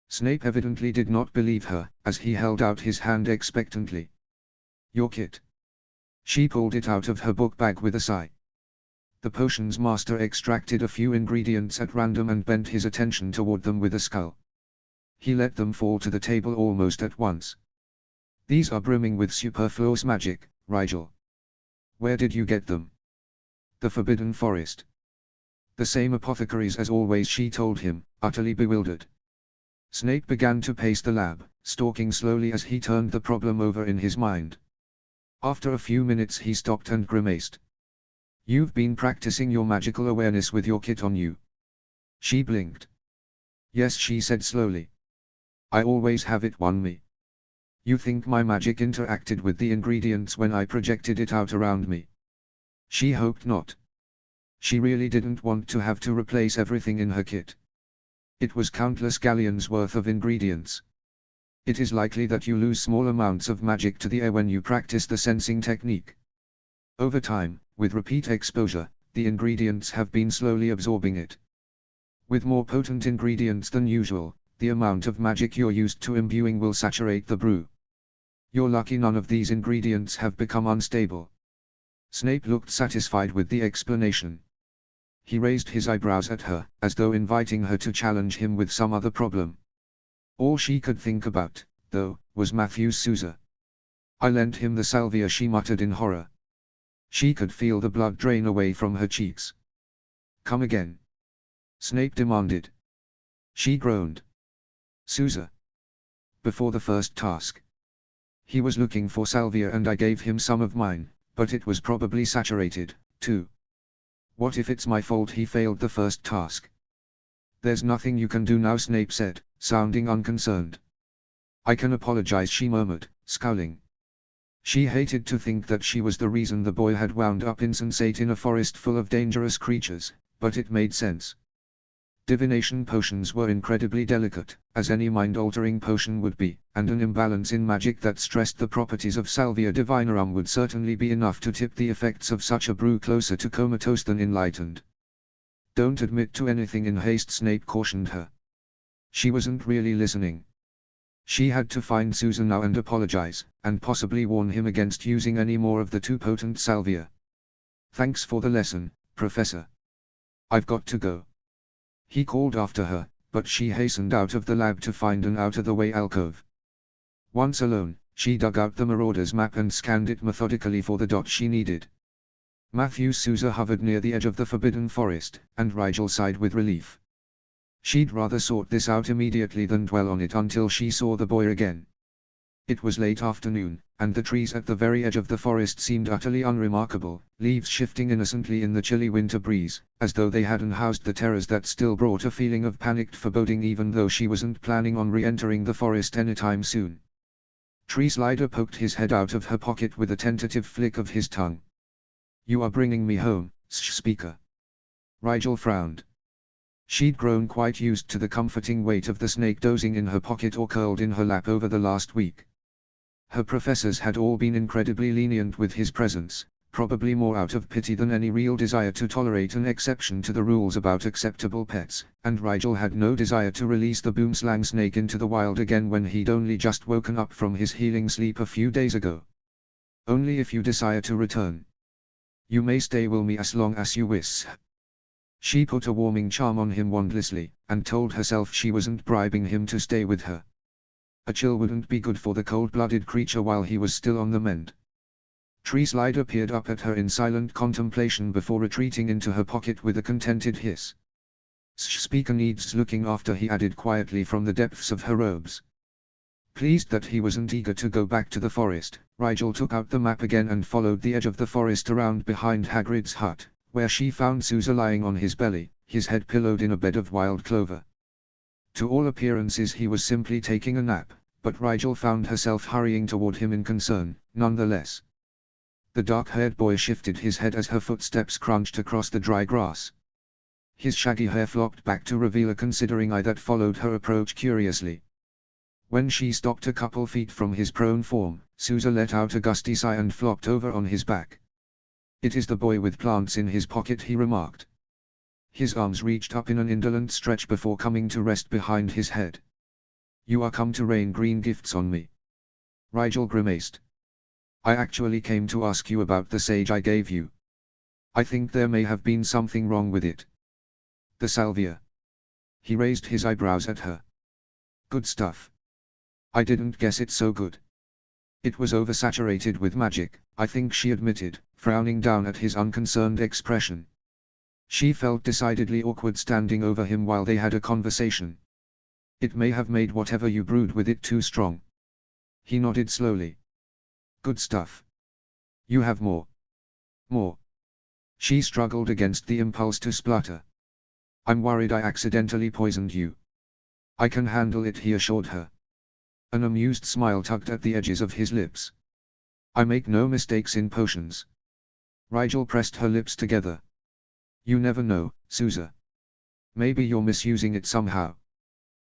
Snape evidently did not believe her, as he held out his hand expectantly. Your kit. She pulled it out of her book bag with a sigh. The potions master extracted a few ingredients at random and bent his attention toward them with a scowl. He let them fall to the table almost at once. These are brimming with superfluous magic, Rigel. Where did you get them? The Forbidden Forest. The same apothecaries as always, she told him, utterly bewildered. Snape began to pace the lab, stalking slowly as he turned the problem over in his mind. After a few minutes he stopped and grimaced. You've been practicing your magical awareness with your kit on you. She blinked. Yes, she said slowly. I always have it on me. You think my magic interacted with the ingredients when I projected it out around me? She hoped not. She really didn't want to have to replace everything in her kit. It was countless galleons worth of ingredients. It is likely that you lose small amounts of magic to the air when you practice the sensing technique. Over time, with repeat exposure, the ingredients have been slowly absorbing it. With more potent ingredients than usual, the amount of magic you're used to imbuing will saturate the brew. You're lucky none of these ingredients have become unstable. Snape looked satisfied with the explanation. He raised his eyebrows at her, as though inviting her to challenge him with some other problem. All she could think about, though, was Matthew's Sousa. I lent him the salvia, she muttered in horror. She could feel the blood drain away from her cheeks. Come again? Snape demanded. She groaned. Sousa. Before the first task. He was looking for salvia and I gave him some of mine, but it was probably saturated, too. What if it's my fault he failed the first task? There's nothing you can do now, Snape said, sounding unconcerned. I can apologize, she murmured, scowling. She hated to think that she was the reason the boy had wound up insensate in a forest full of dangerous creatures, but it made sense. Divination potions were incredibly delicate, as any mind-altering potion would be, and an imbalance in magic that stressed the properties of Salvia Divinorum would certainly be enough to tip the effects of such a brew closer to comatose than enlightened. Don't admit to anything in haste, Snape cautioned her. She wasn't really listening. She had to find Susan now and apologize, and possibly warn him against using any more of the too potent salvia. Thanks for the lesson, Professor. I've got to go. He called after her, but she hastened out of the lab to find an out-of-the-way alcove. Once alone, she dug out the Marauder's map and scanned it methodically for the dot she needed. Matthew's Sousa hovered near the edge of the Forbidden Forest, and Rigel sighed with relief. She'd rather sort this out immediately than dwell on it until she saw the boy again. It was late afternoon, and the trees at the very edge of the forest seemed utterly unremarkable, leaves shifting innocently in the chilly winter breeze, as though they hadn't housed the terrors that still brought a feeling of panicked foreboding even though she wasn't planning on re-entering the forest anytime soon. Tree Slider poked his head out of her pocket with a tentative flick of his tongue. You are bringing me home, Speaker. Rigel frowned. She'd grown quite used to the comforting weight of the snake dozing in her pocket or curled in her lap over the last week. Her professors had all been incredibly lenient with his presence, probably more out of pity than any real desire to tolerate an exception to the rules about acceptable pets, and Rigel had no desire to release the boomslang snake into the wild again when he'd only just woken up from his healing sleep a few days ago. Only if you desire to return. You may stay with me as long as you wish. She put a warming charm on him wordlessly, and told herself she wasn't bribing him to stay with her. A chill wouldn't be good for the cold-blooded creature while he was still on the mend. Tree Slider peered up at her in silent contemplation before retreating into her pocket with a contented hiss. Speaker needs looking after, he added quietly from the depths of her robes. Pleased that he wasn't eager to go back to the forest, Rigel took out the map again and followed the edge of the forest around behind Hagrid's hut, where she found Sousa lying on his belly, his head pillowed in a bed of wild clover. To all appearances he was simply taking a nap, but Rigel found herself hurrying toward him in concern, nonetheless. The dark-haired boy shifted his head as her footsteps crunched across the dry grass. His shaggy hair flopped back to reveal a considering eye that followed her approach curiously. When she stopped a couple feet from his prone form, Sousa let out a gusty sigh and flopped over on his back. "It is the boy with plants in his pocket," he remarked. His arms reached up in an indolent stretch before coming to rest behind his head. "You are come to rain green gifts on me." Rigel grimaced. "I actually came to ask you about the sage I gave you. I think there may have been something wrong with it." "The salvia?" He raised his eyebrows at her. "Good stuff. I didn't guess it so good." "It was oversaturated with magic, I think," she admitted, frowning down at his unconcerned expression. She felt decidedly awkward standing over him while they had a conversation. "It may have made whatever you brewed with it too strong." He nodded slowly. "Good stuff. You have more?" "More." She struggled against the impulse to splutter. "I'm worried I accidentally poisoned you." "I can handle it," he assured her. An amused smile tugged at the edges of his lips. "I make no mistakes in potions." Rigel pressed her lips together. "You never know, Sousa. Maybe you're misusing it somehow.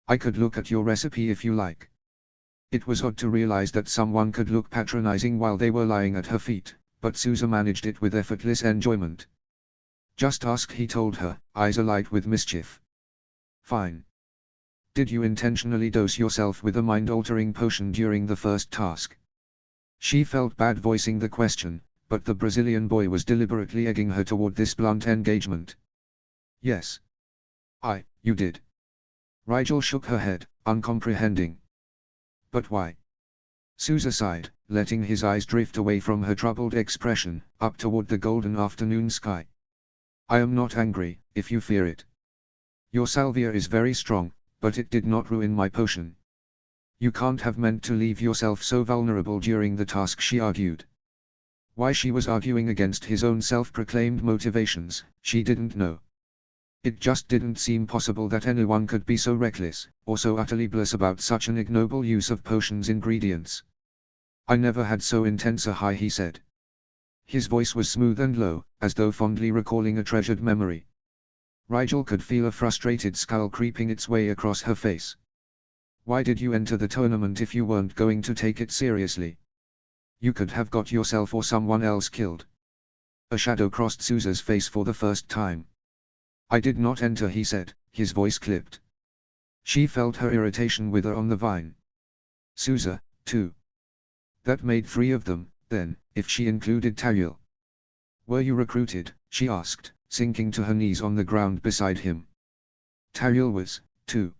I could look at your recipe if you like." It was odd to realize that someone could look patronizing while they were lying at her feet, but Sousa managed it with effortless enjoyment. "Just ask," he told her, eyes alight with mischief. "Fine. Did you intentionally dose yourself with a mind-altering potion during the first task?" She felt bad voicing the question, but the Brazilian boy was deliberately egging her toward this blunt engagement. "Yes. You did." Rigel shook her head, uncomprehending. "But why?" Sousa sighed, letting his eyes drift away from her troubled expression, up toward the golden afternoon sky. "I am not angry, if you fear it. Your salvia is very strong, but it did not ruin my potion." "You can't have meant to leave yourself so vulnerable during the task," she argued. Why she was arguing against his own self-proclaimed motivations, she didn't know. It just didn't seem possible that anyone could be so reckless, or so utterly bliss about such an ignoble use of potions' ingredients. "I never had so intense a high," he said. His voice was smooth and low, as though fondly recalling a treasured memory. Rigel could feel a frustrated scowl creeping its way across her face. "Why did you enter the tournament if you weren't going to take it seriously? You could have got yourself or someone else killed." A shadow crossed Sousa's face for the first time. "I did not enter," he said, his voice clipped. She felt her irritation wither on the vine. Sousa, too. That made 3 of them, then, if she included Tariel. "Were you recruited?" she asked, sinking to her knees on the ground beside him. "Tariel was, too."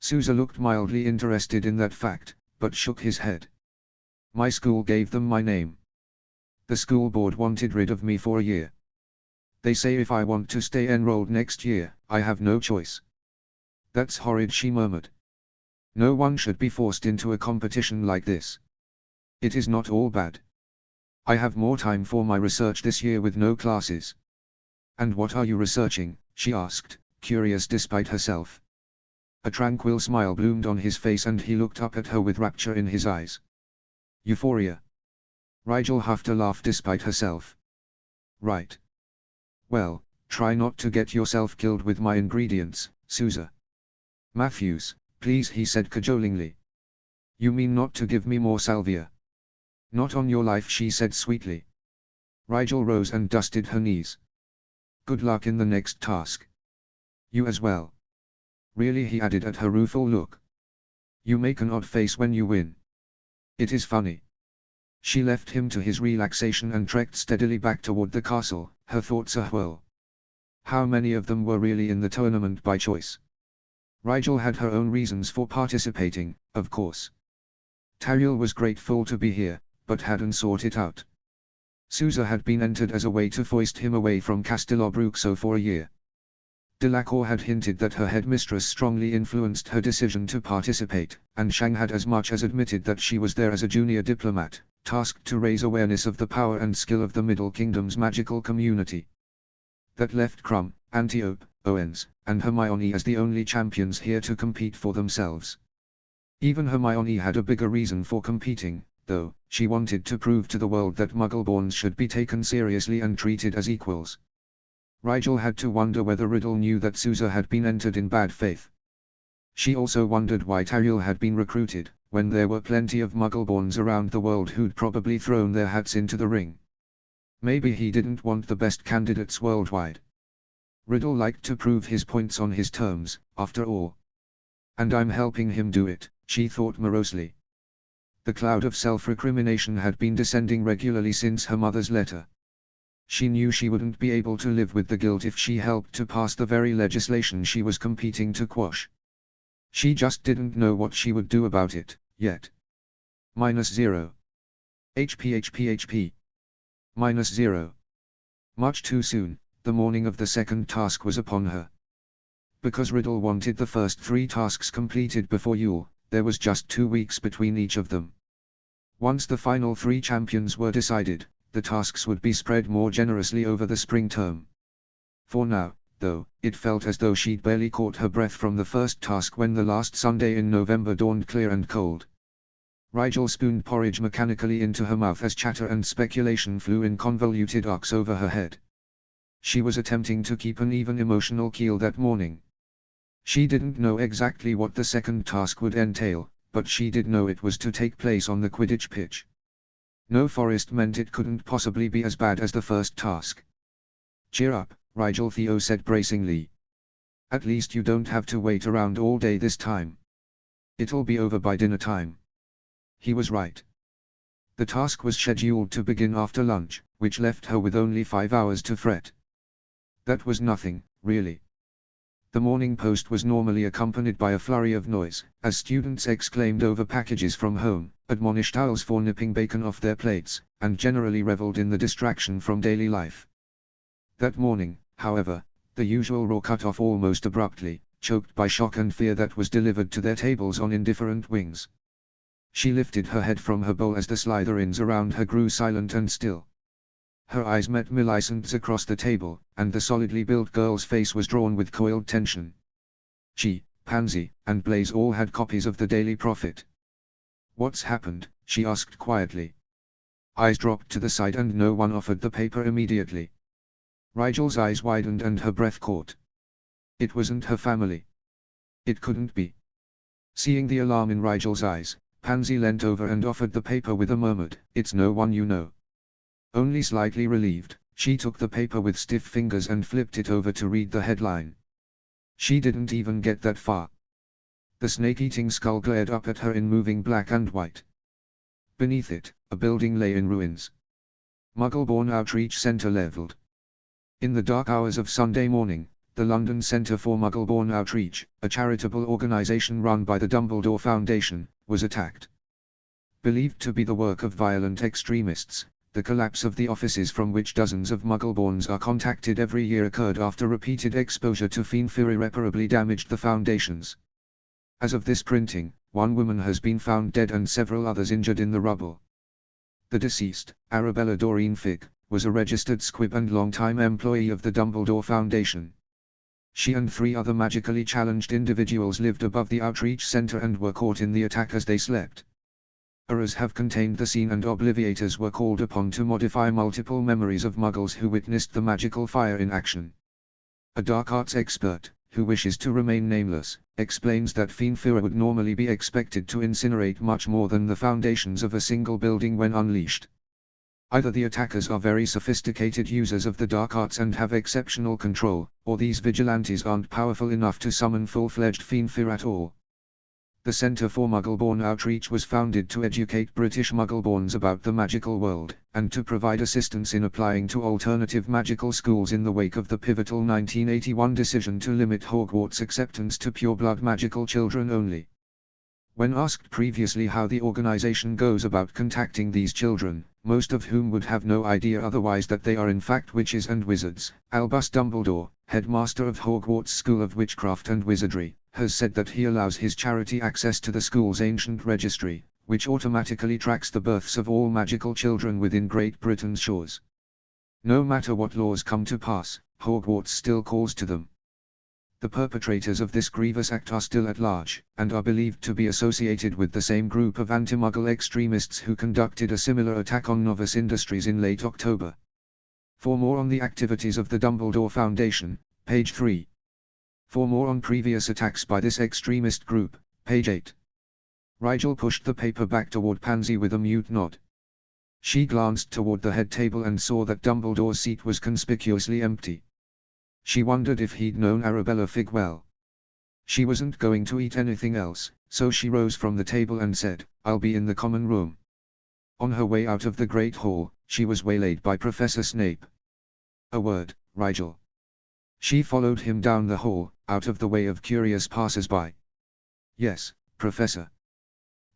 Sousa looked mildly interested in that fact, but shook his head. "My school gave them my name. The school board wanted rid of me for a year. They say if I want to stay enrolled next year, I have no choice." "That's horrid," she murmured. "No one should be forced into a competition like this." "It is not all bad. I have more time for my research this year with no classes." "And what are you researching?" she asked, curious despite herself. A tranquil smile bloomed on his face and he looked up at her with rapture in his eyes. "Euphoria." Rigel huffed a laugh despite herself. "Right. Well, try not to get yourself killed with my ingredients, Sousa." "Matthews, please," he said cajolingly. "You mean not to give me more salvia?" "Not on your life," she said sweetly. Rigel rose and dusted her knees. "Good luck in the next task." "You as well." "Really?" he added at her rueful look. "You make an odd face when you win." "It is funny." She left him to his relaxation and trekked steadily back toward the castle, her thoughts ahwhirl. How many of them were really in the tournament by choice? Rigel had her own reasons for participating, of course. Tariel was grateful to be here, but hadn't sought it out. Sousa had been entered as a way to foist him away from Castelabruxo for a year. Delacour had hinted that her headmistress strongly influenced her decision to participate, and Shang had as much as admitted that she was there as a junior diplomat, tasked to raise awareness of the power and skill of the Middle Kingdom's magical community. That left Krum, Antiope, Owens, and Hermione as the only champions here to compete for themselves. Even Hermione had a bigger reason for competing, though. She wanted to prove to the world that Muggleborns should be taken seriously and treated as equals. Rigel had to wonder whether Riddle knew that Sousa had been entered in bad faith. She also wondered why Tariel had been recruited, when there were plenty of Muggleborns around the world who'd probably thrown their hats into the ring. Maybe he didn't want the best candidates worldwide. Riddle liked to prove his points on his terms, after all. And I'm helping him do it, she thought morosely. The cloud of self-recrimination had been descending regularly since her mother's letter. She knew she wouldn't be able to live with the guilt if she helped to pass the very legislation she was competing to quash. She just didn't know what she would do about it, yet. -0. HP. -0. Much too soon, the morning of the second task was upon her. Because Riddle wanted the first 3 tasks completed before Yule, there was just 2 weeks between each of them. Once the final 3 champions were decided, the tasks would be spread more generously over the spring term. For now, though, it felt as though she'd barely caught her breath from the first task when the last Sunday in November dawned clear and cold. Rigel spooned porridge mechanically into her mouth as chatter and speculation flew in convoluted arcs over her head. She was attempting to keep an even emotional keel that morning. She didn't know exactly what the second task would entail, but she did know it was to take place on the Quidditch pitch. No forest meant it couldn't possibly be as bad as the first task. Cheer up, Rigel Theo said bracingly. At least you don't have to wait around all day this time. It'll be over by dinner time. He was right. The task was scheduled to begin after lunch, which left her with only 5 hours to fret. That was nothing, really. The morning post was normally accompanied by a flurry of noise, as students exclaimed over packages from home, admonished owls for nipping bacon off their plates, and generally reveled in the distraction from daily life. That morning, however, the usual roar cut off almost abruptly, choked by shock and fear that was delivered to their tables on indifferent wings. She lifted her head from her bowl as the Slytherins around her grew silent and still. Her eyes met Millicent's across the table, and the solidly built girl's face was drawn with coiled tension. She, Pansy, and Blaze all had copies of the Daily Prophet. "What's happened?" she asked quietly. Eyes dropped to the side and no one offered the paper immediately. Rigel's eyes widened and her breath caught. It wasn't her family. It couldn't be. Seeing the alarm in Rigel's eyes, Pansy leant over and offered the paper with a murmured, "It's no one you know." Only slightly relieved, she took the paper with stiff fingers and flipped it over to read the headline. She didn't even get that far. The snake-eating skull glared up at her in moving black and white. Beneath it, a building lay in ruins. Muggleborn Outreach Centre leveled. In the dark hours of Sunday morning, the London Centre for Muggleborn Outreach, a charitable organisation run by the Dumbledore Foundation, was attacked. Believed to be the work of violent extremists, the collapse of the offices from which dozens of Muggleborns are contacted every year occurred after repeated exposure to fiend-fear irreparably damaged the foundations. As of this printing, 1 woman has been found dead and several others injured in the rubble. The deceased, Arabella Doreen Figg, was a registered squib and long-time employee of the Dumbledore Foundation. She and 3 other magically challenged individuals lived above the outreach center and were caught in the attack as they slept. Errors have contained the scene and obliviators were called upon to modify multiple memories of muggles who witnessed the magical fire in action. A dark arts expert, who wishes to remain nameless, explains that fiend-fear would normally be expected to incinerate much more than the foundations of a single building when unleashed. Either the attackers are very sophisticated users of the dark arts and have exceptional control, or these vigilantes aren't powerful enough to summon full-fledged fiend-fear at all. The Centre for Muggleborn Outreach was founded to educate British Muggleborns about the magical world, and to provide assistance in applying to alternative magical schools in the wake of the pivotal 1981 decision to limit Hogwarts acceptance to pure-blood magical children only. When asked previously how the organization goes about contacting these children, most of whom would have no idea otherwise that they are in fact witches and wizards, Albus Dumbledore, headmaster of Hogwarts School of Witchcraft and Wizardry, has said that he allows his charity access to the school's ancient registry, which automatically tracks the births of all magical children within Great Britain's shores. No matter what laws come to pass, Hogwarts still calls to them. The perpetrators of this grievous act are still at large, and are believed to be associated with the same group of anti-Muggle extremists who conducted a similar attack on Novus Industries in late October. For more on the activities of the Dumbledore Foundation, page 3. For more on previous attacks by this extremist group, page 8. Rigel pushed the paper back toward Pansy with a mute nod. She glanced toward the head table and saw that Dumbledore's seat was conspicuously empty. She wondered if he'd known Arabella Figg well. She wasn't going to eat anything else, so she rose from the table and said, "I'll be in the common room." On her way out of the Great Hall, she was waylaid by Professor Snape. "A word, Rigel." She followed him down the hall, out of the way of curious passers-by. "Yes, Professor.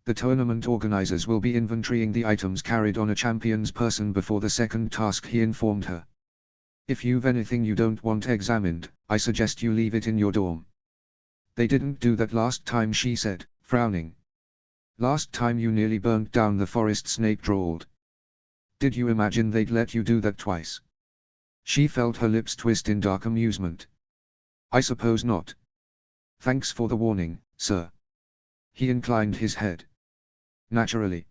The tournament organizers will be inventorying the items carried on a champion's person before the second task," he informed her. "If you've anything you don't want examined, I suggest you leave it in your dorm." "They didn't do that last time," she said, frowning. "Last time you nearly burnt down the forest," Snape drawled. "Did you imagine they'd let you do that twice?" She felt her lips twist in dark amusement. "I suppose not. Thanks for the warning, sir." He inclined his head. "Naturally."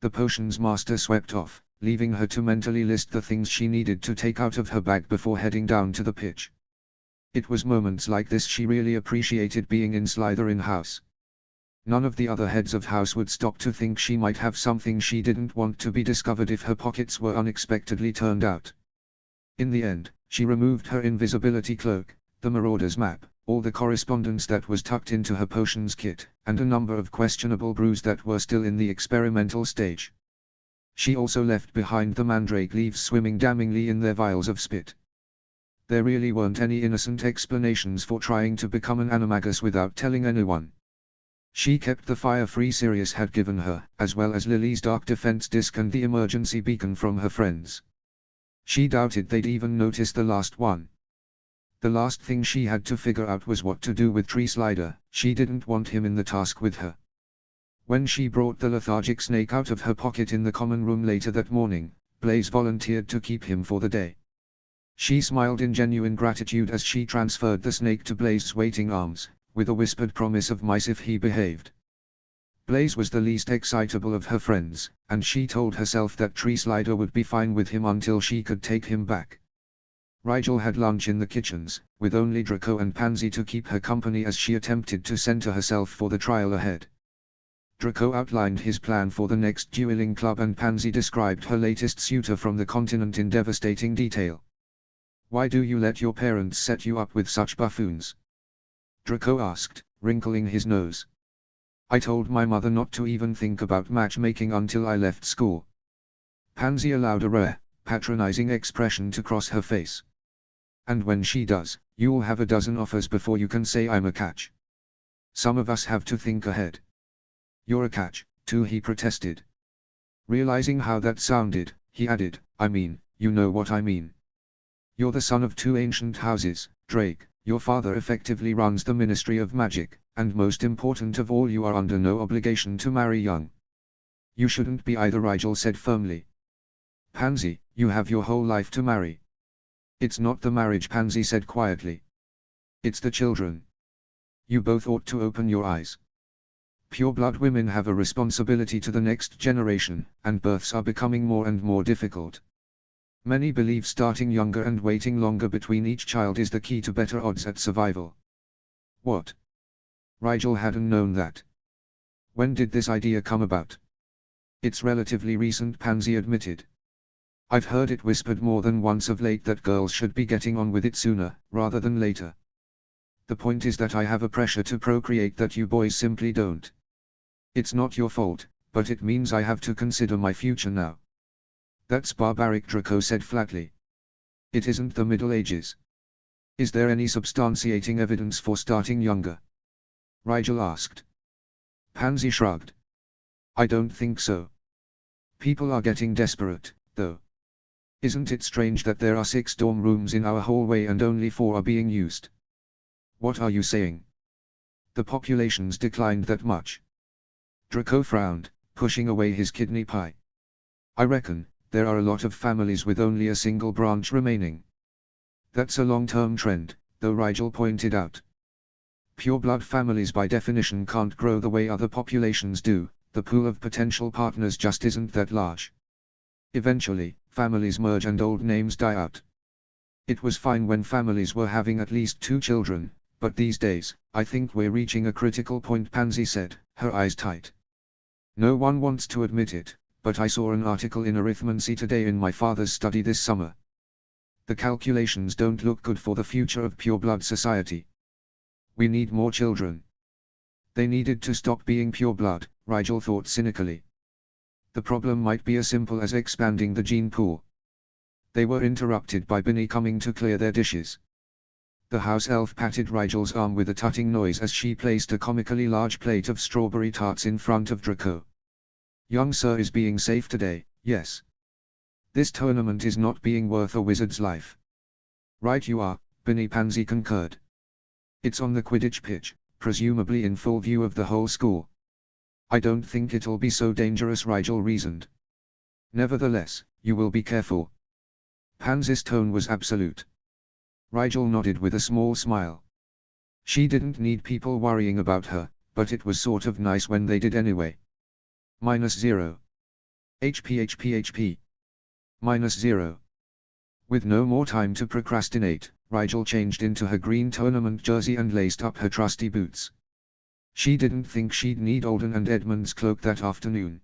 The potions master swept off, leaving her to mentally list the things she needed to take out of her bag before heading down to the pitch. It was moments like this she really appreciated being in Slytherin House. None of the other heads of house would stop to think she might have something she didn't want to be discovered if her pockets were unexpectedly turned out. In the end, she removed her invisibility cloak, the Marauder's map, all the correspondence that was tucked into her potions kit, and a number of questionable brews that were still in the experimental stage. She also left behind the mandrake leaves swimming damningly in their vials of spit. There really weren't any innocent explanations for trying to become an animagus without telling anyone. She kept the fire-free Sirius had given her, as well as Lily's dark defense disc and the emergency beacon from her friends. She doubted they'd even notice the last one. The last thing she had to figure out was what to do with Tree Slider. She didn't want him in the task with her. When she brought the lethargic snake out of her pocket in the common room later that morning, Blaise volunteered to keep him for the day. She smiled in genuine gratitude as she transferred the snake to Blaise's waiting arms, with a whispered promise of mice if he behaved. Blaise was the least excitable of her friends, and she told herself that Tree Slider would be fine with him until she could take him back. Rigel had lunch in the kitchens, with only Draco and Pansy to keep her company as she attempted to center herself for the trial ahead. Draco outlined his plan for the next dueling club and Pansy described her latest suitor from the continent in devastating detail. "Why do you let your parents set you up with such buffoons?" Draco asked, wrinkling his nose. "I told my mother not to even think about matchmaking until I left school." Pansy allowed a rare, patronizing expression to cross her face. "And when she does, you'll have a dozen offers before you can say I'm a catch. Some of us have to think ahead." "You're a catch, too," he protested. Realizing how that sounded, he added, "I mean, you know what I mean. You're the son of two ancient houses, Drake, your father effectively runs the Ministry of Magic, and most important of all you are under no obligation to marry young." "You shouldn't be either," Rigel said firmly. "Pansy, you have your whole life to marry." "It's not the marriage," Pansy said quietly. "It's the children. You both ought to open your eyes. Pure-blood women have a responsibility to the next generation, and births are becoming more and more difficult. Many believe starting younger and waiting longer between each child is the key to better odds at survival." "What?" Rigel hadn't known that. "When did this idea come about?" "It's relatively recent," Pansy admitted. "I've heard it whispered more than once of late that girls should be getting on with it sooner, rather than later. The point is that I have a pressure to procreate that you boys simply don't. It's not your fault, but it means I have to consider my future now." "That's barbaric," Draco said flatly. "It isn't the Middle Ages. Is there any substantiating evidence for starting younger?" Rigel asked. Pansy shrugged. "I don't think so. People are getting desperate, though. Isn't it strange that there are 6 dorm rooms in our hallway and only 4 are being used?" "What are you saying? The population's declined that much?" Draco frowned, pushing away his kidney pie. "I reckon, there are a lot of families with only a single branch remaining. That's a long-term trend, though," Rigel pointed out. "Pure-blood families by definition can't grow the way other populations do, the pool of potential partners just isn't that large. Eventually, families merge and old names die out. It was fine when families were having at least 2 children, but these days, I think we're reaching a critical point, Pansy said, her eyes tight. No one wants to admit it, but I saw an article in arithmancy today in my father's study this summer. The calculations don't look good for the future of pure-blood society. We need more children. They needed to stop being pure-blood, Rigel thought cynically. The problem might be as simple as expanding the gene pool. They were interrupted by Binny coming to clear their dishes. The house elf patted Rigel's arm with a tutting noise as she placed a comically large plate of strawberry tarts in front of Draco. Young sir is being safe today, yes. This tournament is not being worth a wizard's life. Right you are, Binny Pansy concurred. It's on the Quidditch pitch, presumably in full view of the whole school. I don't think it'll be so dangerous, Rigel reasoned. Nevertheless, you will be careful. Pansy's tone was absolute. Rigel nodded with a small smile. She didn't need people worrying about her, but it was sort of nice when they did anyway. -0. HP. -0. With no more time to procrastinate, Rigel changed into her green tournament jersey and laced up her trusty boots. She didn't think she'd need Alden and Edmund's cloak that afternoon.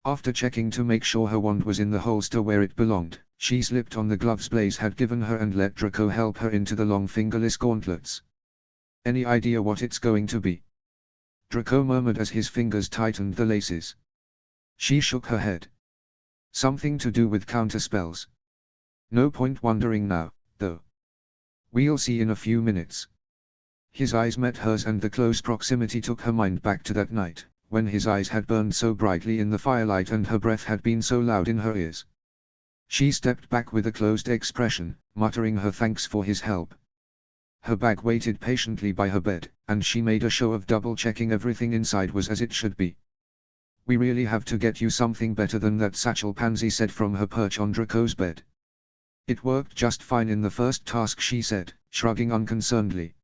After checking to make sure her wand was in the holster where it belonged, she slipped on the gloves Blaze had given her and let Draco help her into the long fingerless gauntlets. Any idea what it's going to be? Draco murmured as his fingers tightened the laces. She shook her head. Something to do with counterspells. No point wondering now, though. We'll see in a few minutes. His eyes met hers and the close proximity took her mind back to that night, when his eyes had burned so brightly in the firelight and her breath had been so loud in her ears. She stepped back with a closed expression, muttering her thanks for his help. Her bag waited patiently by her bed, and she made a show of double-checking everything inside was as it should be. We really have to get you something better than that satchel, Pansy said from her perch on Draco's bed. It worked just fine in the first task, she said, shrugging unconcernedly.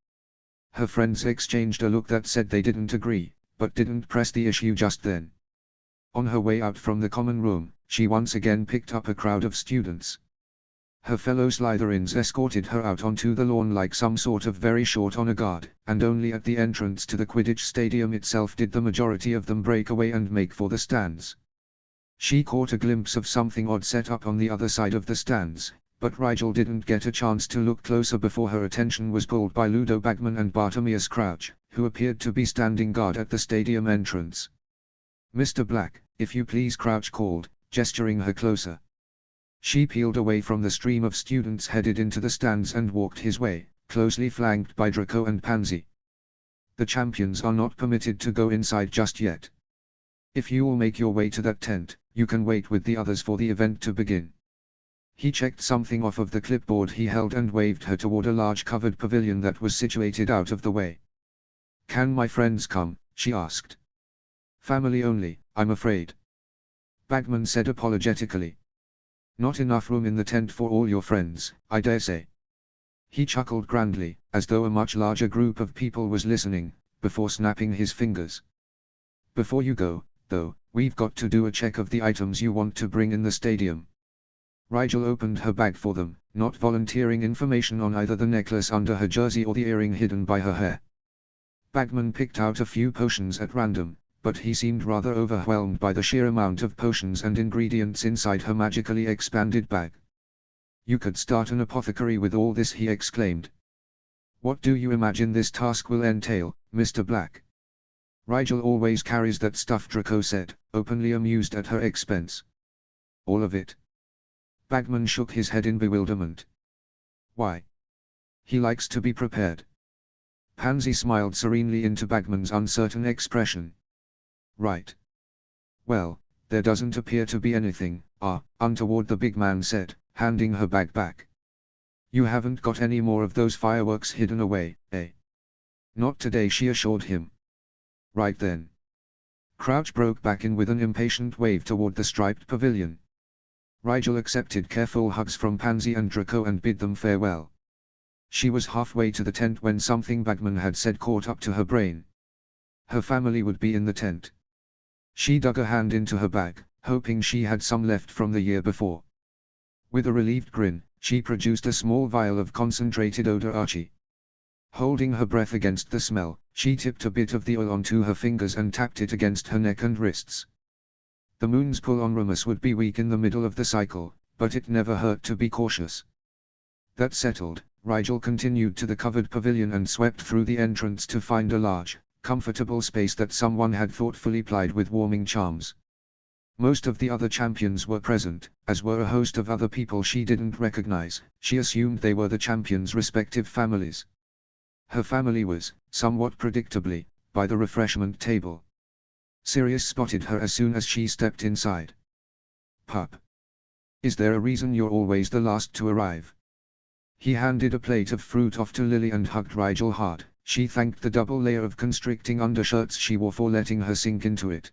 Her friends exchanged a look that said they didn't agree, but didn't press the issue just then. On her way out from the common room, she once again picked up a crowd of students. Her fellow Slytherins escorted her out onto the lawn like some sort of very short honor guard, and only at the entrance to the Quidditch stadium itself did the majority of them break away and make for the stands. She caught a glimpse of something odd set up on the other side of the stands, but Rigel didn't get a chance to look closer before her attention was pulled by Ludo Bagman and Bartimaeus Crouch, who appeared to be standing guard at the stadium entrance. "Mr. Black, if you please," Crouch called, gesturing her closer. She peeled away from the stream of students headed into the stands and walked his way, closely flanked by Draco and Pansy. "The champions are not permitted to go inside just yet. If you will make your way to that tent, you can wait with the others for the event to begin." He checked something off of the clipboard he held and waved her toward a large covered pavilion that was situated out of the way. "Can my friends come?" she asked. "Family only, I'm afraid," Bagman said apologetically. "Not enough room in the tent for all your friends, I dare say." He chuckled grandly, as though a much larger group of people was listening, before snapping his fingers. "Before you go, though, we've got to do a check of the items you want to bring in the stadium." Rigel opened her bag for them, not volunteering information on either the necklace under her jersey or the earring hidden by her hair. Bagman picked out a few potions at random, but he seemed rather overwhelmed by the sheer amount of potions and ingredients inside her magically expanded bag. "You could start an apothecary with all this," he exclaimed. "What do you imagine this task will entail, Mr. Black?" "Rigel always carries that stuff," Draco said, openly amused at her expense. "All of it?" Bagman shook his head in bewilderment. "Why? He likes to be prepared." Pansy smiled serenely into Bagman's uncertain expression. "Right. Well, there doesn't appear to be anything, untoward," the big man said, handing her bag back. "You haven't got any more of those fireworks hidden away, eh?" "Not today," she assured him. "Right then." Crouch broke back in with an impatient wave toward the striped pavilion. Rigel accepted careful hugs from Pansy and Draco and bid them farewell. She was halfway to the tent when something Bagman had said caught up to her brain. Her family would be in the tent. She dug a hand into her bag, hoping she had some left from the year before. With a relieved grin, she produced a small vial of concentrated odor Archie. Holding her breath against the smell, she tipped a bit of the oil onto her fingers and tapped it against her neck and wrists. The moon's pull on Rumus would be weak in the middle of the cycle, but it never hurt to be cautious. That settled, Rigel continued to the covered pavilion and swept through the entrance to find a large, comfortable space that someone had thoughtfully plied with warming charms. Most of the other champions were present, as were a host of other people she didn't recognize. She assumed they were the champions' respective families. Her family was, somewhat predictably, by the refreshment table. Sirius spotted her as soon as she stepped inside. "Pup. Is there a reason you're always the last to arrive?" He handed a plate of fruit off to Lily and hugged Rigel hard. She thanked the double layer of constricting undershirts she wore for letting her sink into it.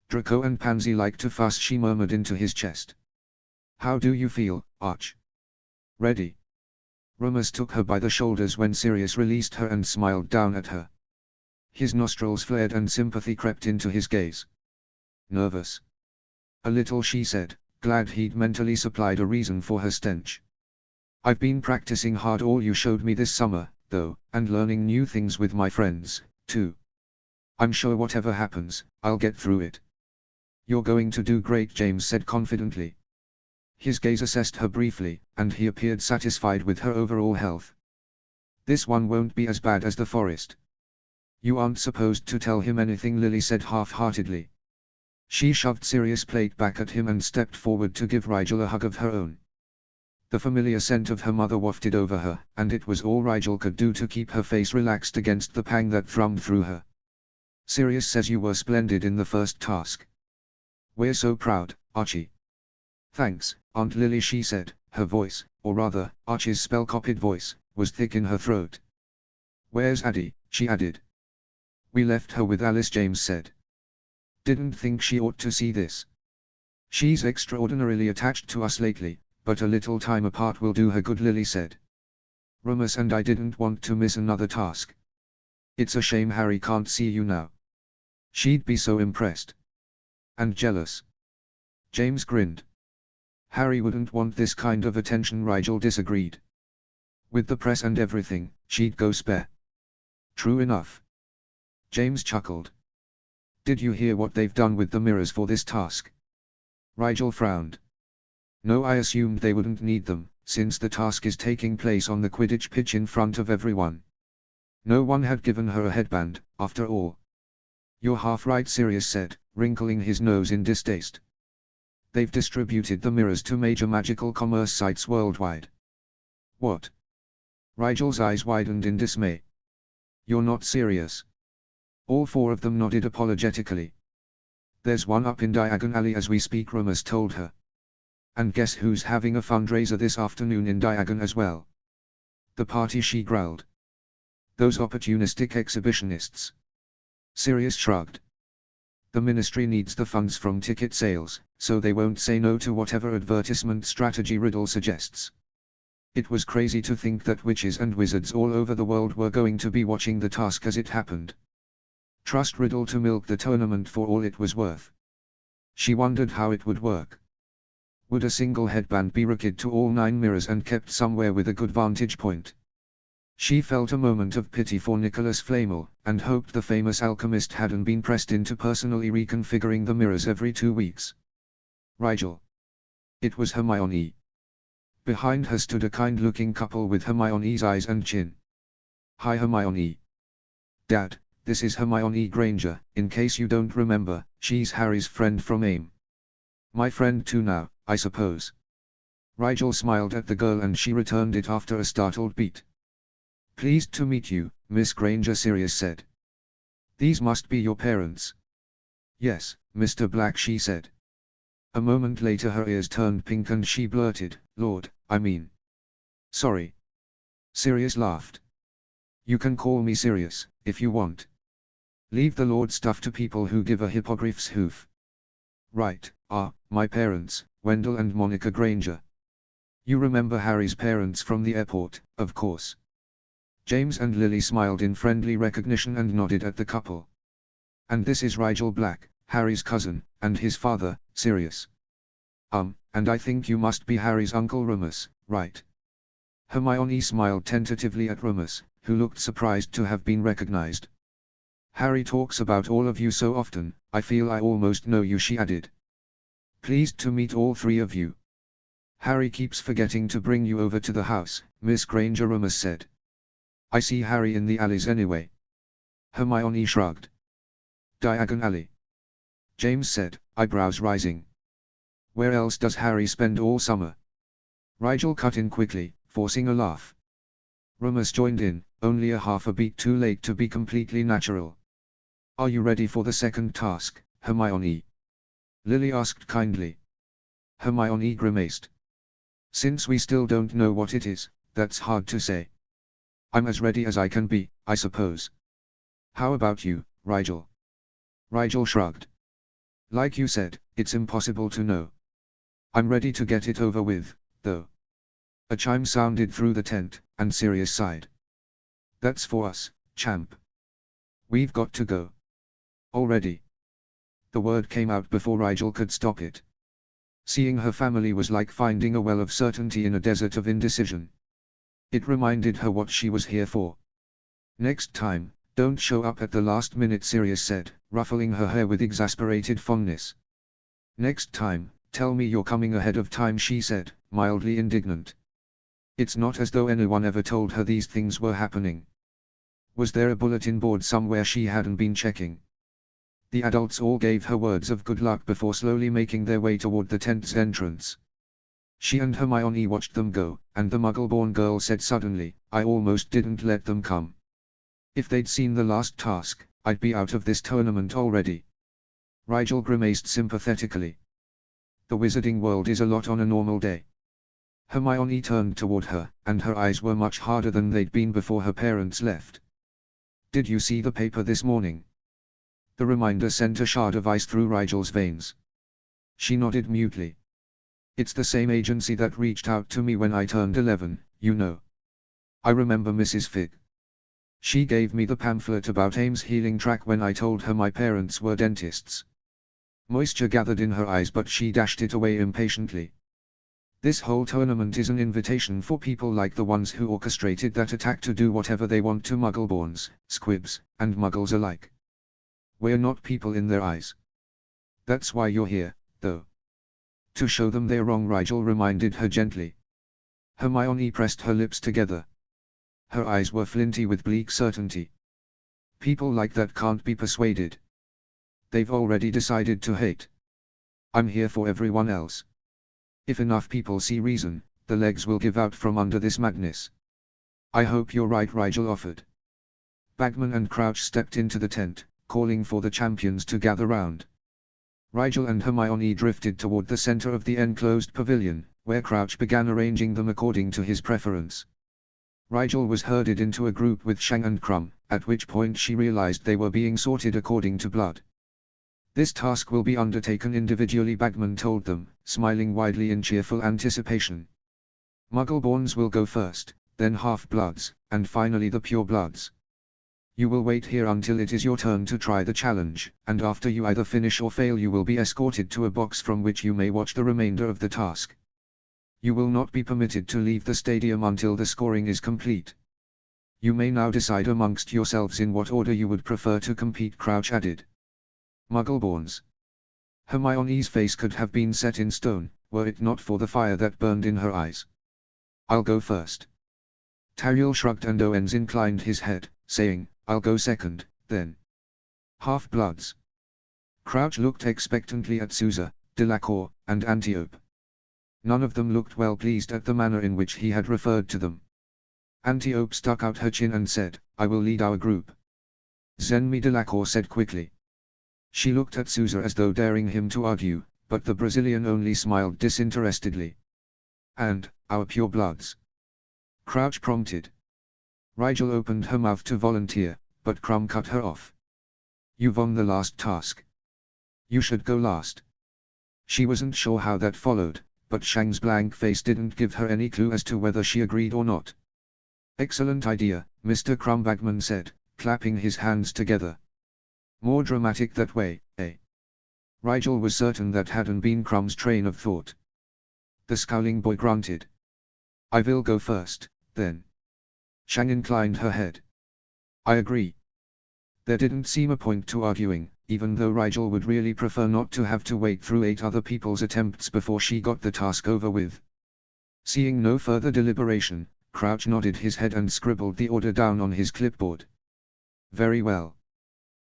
"Draco and Pansy like to fuss," she murmured into his chest. "How do you feel, Arch? Ready?" Rumus took her by the shoulders when Sirius released her and smiled down at her. His nostrils flared and sympathy crept into his gaze. "Nervous?" "A little," she said, glad he'd mentally supplied a reason for her stench. "I've been practicing hard all you showed me this summer, though, and learning new things with my friends, too. I'm sure whatever happens, I'll get through it." "You're going to do great," James said confidently. His gaze assessed her briefly, and he appeared satisfied with her overall health. "This one won't be as bad as the forest." "You aren't supposed to tell him anything," Lily said half-heartedly. She shoved Sirius' plate back at him and stepped forward to give Rigel a hug of her own. The familiar scent of her mother wafted over her, and it was all Rigel could do to keep her face relaxed against the pang that thrummed through her. "Sirius says you were splendid in the first task. We're so proud, Archie." "Thanks, Aunt Lily," she said. Her voice, or rather, Archie's spell-copied voice, was thick in her throat. "Where's Addie?" she added. "We left her with Alice," James said. "Didn't think she ought to see this. She's extraordinarily attached to us lately, but a little time apart will do her good," Lily said. "Rumus and I didn't want to miss another task. It's a shame Harry can't see you now. She'd be so impressed. And jealous." James grinned. "Harry wouldn't want this kind of attention," Rigel disagreed. "With the press and everything, she'd go spare." "True enough." James chuckled. "Did you hear what they've done with the mirrors for this task?" Rigel frowned. "No, I assumed they wouldn't need them, since the task is taking place on the Quidditch pitch in front of everyone. No one had given her a headband, after all." "You're half right," Sirius said, wrinkling his nose in distaste. "They've distributed the mirrors to major magical commerce sites worldwide." "What?" Rigel's eyes widened in dismay. "You're not serious?" All four of them nodded apologetically. "There's one up in Diagon Alley as we speak," Rumus told her. "And guess who's having a fundraiser this afternoon in Diagon as well?" "The party," she growled. "Those opportunistic exhibitionists." Sirius shrugged. "The ministry needs the funds from ticket sales, so they won't say no to whatever advertisement strategy Riddle suggests." It was crazy to think that witches and wizards all over the world were going to be watching the task as it happened. Trust Riddle to milk the tournament for all it was worth. She wondered how it would work. Would a single headband be rigged to all 9 mirrors and kept somewhere with a good vantage point? She felt a moment of pity for Nicholas Flamel, and hoped the famous alchemist hadn't been pressed into personally reconfiguring the mirrors every 2 weeks. Rigel. It was Hermione. Behind her stood a kind-looking couple with Hermione's eyes and chin. "Hi Hermione." "Dad, this is Hermione Granger, in case you don't remember, she's Harry's friend from AIM." "My friend too now, I suppose." Rigel smiled at the girl and she returned it after a startled beat. "Pleased to meet you, Miss Granger," Sirius said. "These must be your parents." "Yes, Mr. Black," she said. A moment later her ears turned pink and she blurted, "Lord, I mean. Sorry." Sirius laughed. "You can call me Sirius, if you want. Leave the Lord stuff to people who give a hippogriff's hoof." "Right, my parents, Wendell and Monica Granger. You remember Harry's parents from the airport, of course." James and Lily smiled in friendly recognition and nodded at the couple. "And this is Rigel Black, Harry's cousin, and his father, Sirius. And I think you must be Harry's Uncle Remus, right? Hermione smiled tentatively at Remus, who looked surprised to have been recognized. Harry talks about all of you so often, I feel I almost know you, she added. Pleased to meet all three of you. Harry keeps forgetting to bring you over to the house, Miss Granger, Remus said. I see Harry in the alleys anyway. Hermione shrugged. Diagon Alley. James said, eyebrows rising. Where else does Harry spend all summer? Rigel cut in quickly, forcing a laugh. Remus joined in, only a half a beat too late to be completely natural. Are you ready for the second task, Hermione? Lily asked kindly. Hermione grimaced. Since we still don't know what it is, that's hard to say. I'm as ready as I can be, I suppose. How about you, Rigel? Rigel shrugged. Like you said, it's impossible to know. I'm ready to get it over with, though. A chime sounded through the tent, and Sirius sighed. That's for us, champ. We've got to go. Already. The word came out before Rigel could stop it. Seeing her family was like finding a well of certainty in a desert of indecision. It reminded her what she was here for. Next time, don't show up at the last minute, Sirius said, ruffling her hair with exasperated fondness. Next time, tell me you're coming ahead of time, she said, mildly indignant. It's not as though anyone ever told her these things were happening. Was there a bulletin board somewhere she hadn't been checking? The adults all gave her words of good luck before slowly making their way toward the tent's entrance. She and Hermione watched them go, and the Muggle-born girl said suddenly, I almost didn't let them come. If they'd seen the last task, I'd be out of this tournament already. Rigel grimaced sympathetically. The wizarding world is a lot on a normal day. Hermione turned toward her, and her eyes were much harder than they'd been before her parents left. Did you see the paper this morning? The reminder sent a shard of ice through Rigel's veins. She nodded mutely. It's the same agency that reached out to me when I turned 11, you know. I remember Mrs. Fig. She gave me the pamphlet about Ames' healing track when I told her my parents were dentists. Moisture gathered in her eyes, but she dashed it away impatiently. This whole tournament is an invitation for people like the ones who orchestrated that attack to do whatever they want to Muggleborns, Squibs, and Muggles alike. We're not people in their eyes. That's why you're here, though. To show them they're wrong, Rigel reminded her gently. Hermione pressed her lips together. Her eyes were flinty with bleak certainty. People like that can't be persuaded. They've already decided to hate. I'm here for everyone else. If enough people see reason, the legs will give out from under this madness. I hope you're right, Rigel offered. Bagman and Crouch stepped into the tent, calling for the champions to gather round. Rigel and Hermione drifted toward the center of the enclosed pavilion, where Crouch began arranging them according to his preference. Rigel was herded into a group with Shang and Crumb, at which point she realized they were being sorted according to blood. This task will be undertaken individually, Bagman told them, smiling widely in cheerful anticipation. Muggleborns will go first, then half-bloods, and finally the purebloods. You will wait here until it is your turn to try the challenge, and after you either finish or fail you will be escorted to a box from which you may watch the remainder of the task. You will not be permitted to leave the stadium until the scoring is complete. You may now decide amongst yourselves in what order you would prefer to compete, Crouch added. Muggleborns. Hermione's face could have been set in stone, were it not for the fire that burned in her eyes. I'll go first. Tariel shrugged and Owens inclined his head, saying, I'll go second, then. Half-bloods. Crouch looked expectantly at Sousa, Delacour, and Antiope. None of them looked well pleased at the manner in which he had referred to them. Antiope stuck out her chin and said, I will lead our group. Zenmi, Delacour said quickly. She looked at Sousa as though daring him to argue, but the Brazilian only smiled disinterestedly. And, our purebloods? Crouch prompted. Rigel opened her mouth to volunteer, but Crumb cut her off. You've won the last task. You should go last. She wasn't sure how that followed, but Shang's blank face didn't give her any clue as to whether she agreed or not. Excellent idea, Mr. Crumb, Bagman said, clapping his hands together. More dramatic that way, eh? Rigel was certain that hadn't been Crumb's train of thought. The scowling boy grunted. I will go first, then. Shang inclined her head. I agree. There didn't seem a point to arguing, even though Rigel would really prefer not to have to wait through 8 other people's attempts before she got the task over with. Seeing no further deliberation, Crouch nodded his head and scribbled the order down on his clipboard. Very well.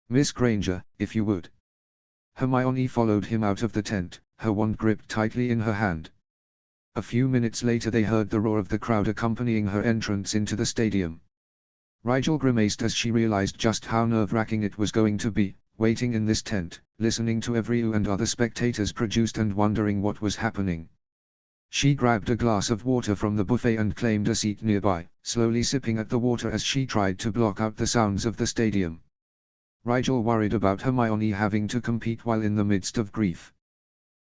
Miss Granger, if you would. Hermione followed him out of the tent, her wand gripped tightly in her hand. A few minutes later they heard the roar of the crowd accompanying her entrance into the stadium. Rigel grimaced as she realized just how nerve-wracking it was going to be, waiting in this tent, listening to every ooh and other spectators produced and wondering what was happening. She grabbed a glass of water from the buffet and claimed a seat nearby, slowly sipping at the water as she tried to block out the sounds of the stadium. Rigel worried about Hermione having to compete while in the midst of grief.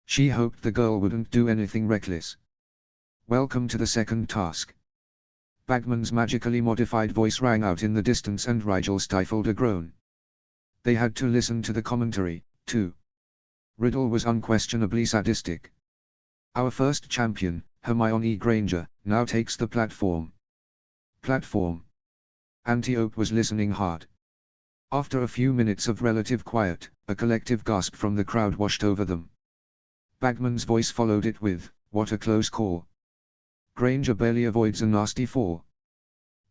She hoped the girl wouldn't do anything reckless. Welcome to the second task. Bagman's magically modified voice rang out in the distance and Rigel stifled a groan. They had to listen to the commentary, too. Riddle was unquestionably sadistic. Our first champion, Hermione Granger, now takes the platform. Platform. Antiope was listening hard. After a few minutes of relative quiet, a collective gasp from the crowd washed over them. Bagman's voice followed it with, "What a close call. Granger barely avoids a nasty fall."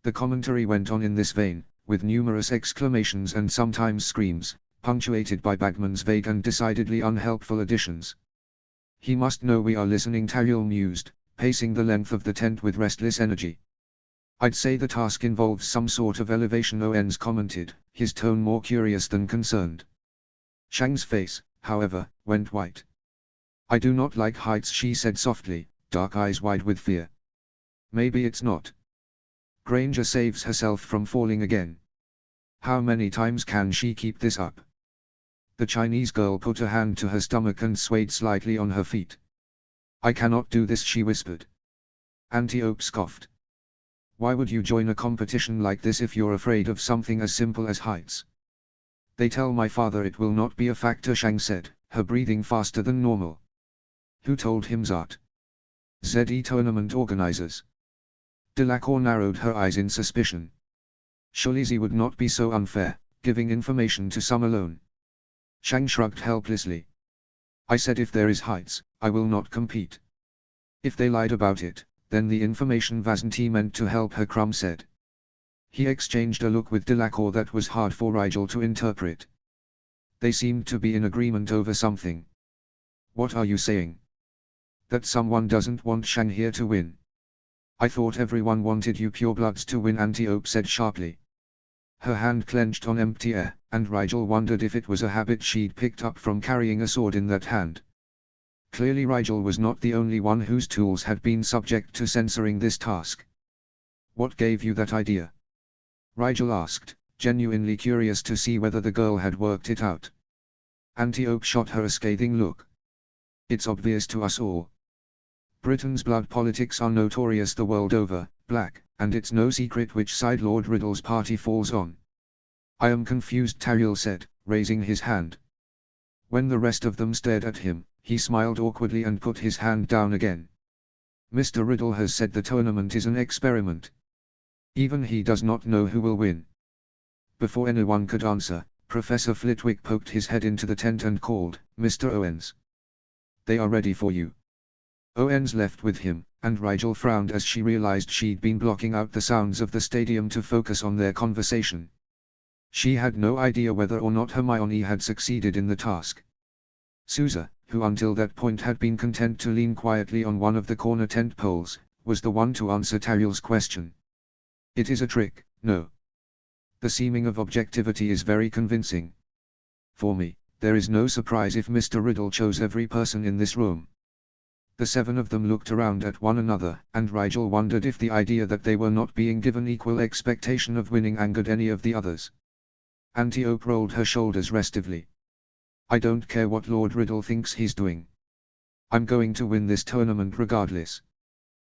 The commentary went on in this vein, with numerous exclamations and sometimes screams, punctuated by Bagman's vague and decidedly unhelpful additions. "He must know we are listening," Tariel mused, pacing the length of the tent with restless energy. "I'd say the task involves some sort of elevation," Owens commented, his tone more curious than concerned. Shang's face, however, went white. "I do not like heights," she said softly, dark eyes wide with fear. "Maybe it's not. Granger saves herself from falling again. How many times can she keep this up?" The Chinese girl put a hand to her stomach and swayed slightly on her feet. "I cannot do this," she whispered. Antiope scoffed. "Why would you join a competition like this if you're afraid of something as simple as heights?" "They tell my father it will not be a factor," Shang said, her breathing faster than normal. "Who told him that?" "ZE tournament organizers." Delacour narrowed her eyes in suspicion. Surely he would not be so unfair, giving information to some alone. Shang shrugged helplessly. "I said if there is heights, I will not compete. If they lied about it, then the information wasn't meant to help her," Crumb said. He exchanged a look with Delacour that was hard for Rigel to interpret. They seemed to be in agreement over something. "What are you saying?" "That someone doesn't want Shang here to win." "I thought everyone wanted you purebloods to win," Antiope said sharply. Her hand clenched on empty air, and Rigel wondered if it was a habit she'd picked up from carrying a sword in that hand. Clearly Rigel was not the only one whose tools had been subject to censoring this task. "What gave you that idea?" Rigel asked, genuinely curious to see whether the girl had worked it out. Antiope shot her a scathing look. "It's obvious to us all. Britain's blood politics are notorious the world over, Black, and it's no secret which side Lord Riddle's party falls on." "I am confused," Tariel said, raising his hand. When the rest of them stared at him, he smiled awkwardly and put his hand down again. "Mr. Riddle has said the tournament is an experiment. Even he does not know who will win." Before anyone could answer, Professor Flitwick poked his head into the tent and called, "Mr. Owens. They are ready for you." Owens left with him, and Rigel frowned as she realized she'd been blocking out the sounds of the stadium to focus on their conversation. She had no idea whether or not Hermione had succeeded in the task. Sousa, who until that point had been content to lean quietly on one of the corner tent poles, was the one to answer Tariel's question. "It is a trick, no. The seeming of objectivity is very convincing. For me, there is no surprise if Mr. Riddle chose every person in this room." The 7 of them looked around at one another, and Rigel wondered if the idea that they were not being given equal expectation of winning angered any of the others. Antiope rolled her shoulders restively. "I don't care what Lord Riddle thinks he's doing. I'm going to win this tournament regardless.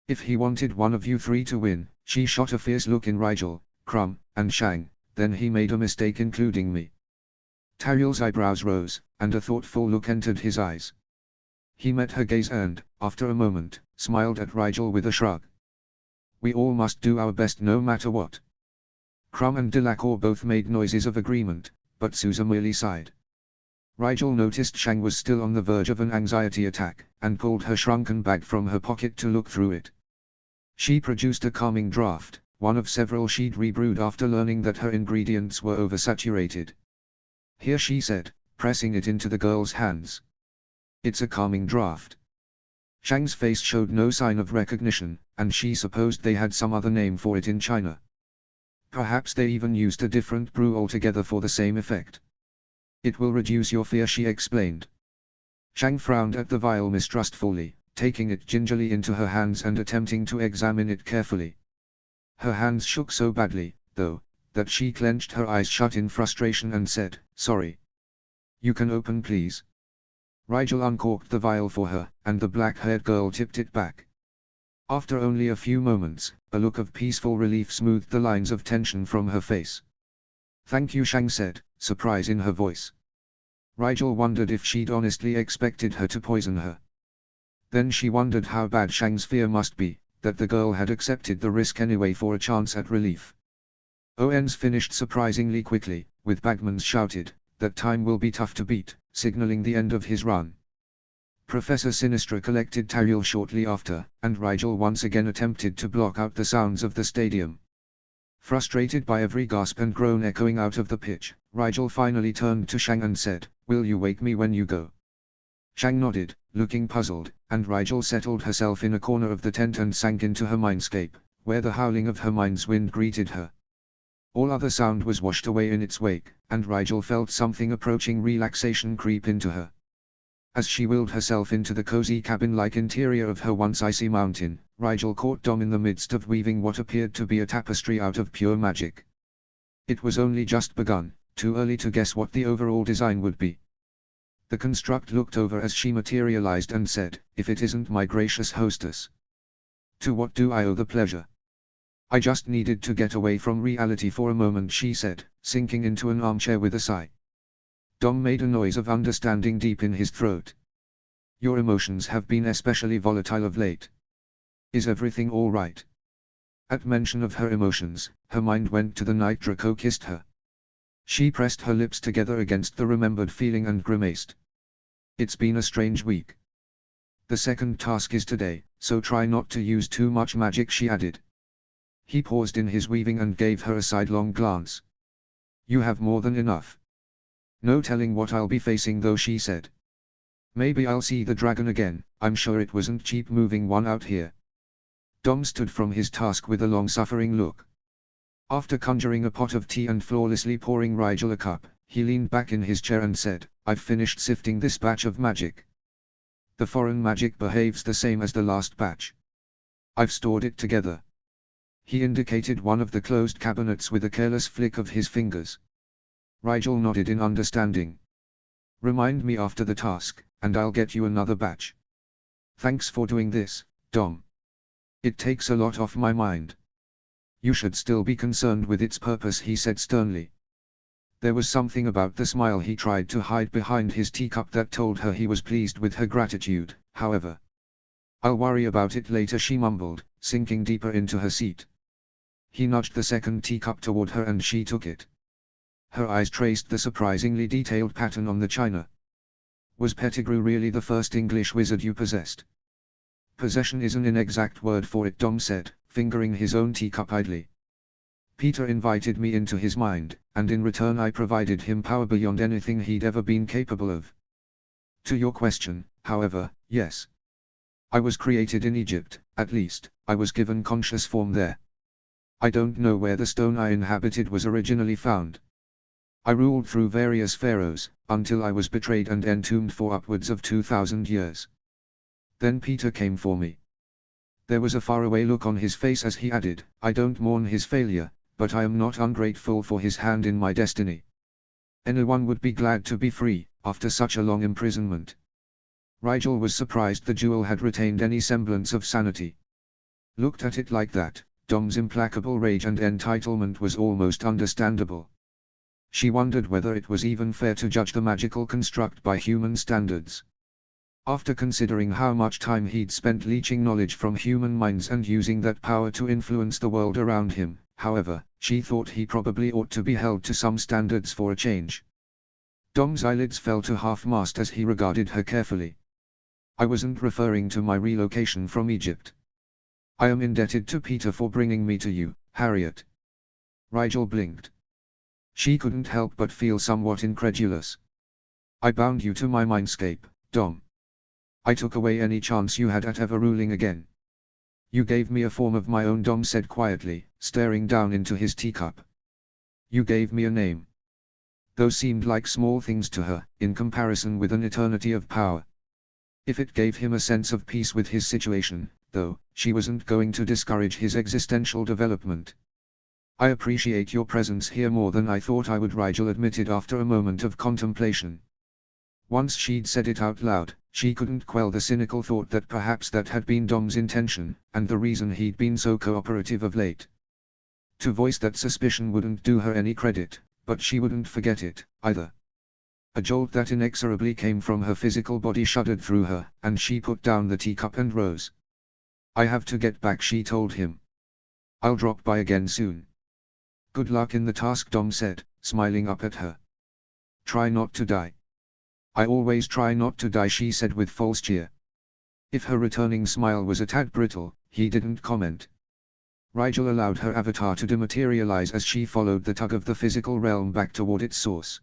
If he wanted one of you 3 to win," she shot a fierce look in Rigel, Crumb, and Shang, "then he made a mistake including me." Tariel's eyebrows rose, and a thoughtful look entered his eyes. He met her gaze and, after a moment, smiled at Rigel with a shrug. We all must do our best no matter what. Crumb and Delacour both made noises of agreement, but Sousa merely sighed. Rigel noticed Shang was still on the verge of an anxiety attack, and pulled her shrunken bag from her pocket to look through it. She produced a calming draught, one of several she'd rebrewed after learning that her ingredients were oversaturated. Here she said, pressing it into the girl's hands. It's a calming draught. Shang's face showed no sign of recognition, and she supposed they had some other name for it in China. Perhaps they even used a different brew altogether for the same effect. It will reduce your fear, she explained. Shang frowned at the vial mistrustfully, taking it gingerly into her hands and attempting to examine it carefully. Her hands shook so badly, though, that she clenched her eyes shut in frustration and said, "Sorry. You can open, please." Rigel uncorked the vial for her, and the black-haired girl tipped it back. After only a few moments, a look of peaceful relief smoothed the lines of tension from her face. "Thank you," Shang said, surprise in her voice. Rigel wondered if she'd honestly expected her to poison her. Then she wondered how bad Shang's fear must be, that the girl had accepted the risk anyway for a chance at relief. Owens finished surprisingly quickly, with Bagmans shouted, "That time will be tough to beat," signaling the end of his run. Professor Sinistra collected Tariel shortly after, and Rigel once again attempted to block out the sounds of the stadium. Frustrated by every gasp and groan echoing out of the pitch, Rigel finally turned to Shang and said, "Will you wake me when you go?" Shang nodded, looking puzzled, and Rigel settled herself in a corner of the tent and sank into her mindscape, where the howling of her mind's wind greeted her. All other sound was washed away in its wake, and Rigel felt something approaching relaxation creep into her. As she willed herself into the cozy cabin-like interior of her once icy mountain, Rigel caught Dom in the midst of weaving what appeared to be a tapestry out of pure magic. It was only just begun, too early to guess what the overall design would be. The construct looked over as she materialized and said, "If it isn't my gracious hostess. To what do I owe the pleasure?" "I just needed to get away from reality for a moment," she said, sinking into an armchair with a sigh. Dom made a noise of understanding deep in his throat. "Your emotions have been especially volatile of late. Is everything all right?" At mention of her emotions, her mind went to the night Draco kissed her. She pressed her lips together against the remembered feeling and grimaced. "It's been a strange week. The second task is today, so try not to use too much magic," she added. He paused in his weaving and gave her a sidelong glance. "You have more than enough. No telling what I'll be facing though," she said. "Maybe I'll see the dragon again, I'm sure it wasn't cheap moving one out here." Dom stood from his task with a long-suffering look. After conjuring a pot of tea and flawlessly pouring Rigel a cup, he leaned back in his chair and said, "I've finished sifting this batch of magic. The foreign magic behaves the same as the last batch. I've stored it together." He indicated one of the closed cabinets with a careless flick of his fingers. Rigel nodded in understanding. "Remind me after the task, and I'll get you another batch. Thanks for doing this, Dom. It takes a lot off my mind." "You should still be concerned with its purpose," he said sternly. There was something about the smile he tried to hide behind his teacup that told her he was pleased with her gratitude, however. "I'll worry about it later," she mumbled, sinking deeper into her seat. He nudged the second teacup toward her and she took it. Her eyes traced the surprisingly detailed pattern on the china. "Was Pettigrew really the first English wizard you possessed?" "Possession is an inexact word for it," Dom said, fingering his own teacup idly. "Peter invited me into his mind, and in return I provided him power beyond anything he'd ever been capable of. To your question, however, yes. I was created in Egypt, at least, I was given conscious form there. I don't know where the stone I inhabited was originally found. I ruled through various pharaohs, until I was betrayed and entombed for upwards of 2,000 years. Then Peter came for me." There was a faraway look on his face as he added, "I don't mourn his failure, but I am not ungrateful for his hand in my destiny. Anyone would be glad to be free, after such a long imprisonment." Rigel was surprised the jewel had retained any semblance of sanity. Looked at it like that, Dom's implacable rage and entitlement was almost understandable. She wondered whether it was even fair to judge the magical construct by human standards. After considering how much time he'd spent leeching knowledge from human minds and using that power to influence the world around him, however, she thought he probably ought to be held to some standards for a change. Dom's eyelids fell to half-mast as he regarded her carefully. I wasn't referring to my relocation from Egypt. I am indebted to Peter for bringing me to you, Harriet. Rigel blinked. She couldn't help but feel somewhat incredulous. I bound you to my mindscape, Dom. I took away any chance you had at ever ruling again. You gave me a form of my own, Dom said quietly, staring down into his teacup. You gave me a name. Those seemed like small things to her, in comparison with an eternity of power. If it gave him a sense of peace with his situation, though, she wasn't going to discourage his existential development. I appreciate your presence here more than I thought I would, Rigel admitted after a moment of contemplation. Once she'd said it out loud, she couldn't quell the cynical thought that perhaps that had been Dom's intention, and the reason he'd been so cooperative of late. To voice that suspicion wouldn't do her any credit, but she wouldn't forget it, either. A jolt that inexorably came from her physical body shuddered through her, and she put down the teacup and rose. I have to get back, she told him. I'll drop by again soon. Good luck in the task, Dom said, smiling up at her. Try not to die. I always try not to die, she said with false cheer. If her returning smile was a tad brittle, he didn't comment. Rigel allowed her avatar to dematerialize as she followed the tug of the physical realm back toward its source.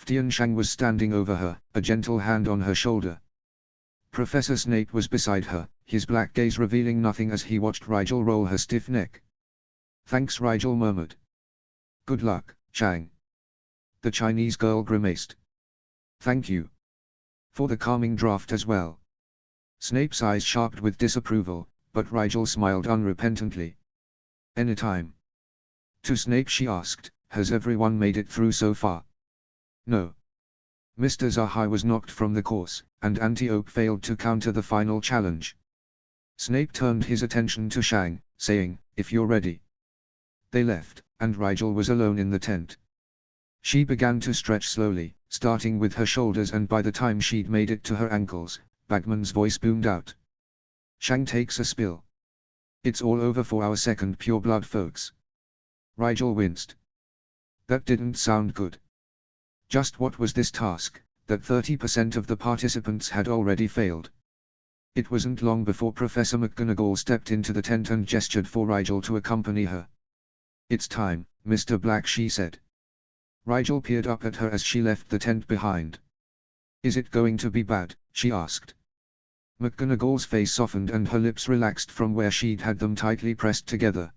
Tianshang was standing over her, a gentle hand on her shoulder. Professor Snape was beside her, his black gaze revealing nothing as he watched Rigel roll her stiff neck. Thanks, Rigel murmured. Good luck, Chang. The Chinese girl grimaced. Thank you. For the calming draft as well. Snape's eyes sharpened with disapproval, but Rigel smiled unrepentantly. Anytime. To Snape she asked, has everyone made it through so far? No. Mr. Zahai was knocked from the course, and Antiope failed to counter the final challenge. Snape turned his attention to Shang, saying, if you're ready. They left, and Rigel was alone in the tent. She began to stretch slowly, starting with her shoulders, and by the time she'd made it to her ankles, Bagman's voice boomed out. Shang takes a spill. It's all over for our second pureblood folks. Rigel winced. That didn't sound good. Just what was this task, that 30% of the participants had already failed? It wasn't long before Professor McGonagall stepped into the tent and gestured for Rigel to accompany her. It's time, Mr. Black, she said. Rigel peered up at her as she left the tent behind. Is it going to be bad? She asked. McGonagall's face softened and her lips relaxed from where she'd had them tightly pressed together.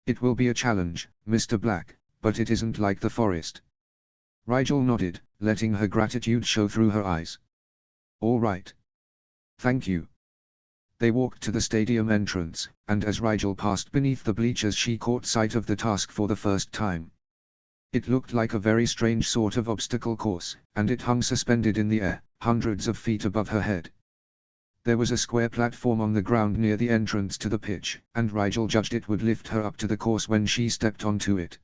It will be a challenge, Mr. Black, but it isn't like the forest. Rigel nodded, letting her gratitude show through her eyes. All right. Thank you. They walked to the stadium entrance, and as Rigel passed beneath the bleachers she caught sight of the task for the first time. It looked like a very strange sort of obstacle course, and it hung suspended in the air, hundreds of feet above her head. There was a square platform on the ground near the entrance to the pitch, and Rigel judged it would lift her up to the course when she stepped onto it.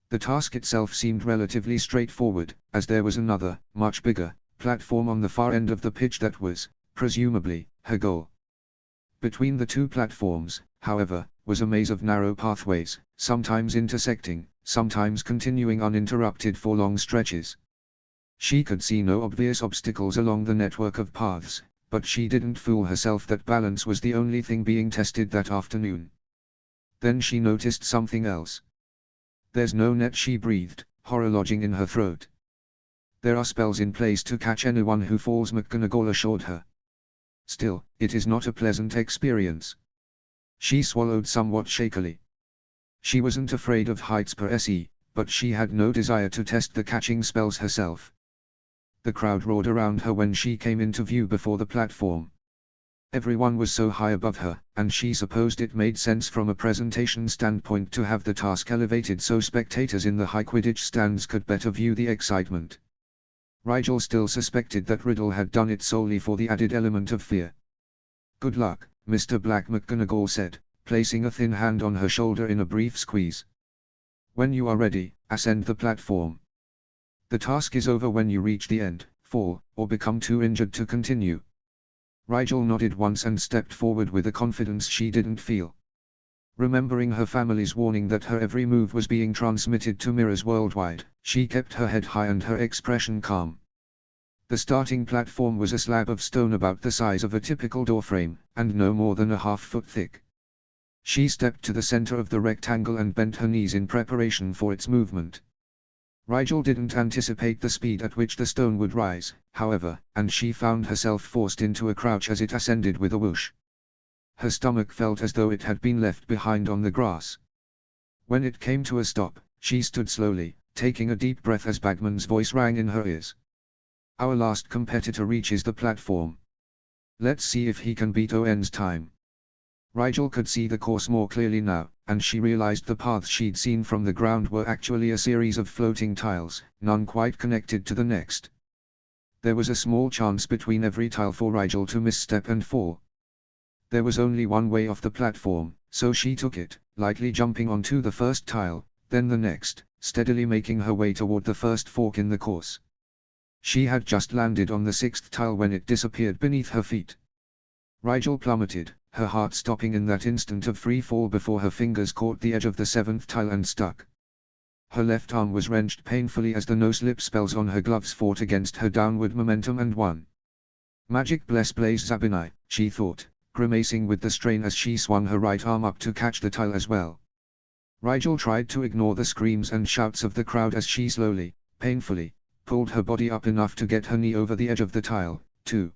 The task itself seemed relatively straightforward, as there was another, much bigger, platform on the far end of the pitch that was, presumably, her goal. Between the two platforms, however, was a maze of narrow pathways, sometimes intersecting, sometimes continuing uninterrupted for long stretches. She could see no obvious obstacles along the network of paths, but she didn't fool herself that balance was the only thing being tested that afternoon. Then she noticed something else. There's no net, she breathed, horror lodging in her throat. There are spells in place to catch anyone who falls, McGonagall assured her. Still, it is not a pleasant experience. She swallowed somewhat shakily. She wasn't afraid of heights per se, but she had no desire to test the catching spells herself. The crowd roared around her when she came into view before the platform. Everyone was so high above her, and she supposed it made sense from a presentation standpoint to have the task elevated so spectators in the high Quidditch stands could better view the excitement. Rigel still suspected that Riddle had done it solely for the added element of fear. Good luck, Mr. Black, McGonagall said, placing a thin hand on her shoulder in a brief squeeze. When you are ready, Ascend the platform. The task is over when you reach the end, fall, or become too injured to continue. Rigel nodded once and stepped forward with a confidence she didn't feel. Remembering her family's warning that her every move was being transmitted to mirrors worldwide, she kept her head high and her expression calm. The starting platform was a slab of stone about the size of a typical doorframe, and no more than a half-foot thick. She stepped to the center of the rectangle and bent her knees in preparation for its movement. Rigel didn't anticipate the speed at which the stone would rise, however, and she found herself forced into a crouch as it ascended with a whoosh. Her stomach felt as though it had been left behind on the grass. When it came to a stop, she stood slowly, taking a deep breath as Bagman's voice rang in her ears. Our last competitor reaches the platform. Let's see if he can beat Owen's time. Rigel could see the course more clearly now, and she realized the paths she'd seen from the ground were actually a series of floating tiles, none quite connected to the next. There was a small chance between every tile for Rigel to misstep and fall. There was only one way off the platform, so she took it, lightly jumping onto the first tile, then the next, steadily making her way toward the first fork in the course. She had just landed on the sixth tile when it disappeared beneath her feet. Rigel plummeted, her heart stopping in that instant of free fall before her fingers caught the edge of the seventh tile and stuck. Her left arm was wrenched painfully as the no-slip spells on her gloves fought against her downward momentum and won. Magic bless Blaze Zabinai, she thought, grimacing with the strain as she swung her right arm up to catch the tile as well. Rigel tried to ignore the screams and shouts of the crowd as she slowly, painfully, pulled her body up enough to get her knee over the edge of the tile, too.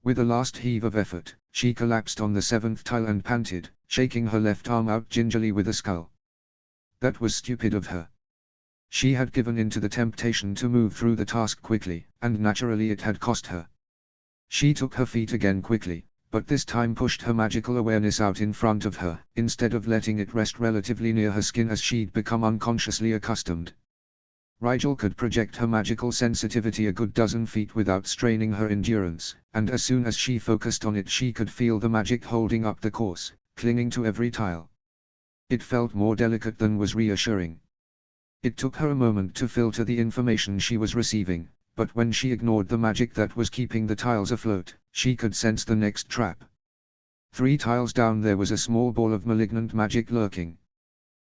With a last heave of effort, she collapsed on the seventh tile and panted, shaking her left arm out gingerly with a scull. That was stupid of her. She had given in to the temptation to move through the task quickly, and naturally it had cost her. She took her feet again quickly, but this time pushed her magical awareness out in front of her, instead of letting it rest relatively near her skin as she'd become unconsciously accustomed. Rigel could project her magical sensitivity a good dozen feet without straining her endurance, and as soon as she focused on it she could feel the magic holding up the course, clinging to every tile. It felt more delicate than was reassuring. It took her a moment to filter the information she was receiving, but when she ignored the magic that was keeping the tiles afloat, she could sense the next trap. 3 tiles down there was a small ball of malignant magic lurking.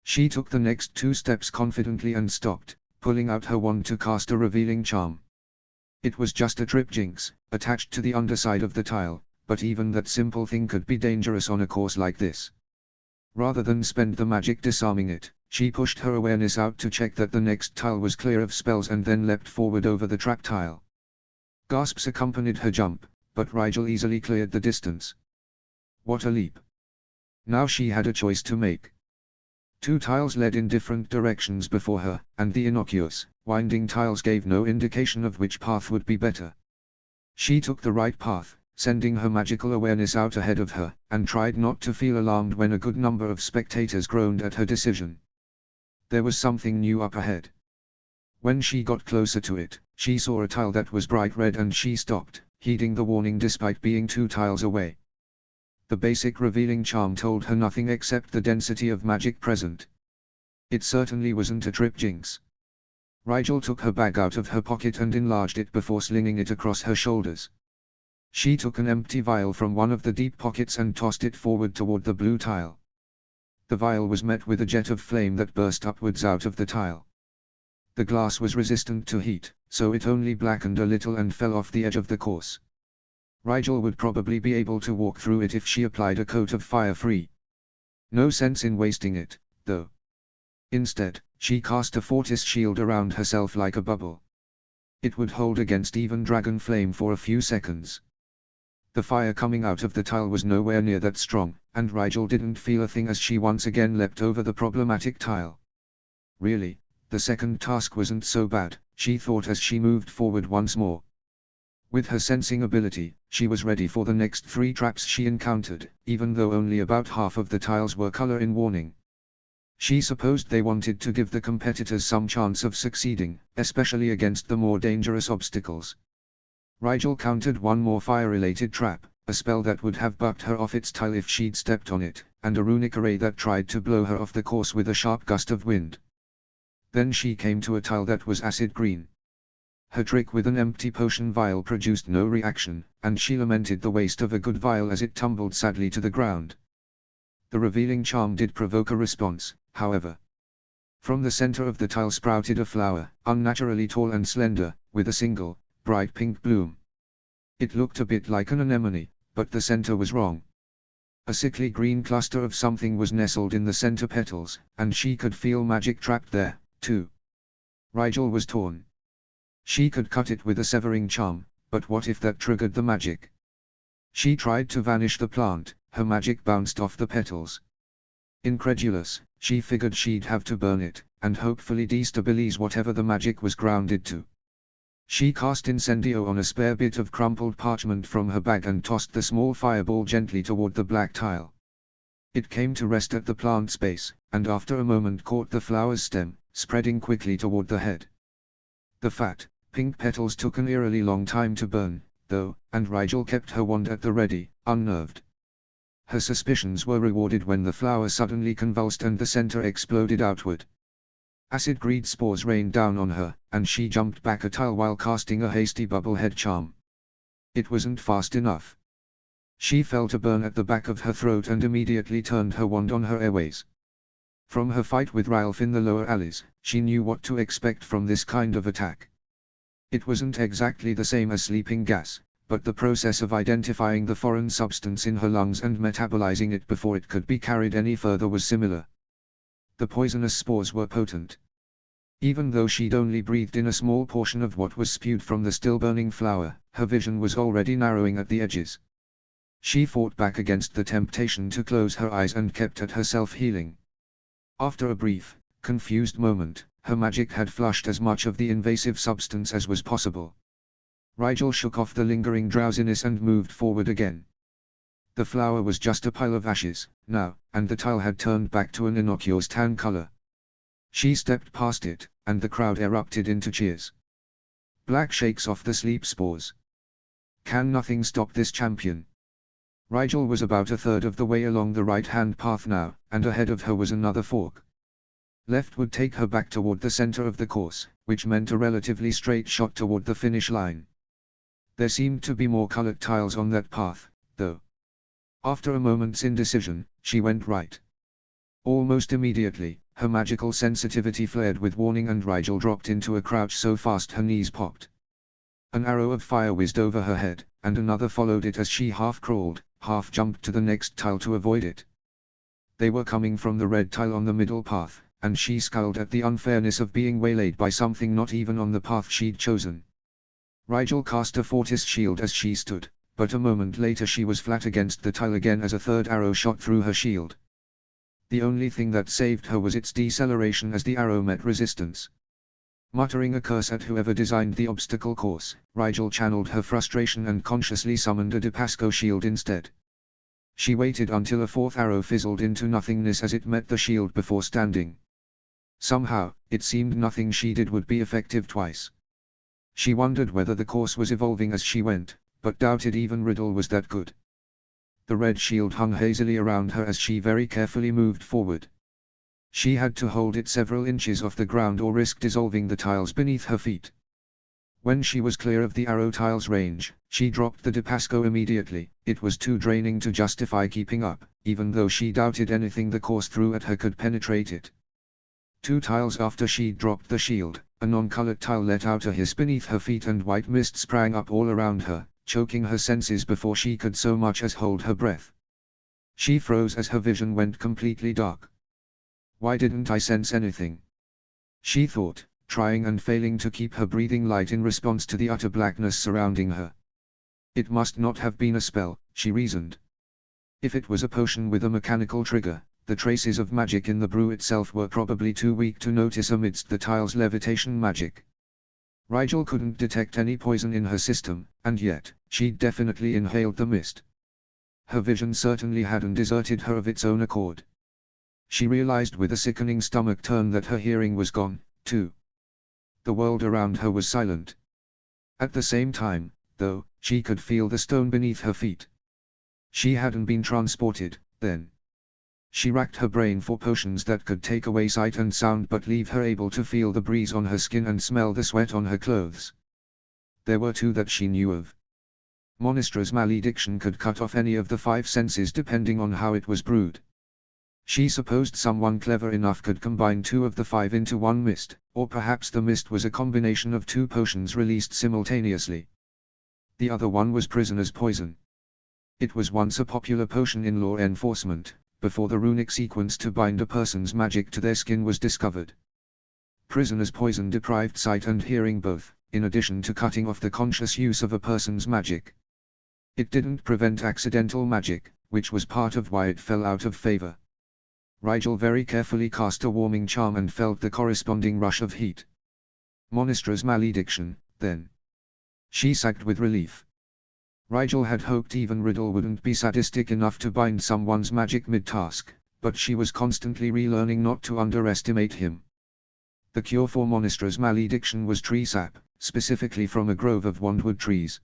She took the next 2 steps confidently and stopped, pulling out her wand to cast a revealing charm. It was just a trip jinx, attached to the underside of the tile, but even that simple thing could be dangerous on a course like this. Rather than spend the magic disarming it, she pushed her awareness out to check that the next tile was clear of spells and then leapt forward over the trap tile. Gasps accompanied her jump, but Rigel easily cleared the distance. What a leap! Now she had a choice to make. 2 tiles led in different directions before her, and the innocuous, winding tiles gave no indication of which path would be better. She took the right path, sending her magical awareness out ahead of her, and tried not to feel alarmed when a good number of spectators groaned at her decision. There was something new up ahead. When she got closer to it, she saw a tile that was bright red and she stopped, heeding the warning despite being 2 tiles away. The basic revealing charm told her nothing except the density of magic present. It certainly wasn't a trip jinx. Rigel took her bag out of her pocket and enlarged it before slinging it across her shoulders. She took an empty vial from one of the deep pockets and tossed it forward toward the blue tile. The vial was met with a jet of flame that burst upwards out of the tile. The glass was resistant to heat, so it only blackened a little and fell off the edge of the course. Rigel would probably be able to walk through it if she applied a coat of fire-free. No sense in wasting it, though. Instead, she cast a fortis shield around herself like a bubble. It would hold against even dragon flame for a few seconds. The fire coming out of the tile was nowhere near that strong, and Rigel didn't feel a thing as she once again leapt over the problematic tile. Really, the second task wasn't so bad, she thought as she moved forward once more. With her sensing ability, she was ready for the next 3 traps she encountered, even though only about half of the tiles were color in warning. She supposed they wanted to give the competitors some chance of succeeding, especially against the more dangerous obstacles. Rigel countered one more fire-related trap, a spell that would have bucked her off its tile if she'd stepped on it, and a runic array that tried to blow her off the course with a sharp gust of wind. Then she came to a tile that was acid green. Her trick with an empty potion vial produced no reaction, and she lamented the waste of a good vial as it tumbled sadly to the ground. The revealing charm did provoke a response, however. From the center of the tile sprouted a flower, unnaturally tall and slender, with a single, bright pink bloom. It looked a bit like an anemone, but the center was wrong. A sickly green cluster of something was nestled in the center petals, and she could feel magic trapped there, too. Rigel was torn. She could cut it with a severing charm, but what if that triggered the magic? She tried to vanish the plant, her magic bounced off the petals. Incredulous, she figured she'd have to burn it, and hopefully destabilize whatever the magic was grounded to. She cast Incendio on a spare bit of crumpled parchment from her bag and tossed the small fireball gently toward the black tile. It came to rest at the plant's base, and after a moment caught the flower's stem, spreading quickly toward the head. The fat, pink petals took an eerily long time to burn, though, and Rigel kept her wand at the ready, unnerved. Her suspicions were rewarded when the flower suddenly convulsed and the center exploded outward. Acid greed spores rained down on her, and she jumped back a tile while casting a hasty bubblehead charm. It wasn't fast enough. She felt a burn at the back of her throat and immediately turned her wand on her airways. From her fight with Ralph in the lower alleys, she knew what to expect from this kind of attack. It wasn't exactly the same as sleeping gas, but the process of identifying the foreign substance in her lungs and metabolizing it before it could be carried any further was similar. The poisonous spores were potent. Even though she'd only breathed in a small portion of what was spewed from the still-burning flower, her vision was already narrowing at the edges. She fought back against the temptation to close her eyes and kept at herself healing. After a brief, confused moment, her magic had flushed as much of the invasive substance as was possible. Rigel shook off the lingering drowsiness and moved forward again. The flower was just a pile of ashes, now, and the tile had turned back to an innocuous tan color. She stepped past it, and the crowd erupted into cheers. Black shakes off the sleep spores. Can nothing stop this champion? Rigel was about a third of the way along the right-hand path now, and ahead of her was another fork. Left would take her back toward the center of the course, which meant a relatively straight shot toward the finish line. There seemed to be more colored tiles on that path, though. After a moment's indecision, she went right. Almost immediately, her magical sensitivity flared with warning and Rigel dropped into a crouch so fast her knees popped. An arrow of fire whizzed over her head, and another followed it as she half crawled, half jumped to the next tile to avoid it. They were coming from the red tile on the middle path, and she scowled at the unfairness of being waylaid by something not even on the path she'd chosen. Rigel cast a Fortis shield as she stood, but a moment later she was flat against the tile again as a third arrow shot through her shield. The only thing that saved her was its deceleration as the arrow met resistance. Muttering a curse at whoever designed the obstacle course, Rigel channeled her frustration and consciously summoned a Dipasco shield instead. She waited until a fourth arrow fizzled into nothingness as it met the shield before standing. Somehow, it seemed nothing she did would be effective twice. She wondered whether the course was evolving as she went, but doubted even Riddle was that good. The red shield hung hazily around her as she very carefully moved forward. She had to hold it several inches off the ground or risk dissolving the tiles beneath her feet. When she was clear of the arrow tile's range, she dropped the Dipasco immediately. It was too draining to justify keeping up, even though she doubted anything the course threw at her could penetrate it. 2 tiles after she dropped the shield, a non-colored tile let out a hiss beneath her feet and white mist sprang up all around her, choking her senses before she could so much as hold her breath. She froze as her vision went completely dark. Why didn't I sense anything? She thought, trying and failing to keep her breathing light in response to the utter blackness surrounding her. It must not have been a spell, she reasoned. If it was a potion with a mechanical trigger, the traces of magic in the brew itself were probably too weak to notice amidst the tile's levitation magic. Rigel couldn't detect any poison in her system, and yet, she'd definitely inhaled the mist. Her vision certainly hadn't deserted her of its own accord. She realized with a sickening stomach turn that her hearing was gone, too. The world around her was silent. At the same time, though, she could feel the stone beneath her feet. She hadn't been transported, then. She racked her brain for potions that could take away sight and sound but leave her able to feel the breeze on her skin and smell the sweat on her clothes. There were two that she knew of. Monestra's malediction could cut off any of the five senses depending on how it was brewed. She supposed someone clever enough could combine two of the five into one mist, or perhaps the mist was a combination of two potions released simultaneously. The other one was Prisoner's Poison. It was once a popular potion in law enforcement, before the runic sequence to bind a person's magic to their skin was discovered. Prisoner's Poison deprived sight and hearing both, in addition to cutting off the conscious use of a person's magic. It didn't prevent accidental magic, which was part of why it fell out of favor. Rigel very carefully cast a warming charm and felt the corresponding rush of heat. Monestra's malediction, then. She sagged with relief. Rigel had hoped even Riddle wouldn't be sadistic enough to bind someone's magic mid-task, but she was constantly relearning not to underestimate him. The cure for Monestra's malediction was tree sap, specifically from a grove of wandwood trees.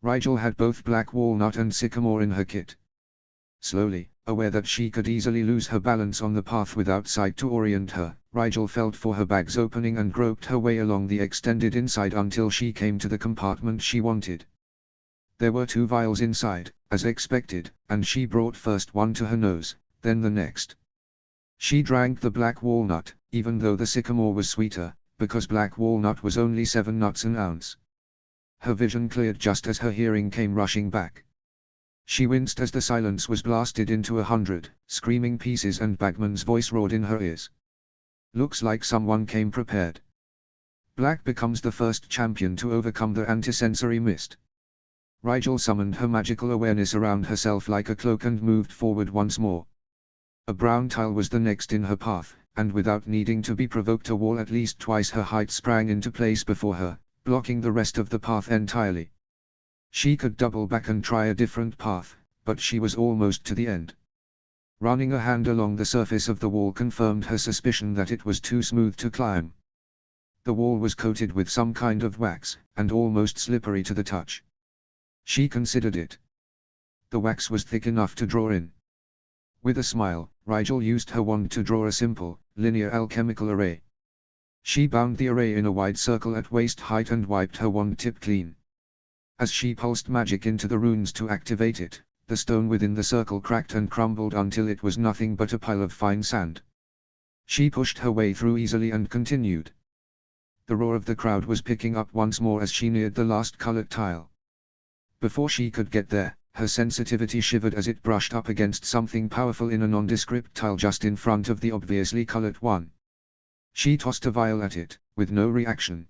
Rigel had both black walnut and sycamore in her kit. Slowly, aware that she could easily lose her balance on the path without sight to orient her, Rigel felt for her bag's opening and groped her way along the extended inside until she came to the compartment she wanted. There were two vials inside, as expected, and she brought first one to her nose, then the next. She drank the black walnut, even though the sycamore was sweeter, because black walnut was only 7 nuts an ounce. Her vision cleared just as her hearing came rushing back. She winced as the silence was blasted into 100 screaming pieces and Bagman's voice roared in her ears. Looks like someone came prepared. Black becomes the first champion to overcome the antisensory mist. Rigel summoned her magical awareness around herself like a cloak and moved forward once more. A brown tile was the next in her path, and without needing to be provoked a wall at least twice her height sprang into place before her, blocking the rest of the path entirely. She could double back and try a different path, but she was almost to the end. Running a hand along the surface of the wall confirmed her suspicion that it was too smooth to climb. The wall was coated with some kind of wax, and almost slippery to the touch. She considered it. The wax was thick enough to draw in. With a smile, Rigel used her wand to draw a simple, linear alchemical array. She bound the array in a wide circle at waist height and wiped her wand tip clean. As she pulsed magic into the runes to activate it, the stone within the circle cracked and crumbled until it was nothing but a pile of fine sand. She pushed her way through easily and continued. The roar of the crowd was picking up once more as she neared the last colored tile. Before she could get there, her sensitivity shivered as it brushed up against something powerful in a nondescript tile just in front of the obviously colored one. She tossed a vial at it, with no reaction.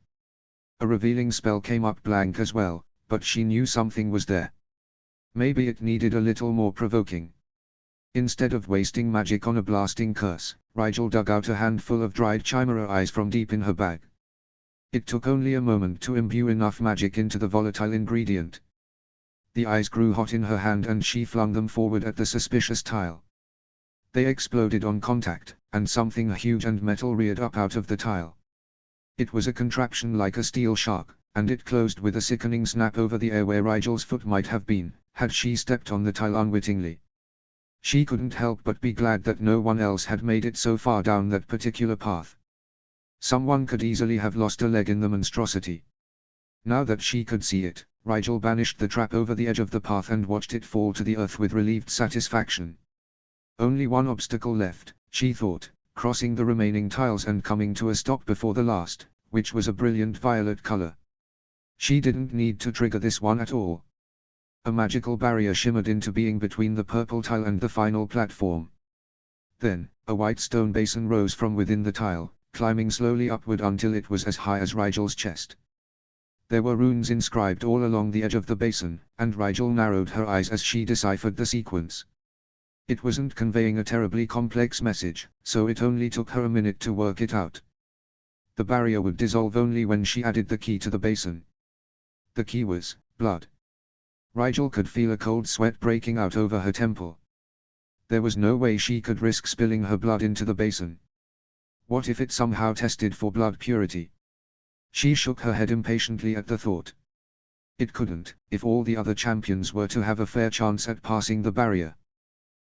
A revealing spell came up blank as well, but she knew something was there. Maybe it needed a little more provoking. Instead of wasting magic on a blasting curse, Rigel dug out a handful of dried chimera eyes from deep in her bag. It took only a moment to imbue enough magic into the volatile ingredient. The eyes grew hot in her hand and she flung them forward at the suspicious tile. They exploded on contact, and something huge and metal reared up out of the tile. It was a contraption like a steel shark, and it closed with a sickening snap over the air where Rigel's foot might have been, had she stepped on the tile unwittingly. She couldn't help but be glad that no one else had made it so far down that particular path. Someone could easily have lost a leg in the monstrosity. Now that she could see it, Rigel banished the trap over the edge of the path and watched it fall to the earth with relieved satisfaction. Only one obstacle left, she thought, crossing the remaining tiles and coming to a stop before the last, which was a brilliant violet color. She didn't need to trigger this one at all. A magical barrier shimmered into being between the purple tile and the final platform. Then, a white stone basin rose from within the tile, climbing slowly upward until it was as high as Rigel's chest. There were runes inscribed all along the edge of the basin, and Rigel narrowed her eyes as she deciphered the sequence. It wasn't conveying a terribly complex message, so it only took her a minute to work it out. The barrier would dissolve only when she added the key to the basin. The key was blood. Rigel could feel a cold sweat breaking out over her temple. There was no way she could risk spilling her blood into the basin. What if it somehow tested for blood purity? She shook her head impatiently at the thought. It couldn't, if all the other champions were to have a fair chance at passing the barrier.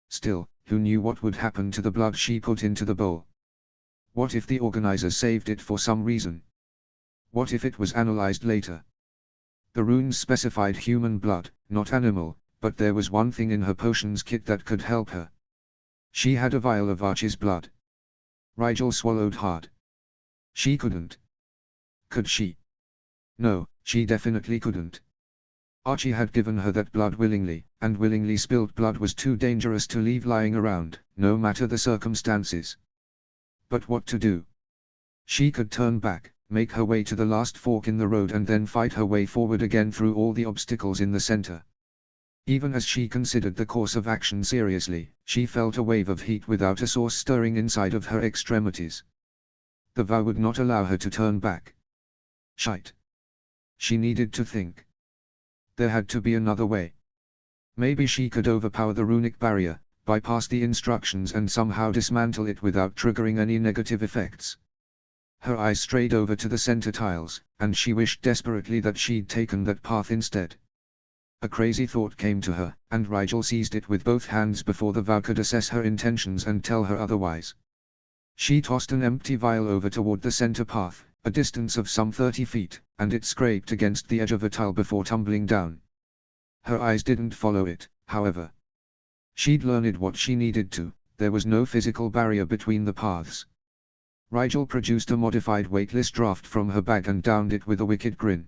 Still, who knew what would happen to the blood she put into the bowl? What if the organizers saved it for some reason? What if it was analyzed later? The runes specified human blood, not animal, but there was one thing in her potions kit that could help her. She had a vial of Archie's blood. Rigel swallowed hard. She couldn't. Could she? No, she definitely couldn't. Archie had given her that blood willingly, and willingly spilled blood was too dangerous to leave lying around, no matter the circumstances. But what to do? She could turn back, make her way to the last fork in the road and then fight her way forward again through all the obstacles in the center. Even as she considered the course of action seriously, she felt a wave of heat without a source stirring inside of her extremities. The vow would not allow her to turn back. Shite. She needed to think. There had to be another way. Maybe she could overpower the runic barrier, bypass the instructions and somehow dismantle it without triggering any negative effects. Her eyes strayed over to the center tiles, and she wished desperately that she'd taken that path instead. A crazy thought came to her, and Rigel seized it with both hands before the vow could assess her intentions and tell her otherwise. She tossed an empty vial over toward the center path, a distance of some 30 feet, and it scraped against the edge of a tile before tumbling down. Her eyes didn't follow it, however. She'd learned what she needed to, there was no physical barrier between the paths. Rigel produced a modified weightless draft from her bag and downed it with a wicked grin.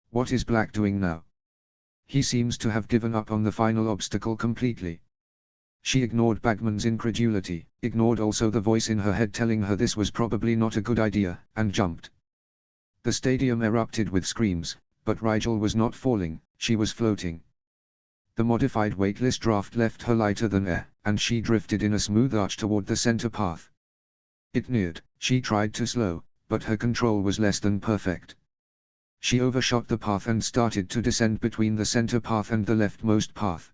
What is Black doing now? He seems to have given up on the final obstacle completely. She ignored Bagman's incredulity, ignored also the voice in her head telling her this was probably not a good idea, and jumped. The stadium erupted with screams, but Rigel was not falling, she was floating. The modified weightless draft left her lighter than air, and she drifted in a smooth arch toward the center path. It neared, she tried to slow, but her control was less than perfect. She overshot the path and started to descend between the center path and the leftmost path.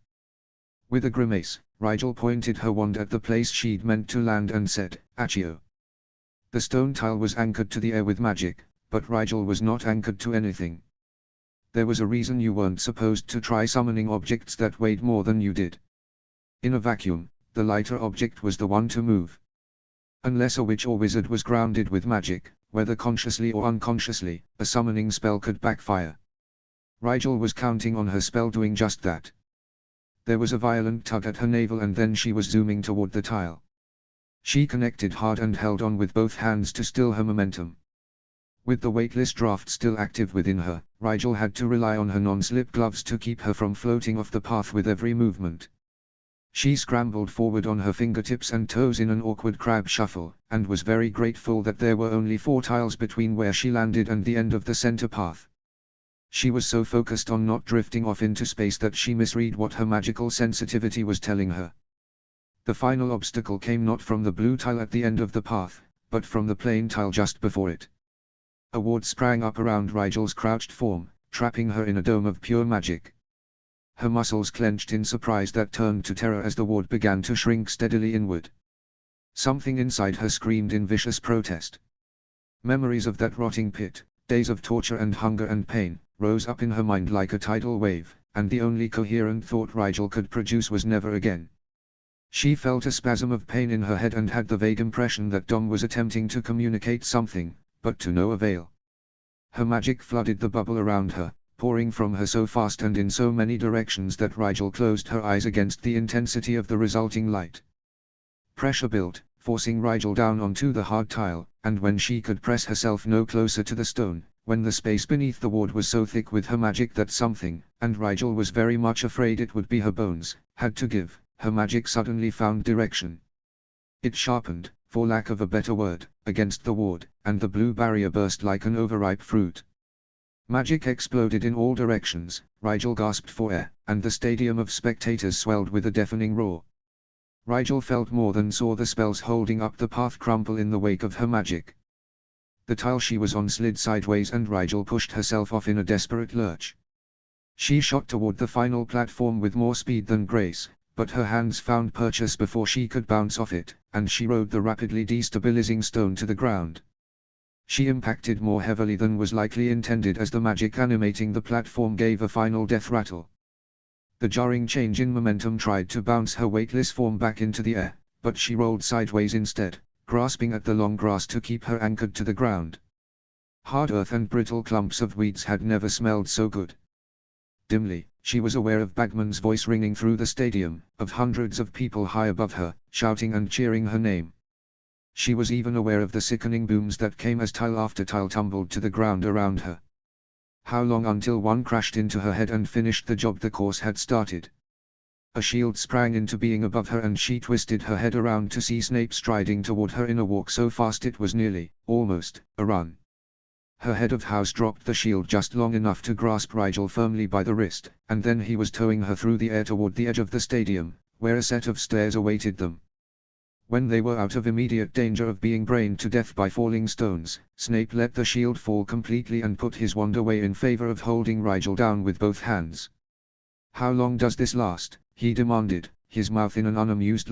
With a grimace, Rigel pointed her wand at the place she'd meant to land and said, "Accio." The stone tile was anchored to the air with magic, but Rigel was not anchored to anything. There was a reason you weren't supposed to try summoning objects that weighed more than you did. In a vacuum, the lighter object was the one to move. Unless a witch or wizard was grounded with magic, whether consciously or unconsciously, a summoning spell could backfire. Rigel was counting on her spell doing just that. There was a violent tug at her navel and then she was zooming toward the tile. She connected hard and held on with both hands to still her momentum. With the weightless draft still active within her, Rigel had to rely on her non-slip gloves to keep her from floating off the path with every movement. She scrambled forward on her fingertips and toes in an awkward crab shuffle, and was very grateful that there were only 4 tiles between where she landed and the end of the center path. She was so focused on not drifting off into space that she misread what her magical sensitivity was telling her. The final obstacle came not from the blue tile at the end of the path, but from the plain tile just before it. A ward sprang up around Rigel's crouched form, trapping her in a dome of pure magic. Her muscles clenched in surprise that turned to terror as the ward began to shrink steadily inward. Something inside her screamed in vicious protest. Memories of that rotting pit, days of torture and hunger and pain, rose up in her mind like a tidal wave, and the only coherent thought Rigel could produce was never again. She felt a spasm of pain in her head and had the vague impression that Dom was attempting to communicate something, but to no avail. Her magic flooded the bubble around her, pouring from her so fast and in so many directions that Rigel closed her eyes against the intensity of the resulting light. Pressure built, forcing Rigel down onto the hard tile, and when she could press herself no closer to the stone, when the space beneath the ward was so thick with her magic that something, and Rigel was very much afraid it would be her bones, had to give, her magic suddenly found direction. It sharpened, for lack of a better word, against the ward, and the blue barrier burst like an overripe fruit. Magic exploded in all directions, Rigel gasped for air, and the stadium of spectators swelled with a deafening roar. Rigel felt more than saw the spells holding up the path crumple in the wake of her magic. The tile she was on slid sideways and Rigel pushed herself off in a desperate lurch. She shot toward the final platform with more speed than grace, but her hands found purchase before she could bounce off it, and she rode the rapidly destabilizing stone to the ground. She impacted more heavily than was likely intended as the magic animating the platform gave a final death rattle. The jarring change in momentum tried to bounce her weightless form back into the air, but she rolled sideways instead, grasping at the long grass to keep her anchored to the ground. Hard earth and brittle clumps of weeds had never smelled so good. Dimly, she was aware of Bagman's voice ringing through the stadium, of hundreds of people high above her, shouting and cheering her name. She was even aware of the sickening booms that came as tile after tile tumbled to the ground around her. How long until one crashed into her head and finished the job the course had started? A shield sprang into being above her and she twisted her head around to see Snape striding toward her in a walk so fast it was nearly, almost, a run. Her head of house dropped the shield just long enough to grasp Rigel firmly by the wrist, and then he was towing her through the air toward the edge of the stadium, where a set of stairs awaited them. When they were out of immediate danger of being brained to death by falling stones, Snape let the shield fall completely and put his wand away in favor of holding Rigel down with both hands. "How long does this last?" he demanded, his mouth in an unamused